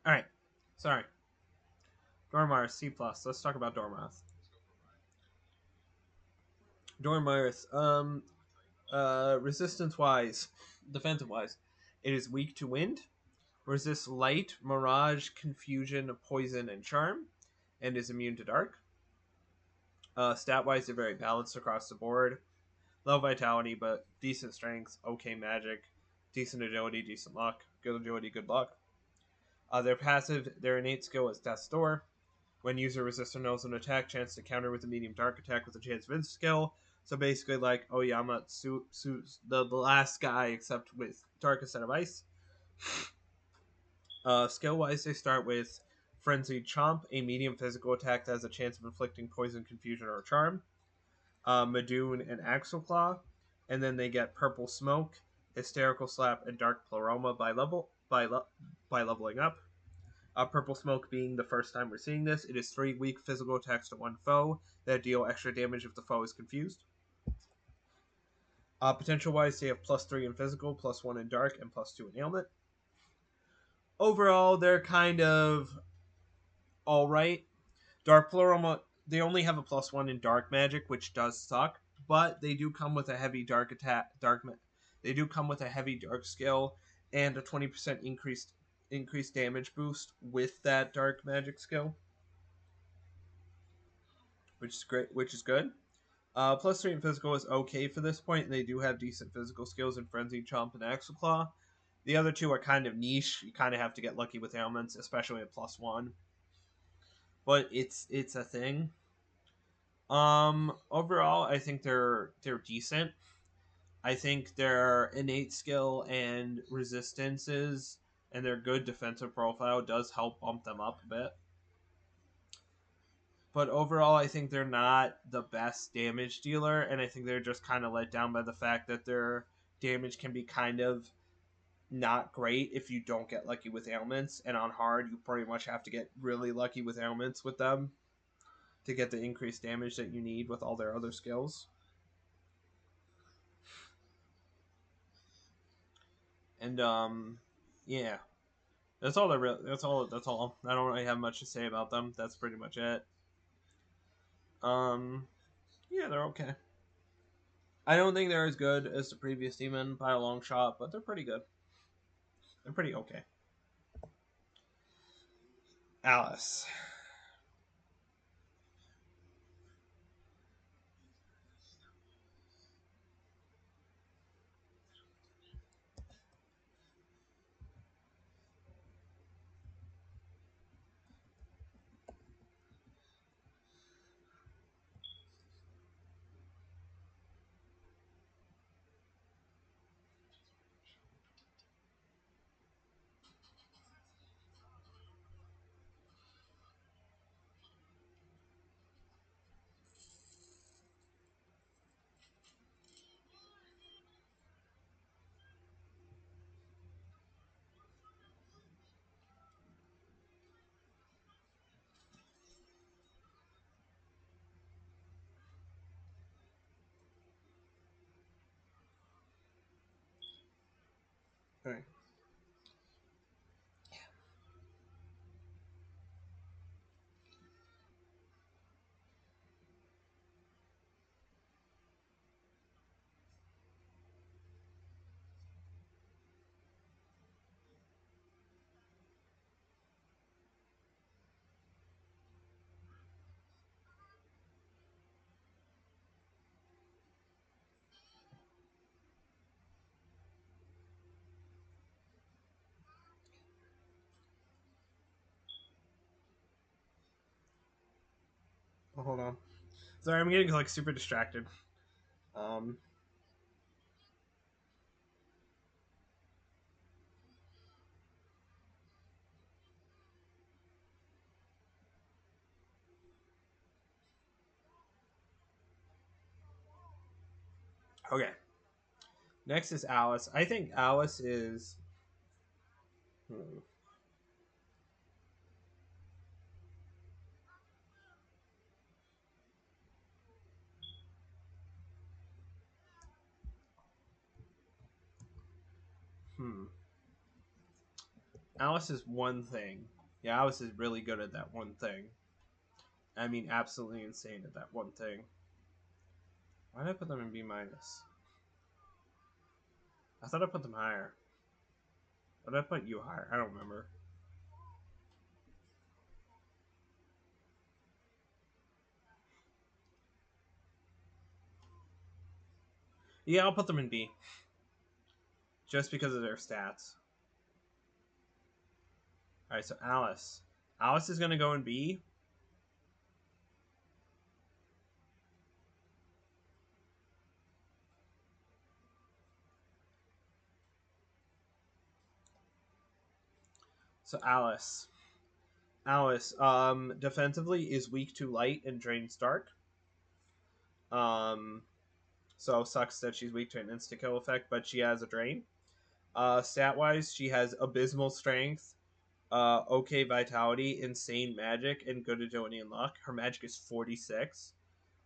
All right. Sorry. Dormar C plus. Let's talk about Dormoth. Dormarth. Resistance wise, defensive wise, it is weak to wind, resists light, mirage, confusion, poison, and charm, and is immune to dark. Stat wise, they're very balanced across the board. Low vitality, but decent strength, okay magic, decent agility, decent luck, good agility, good luck. Their passive, their innate skill is Death's Door. When user resists or knows an attack, chance to counter with a medium dark attack with a chance of skill. So basically, like Oyama, the last guy, except with dark instead of ice. Skill wise, they start with Frenzied Chomp, a medium physical attack that has a chance of inflicting poison, confusion, or charm. Madoon and Axle Claw, and then they get Purple Smoke, Hysterical Slap, and Dark Pleroma by leveling up. Purple Smoke being the first time we're seeing this. It is 3 weak physical attacks to one foe that deal extra damage if the foe is confused. Potential-wise, they have +3 in physical, +1 in dark, and +2 in ailment. Overall, they're kind of alright. Dark Pluralma, they only have a +1 in dark magic, which does suck, but they do come with a heavy dark attack, they do come with a heavy dark skill and a 20% increased damage boost with that dark magic skill, which is great, which is good. +3 in physical is okay for this point, and they do have decent physical skills in Frenzy, Chomp, and Axle Claw. The other two are kind of niche. You kind of have to get lucky with ailments, especially at +1. But it's a thing. Overall, I think they're decent. I think their innate skill and resistances and their good defensive profile does help bump them up a bit. But overall, I think they're not the best damage dealer, and I think they're just kind of let down by the fact that their damage can be kind of not great if you don't get lucky with ailments, and on hard, you pretty much have to get really lucky with ailments with them to get the increased damage that you need with all their other skills. And yeah, that's all. That's all. That's all. I don't really have much to say about them. That's pretty much it. Um, yeah, they're okay. I don't think they're as good as the previous demon by a long shot, but they're pretty good. They're pretty okay. Alice. All right. Oh, hold on. Sorry, I'm getting like super distracted. Um. Okay. Next is Alice. I think Alice is. Hmm. Hmm. Alice is one thing. Yeah, Alice is really good at that one thing. I mean, absolutely insane at that one thing. Why did I put them in B minus? I thought I put them higher. Why did I put you higher? I don't remember. Yeah, I'll put them in B. Just because of their stats. Alright, so Alice. Alice is going to go in B. So Alice. Alice, defensively is weak to light and drains dark. So sucks that she's weak to an insta kill effect, but she has a drain. Stat wise, she has abysmal strength, okay vitality, insane magic, and good agility and luck. Her magic is 46,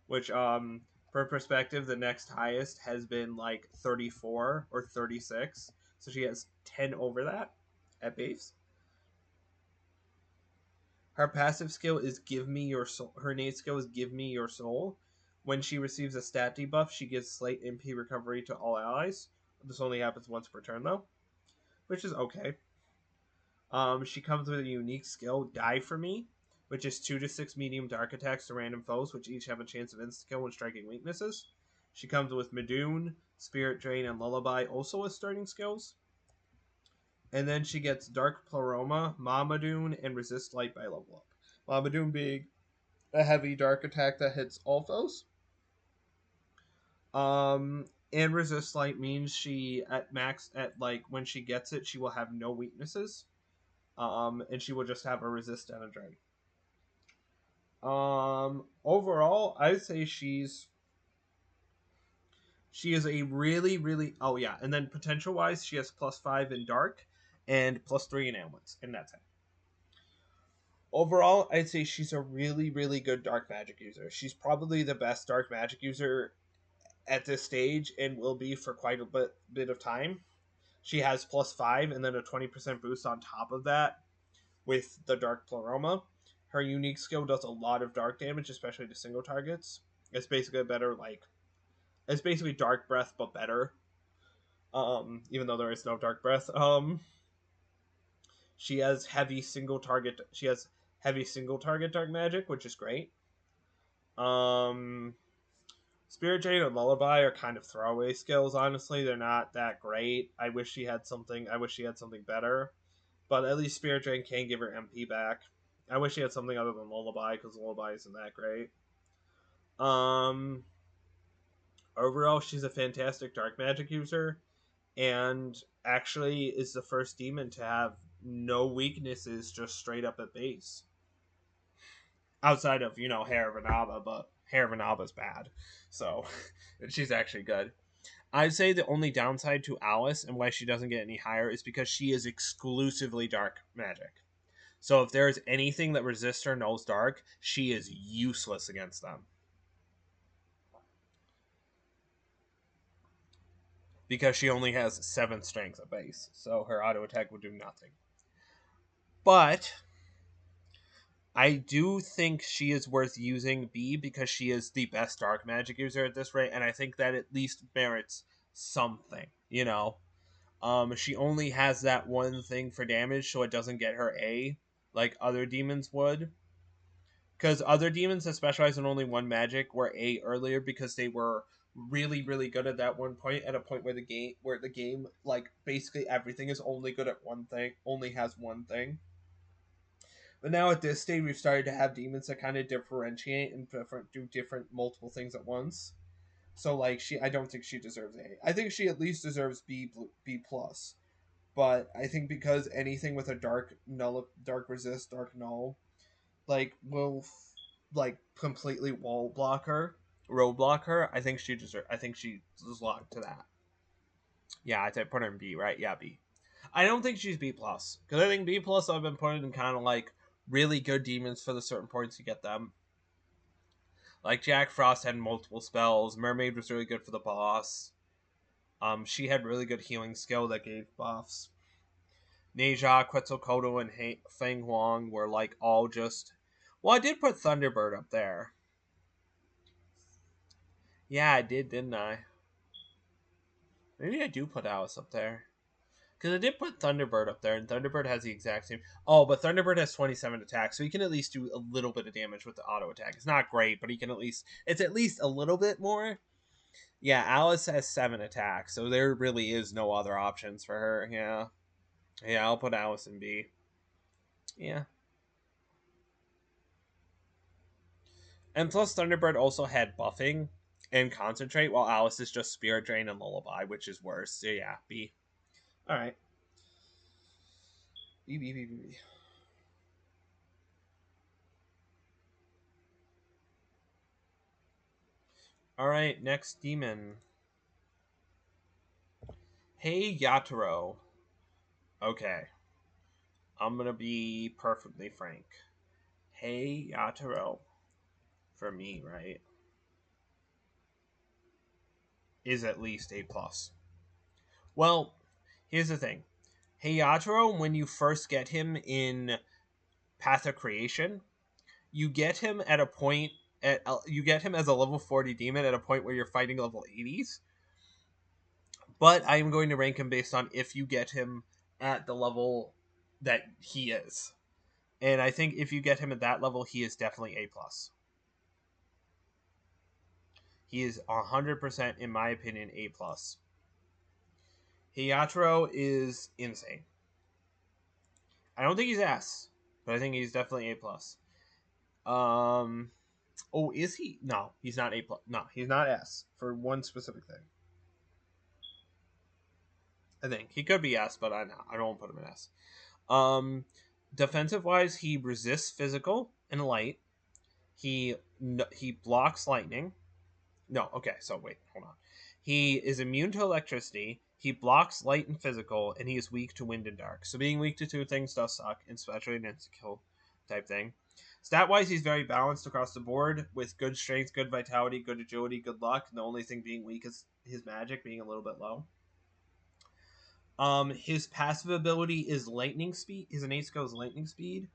which for perspective, the next highest has been like 34 or 36. So she has 10 over that at base. Her passive skill is Give Me Your Soul. Her innate skill is Give Me Your Soul. When she receives a stat debuff, she gives slight MP recovery to all allies. This only happens once per turn, though, which is okay. She comes with a unique skill, Die For Me, which is 2 to 6 medium dark attacks to random foes, which each have a chance of insta-kill when striking weaknesses. She comes with Madoon, Spirit Drain, and Lullaby, also as starting skills. And then she gets Dark Pleroma, Mamadoon, and Resist Light by level up. Mamadoon being a heavy dark attack that hits all foes. And Resist Light means she at max at like when she gets it, she will have no weaknesses. And she will just have a resist and a drain. Overall, I'd say she is a really oh yeah, and then potential wise, she has +5 in dark and +3 in ailments, and that's it. Overall, I'd say she's a really good dark magic user. She's probably the best dark magic user at this stage and will be for quite a bit of time. She has +5 and then a 20% boost on top of that with the Dark Pleroma. Her unique skill does a lot of dark damage, especially to single targets. It's basically a better it's basically Dark Breath but better. Even though there is no Dark Breath. She has heavy single target dark magic, which is great. Spirit Jade and Lullaby are kind of throwaway skills, honestly. They're not that great. I wish she had something better. But at least Spirit Drain can give her MP back. I wish she had something other than Lullaby, because Lullaby isn't that great. Overall, she's a fantastic dark magic user, and actually is the first demon to have no weaknesses, just straight up at base. Outside of, Hair of Anaba, but Hair of Anaba's bad. So, she's actually good. I'd say the only downside to Alice and why she doesn't get any higher is because she is exclusively dark magic. So if there's anything that resists or nulls dark, she is useless against them. Because she only has 7 strength at base, so her auto attack would do nothing. But I do think she is worth using B because she is the best dark magic user at this rate, and I think that at least merits something, She only has that one thing for damage, so it doesn't get her A like other demons would. Because other demons that specialize in only one magic were A earlier because they were really good at that one point, at a point where the game like basically everything is only good at one thing, only has one thing. But now at this stage, we've started to have demons that kind of differentiate and do different multiple things at once. So like I don't think she deserves A. I think she at least deserves B plus. But I think because anything with a dark resist, dark null, like will completely roadblock her. I think she deserves. I think she is locked to that. Yeah, I put her in B, right? Yeah, B. I don't think she's B plus because I think B plus I've been putting in kind of like really good demons for the certain points you get them. Like Jack Frost had multiple spells. Mermaid was really good for the boss. She had really good healing skill that gave buffs. Neja, Quetzalcoatl, and Feng Huang were like all just. Well, I did put Thunderbird up there. Yeah, I did, didn't I? Maybe I do put Alice up there. Because I did put Thunderbird up there, and Thunderbird has the exact same. Oh, but Thunderbird has 27 attacks, so he can at least do a little bit of damage with the auto attack. It's not great, but he can at least. It's at least a little bit more. Yeah, Alice has 7 attacks, so there really is no other options for her. Yeah. Yeah, I'll put Alice in B. Yeah. And plus, Thunderbird also had buffing and concentrate, while Alice is just Spirit Drain and Lullaby, which is worse. So yeah, B. All right. B, B, B, B, B. All right, next demon. Hey Yatoro. Okay. I'm gonna be perfectly frank. Hey Yataro, for me, right, is at least A plus. Well, here's the thing. Hey Yataro, when you first get him in Path of Creation, you get him at a point you get him as a level 40 demon at a point where you're fighting level 80s. But I am going to rank him based on if you get him at the level that he is. And I think if you get him at that level, he is definitely A plus. He is 100%, in my opinion, A plus. Hiyataro is insane. I don't think he's S, but I think he's definitely A plus. Oh, is he? No, he's not A plus. No, he's not S for one specific thing. I think he could be S, but I don't put him in S. Um, Defensive wise, he resists physical and light. He blocks lightning. No, okay, so wait, hold on. He is immune to electricity. He blocks light and physical, and he is weak to wind and dark. So being weak to two things does suck, especially an insta-kill type thing. Stat-wise, he's very balanced across the board with good strength, good vitality, good agility, good luck. And the only thing being weak is his magic being a little bit low. His passive ability is lightning speed. His innate skill is lightning speed.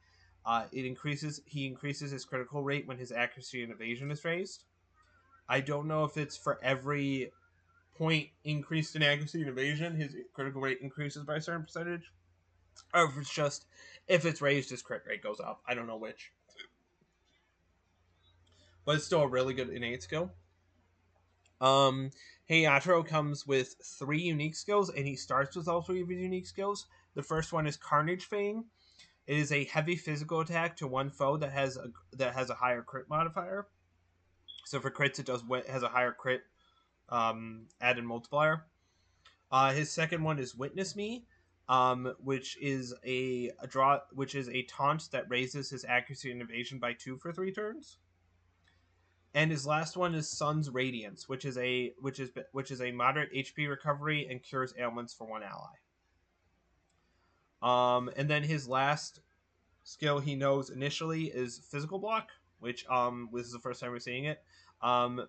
He increases his critical rate when his accuracy and evasion is raised. I don't know if it's for every point increased in accuracy and evasion, his critical rate increases by a certain percentage, or if it's just if it's raised, his crit rate goes up. I don't know which, but it's still a really good innate skill. Heiataro comes with 3 unique skills, and he starts with all 3 of his unique skills. The first one is Carnage Fang. It is a heavy physical attack to one foe that has a higher crit modifier. So for crits, has a higher crit added multiplier. His second one is Witness Me, which is which is a taunt that raises his accuracy and evasion by 2 for 3 turns. And his last one is Sun's Radiance, which is a moderate HP recovery and cures ailments for one ally. And then his last skill he knows initially is Physical Block, which this is the first time we're seeing it.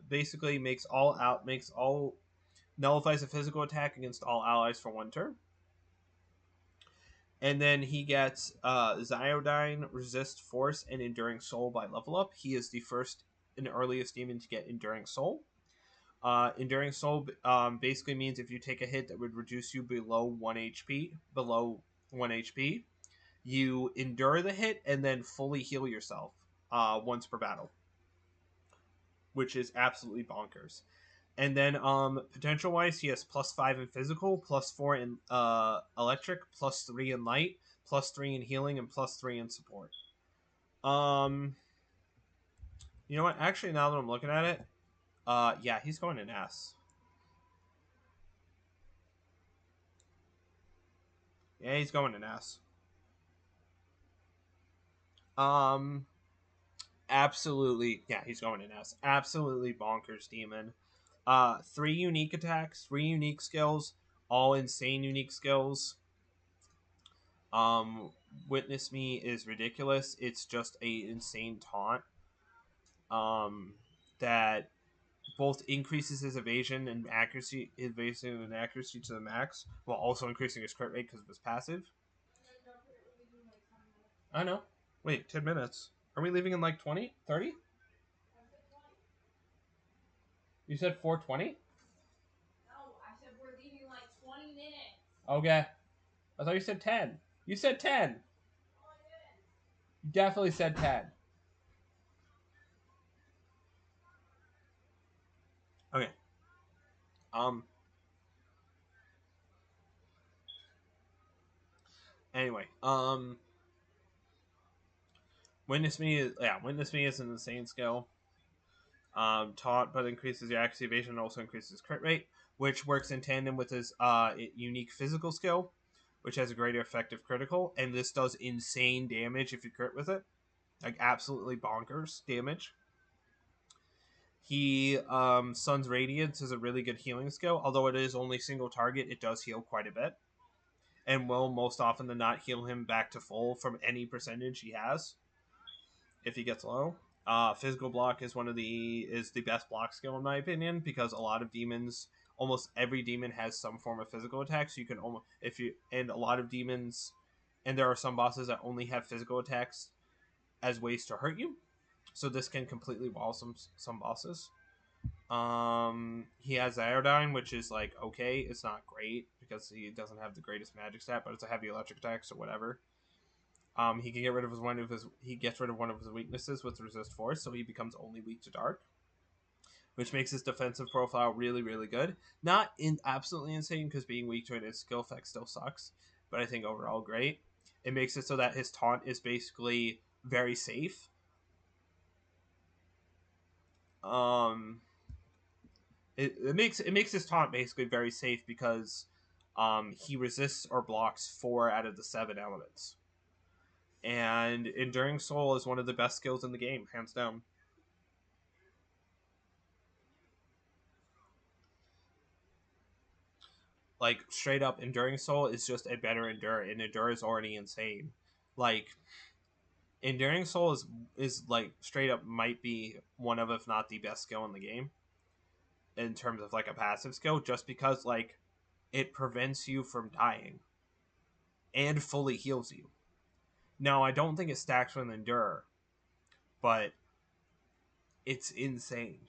Basically nullifies a physical attack against all allies for 1 turn. And then he gets Ziodyne, Resist, Force, and Enduring Soul by level up. He is the first and earliest demon to get Enduring Soul. Enduring Soul basically means if you take a hit that would reduce you below 1 HP, you endure the hit and then fully heal yourself once per battle, which is absolutely bonkers. And then potential wise, he has +5 in physical, +4 in electric, +3 in light, +3 in healing, and +3 in support. You know what? Actually, now that I'm looking at it, yeah, he's going in S. Yeah, he's going in S. Um, Absolutely, yeah, he's going in S. Absolutely bonkers demon. 3 unique attacks, 3 unique skills, all insane unique skills. Witness Me is ridiculous. It's just a insane taunt. That both increases his evasion and accuracy to the max, while also increasing his crit rate because of his passive. I know. Wait, 10 minutes. Are we leaving in like 20? 30? You said 4:20? Okay. I thought you said 10. You said 10. You definitely said 10. Okay. Um. Anyway. Witness Me is an insane skill. Taunt but increases your accuracy evasion and also increases crit rate, which works in tandem with his unique physical skill, which has a greater effective critical, and this does insane damage if you crit with it, like absolutely bonkers damage. Sun's Radiance is a really good healing skill, although it is only single target, it does heal quite a bit. and will most often than not heal him back to full from any percentage he has if he gets low. Physical block is the best block skill in my opinion, because a lot of demons, almost every demon has some form of physical attack. So you can almost, if you, and a lot of demons, and there are some bosses that only have physical attacks as ways to hurt you. So this can completely wall some bosses. He has Iodine, which is like okay, it's not great because he doesn't have the greatest magic stat, but it's a heavy electric attack, so whatever. He can get rid of he gets rid of one of his weaknesses with resist force, so he becomes only weak to dark, which makes his defensive profile really really good. Not in absolutely insane, because being weak to his skill effect still sucks, but I think overall great. It makes it so that his taunt is basically very safe. Um, it makes his taunt basically very safe because he resists or blocks 4 out of the 7 elements. And Enduring Soul is one of the best skills in the game, hands down. Like straight up, Enduring Soul is just a better Endure, and Endure is already insane. Like Enduring Soul is like straight up might be one of, if not the best skill in the game in terms of like a passive skill, just because like it prevents you from dying and fully heals you. Now I don't think it stacks with Endure, but it's insane.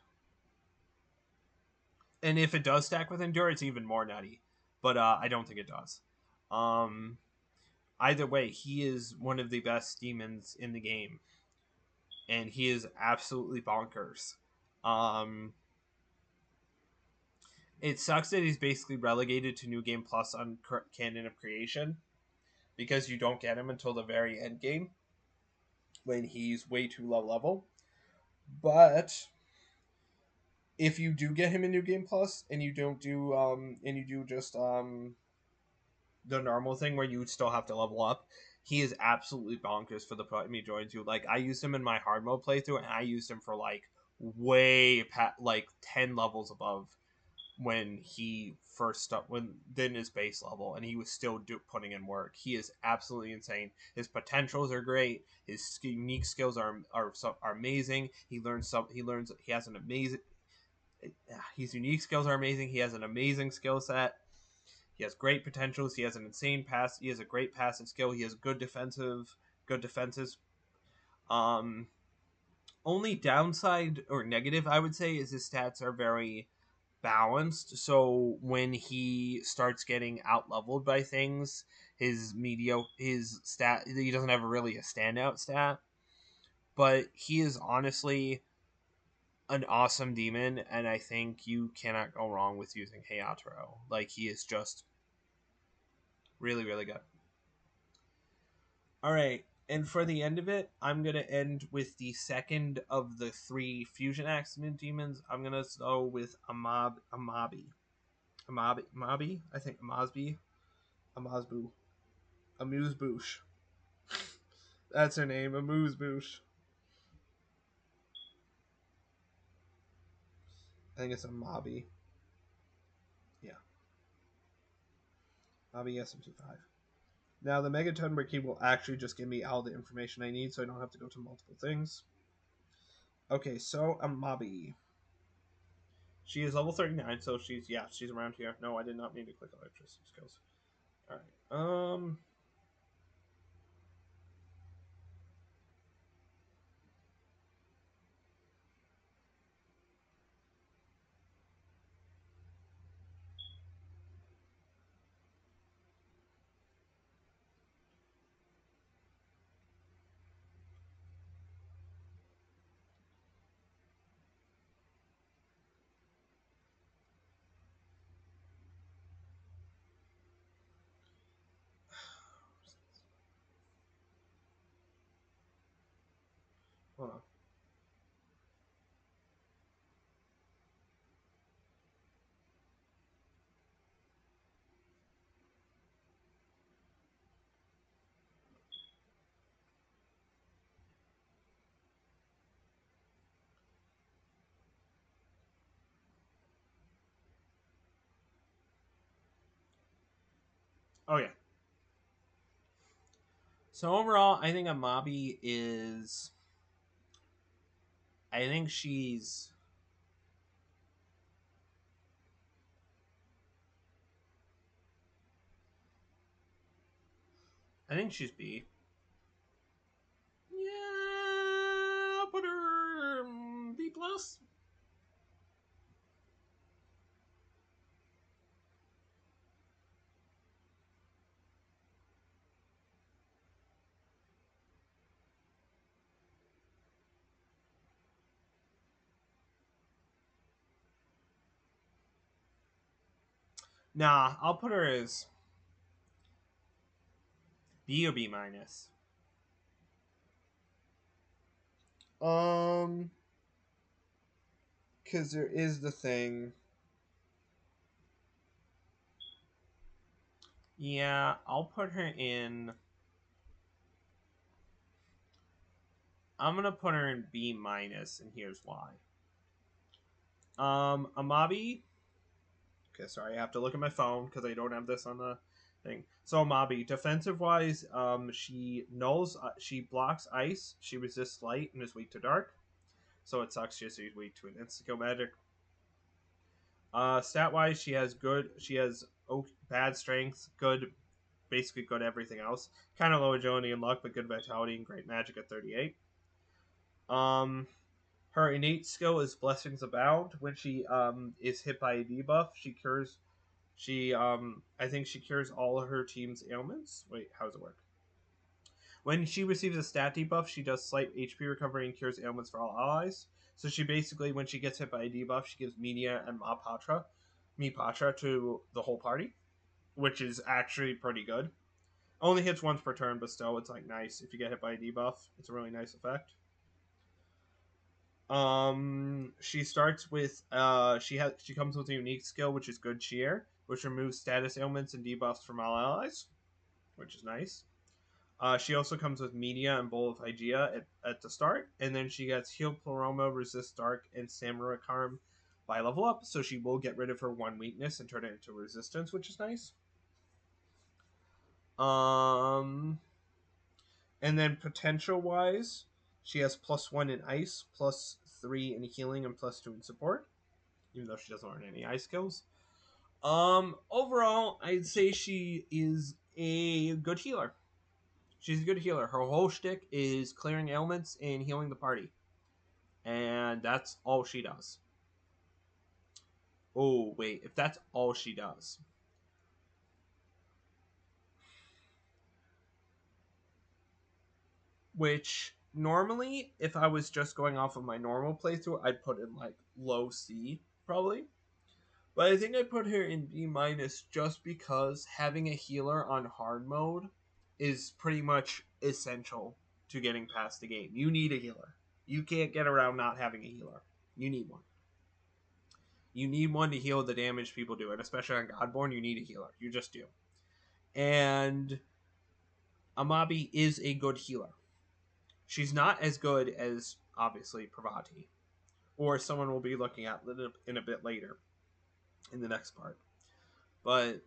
And if it does stack with Endure, it's even more nutty. But I don't think it does. Um, Either way, he is one of the best demons in the game, and he is absolutely bonkers. Um, it sucks that he's basically relegated to New Game Plus on Canon of Creation, because you don't get him until the very end game when he's way too low level. But if you do get him in New Game Plus and you don't do and you do just the normal thing where you would still have to level up, he is absolutely bonkers for the time he joins you. Like I used him in my hard mode playthrough, and I used him for like like 10 levels above when he first when then his base level, and he was still putting in work. He is absolutely insane. His potentials are great. His unique skills are amazing. He has an amazing his unique skills are amazing. He has an amazing skill set. He has great potentials. He has an insane pass. He has a great passive skill. He has good defenses. Um, Only downside or negative I would say is his stats are very balanced. So when he starts getting out leveled by things, his stat, he doesn't have really a standout stat. But he is honestly an awesome demon, and I think you cannot go wrong with using Hayataro. Like he is just really really good. All right. And for the end of it, I'm going to end with the second of the 3 fusion accident demons. I'm going to go with Amabi, I think Amazbu, Amuse-Bouche. That's her name, Amuse-Bouche. I think it's Amabi. Yeah, Amabi SMT5. Now, the Megaton Wiki will actually just give me all the information I need, so I don't have to go to multiple things. Okay, so Amabi. She is level 39, so she's around here. No, I did not mean to click electricity skills. All right. Hold on. Oh yeah. So overall, I think Amabi is. I think she's. I think she's B. Yeah, I'll put her B plus. Nah, I'll put her as B or B minus. Because there is the thing. Yeah, I'll put her in. I'm gonna put her in B minus, and here's why. Amabi. Okay, sorry, I have to look at my phone because I don't have this on the thing. So Amabi, defensive wise, she nulls, she blocks ice, she resists light, and is weak to dark. So it sucks. She's weak to an insta-kill magic. Stat wise, she has bad strength, good, basically good everything else. Kind of low agility and luck, but good vitality and great magic at 38. Um, her innate skill is Blessings Abound. When she is hit by a debuff, she cures. I think she cures all of her team's ailments. Wait, how does it work? When she receives a stat debuff, she does slight HP recovery and cures ailments for all allies. So she basically, when she gets hit by a debuff, she gives Media and Mipatra to the whole party, which is actually pretty good. Only hits once per turn, but still, it's like nice if you get hit by a debuff. It's a really nice effect. She starts with she comes with a unique skill, which is Good Cheer, which removes status ailments and debuffs from all allies, which is nice. She also comes with Media and Bowl of Hygeia at the start, and then she gets Heal Pleroma, Resist Dark, and Samurai Charm by level up, so she will get rid of her one weakness and turn it into resistance, which is nice. And then potential wise, she has +1 in ice, +3 in healing, and +2 in support, even though she doesn't learn any ice skills. Overall, I'd say she is a good healer. She's a good healer. Her whole shtick is clearing ailments and healing the party. And that's all she does. Oh, wait. If that's all she does. Which, normally, if I was just going off of my normal playthrough, I'd put in, like, low C, probably. But I think I put her in B minus just because having a healer on hard mode is pretty much essential to getting past the game. You need a healer. You can't get around not having a healer. You need one. You need one to heal the damage people do, and especially on Godborn, you need a healer. You just do. And Amabi is a good healer. She's not as good as, obviously, Pravati, or someone we'll be looking at in a bit later in the next part. But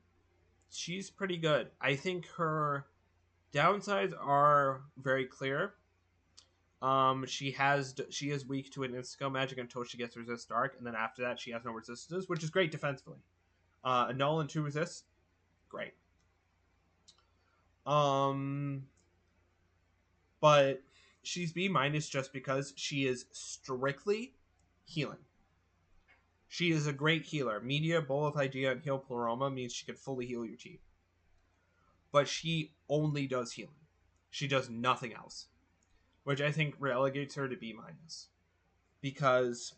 she's pretty good. I think her downsides are very clear. She is weak to an insta magic until she gets resist dark, and then after that she has no resistances, which is great defensively. A null and 2 resists, great. But she's B minus just because she is strictly healing. She is a great healer. Media, Bowl of Hygeia, and Heal Pleroma means she can fully heal your team. But she only does healing. She does nothing else, which I think relegates her to B minus, because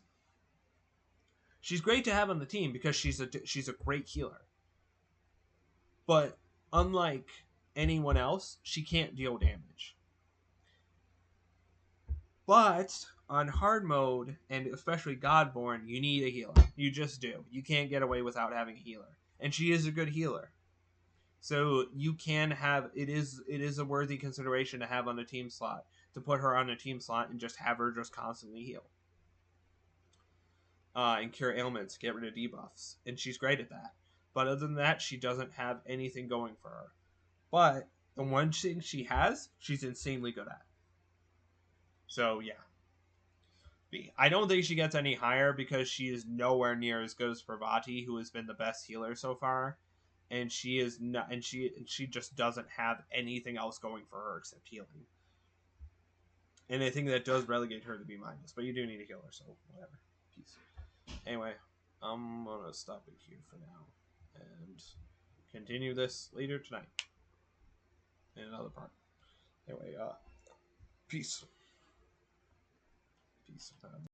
she's great to have on the team because she's a great healer. But unlike anyone else, she can't deal damage. But on hard mode, and especially Godborn, you need a healer. You just do. You can't get away without having a healer. And she is a good healer. So you can have it is a worthy consideration to have on a team slot, to put her on a team slot and just have her just constantly heal. And cure ailments, get rid of debuffs. And she's great at that. But other than that, she doesn't have anything going for her. But The one thing she has, she's insanely good at. So, yeah. B. I don't think she gets any higher because she is nowhere near as good as Parvati, who has been the best healer so far. And she is not, and she just doesn't have anything else going for her except healing. And I think that does relegate her to B-, but you do need a healer, so whatever. Peace. Anyway, I'm gonna stop it here for now and continue this later tonight in another part. Anyway, peace. Peace.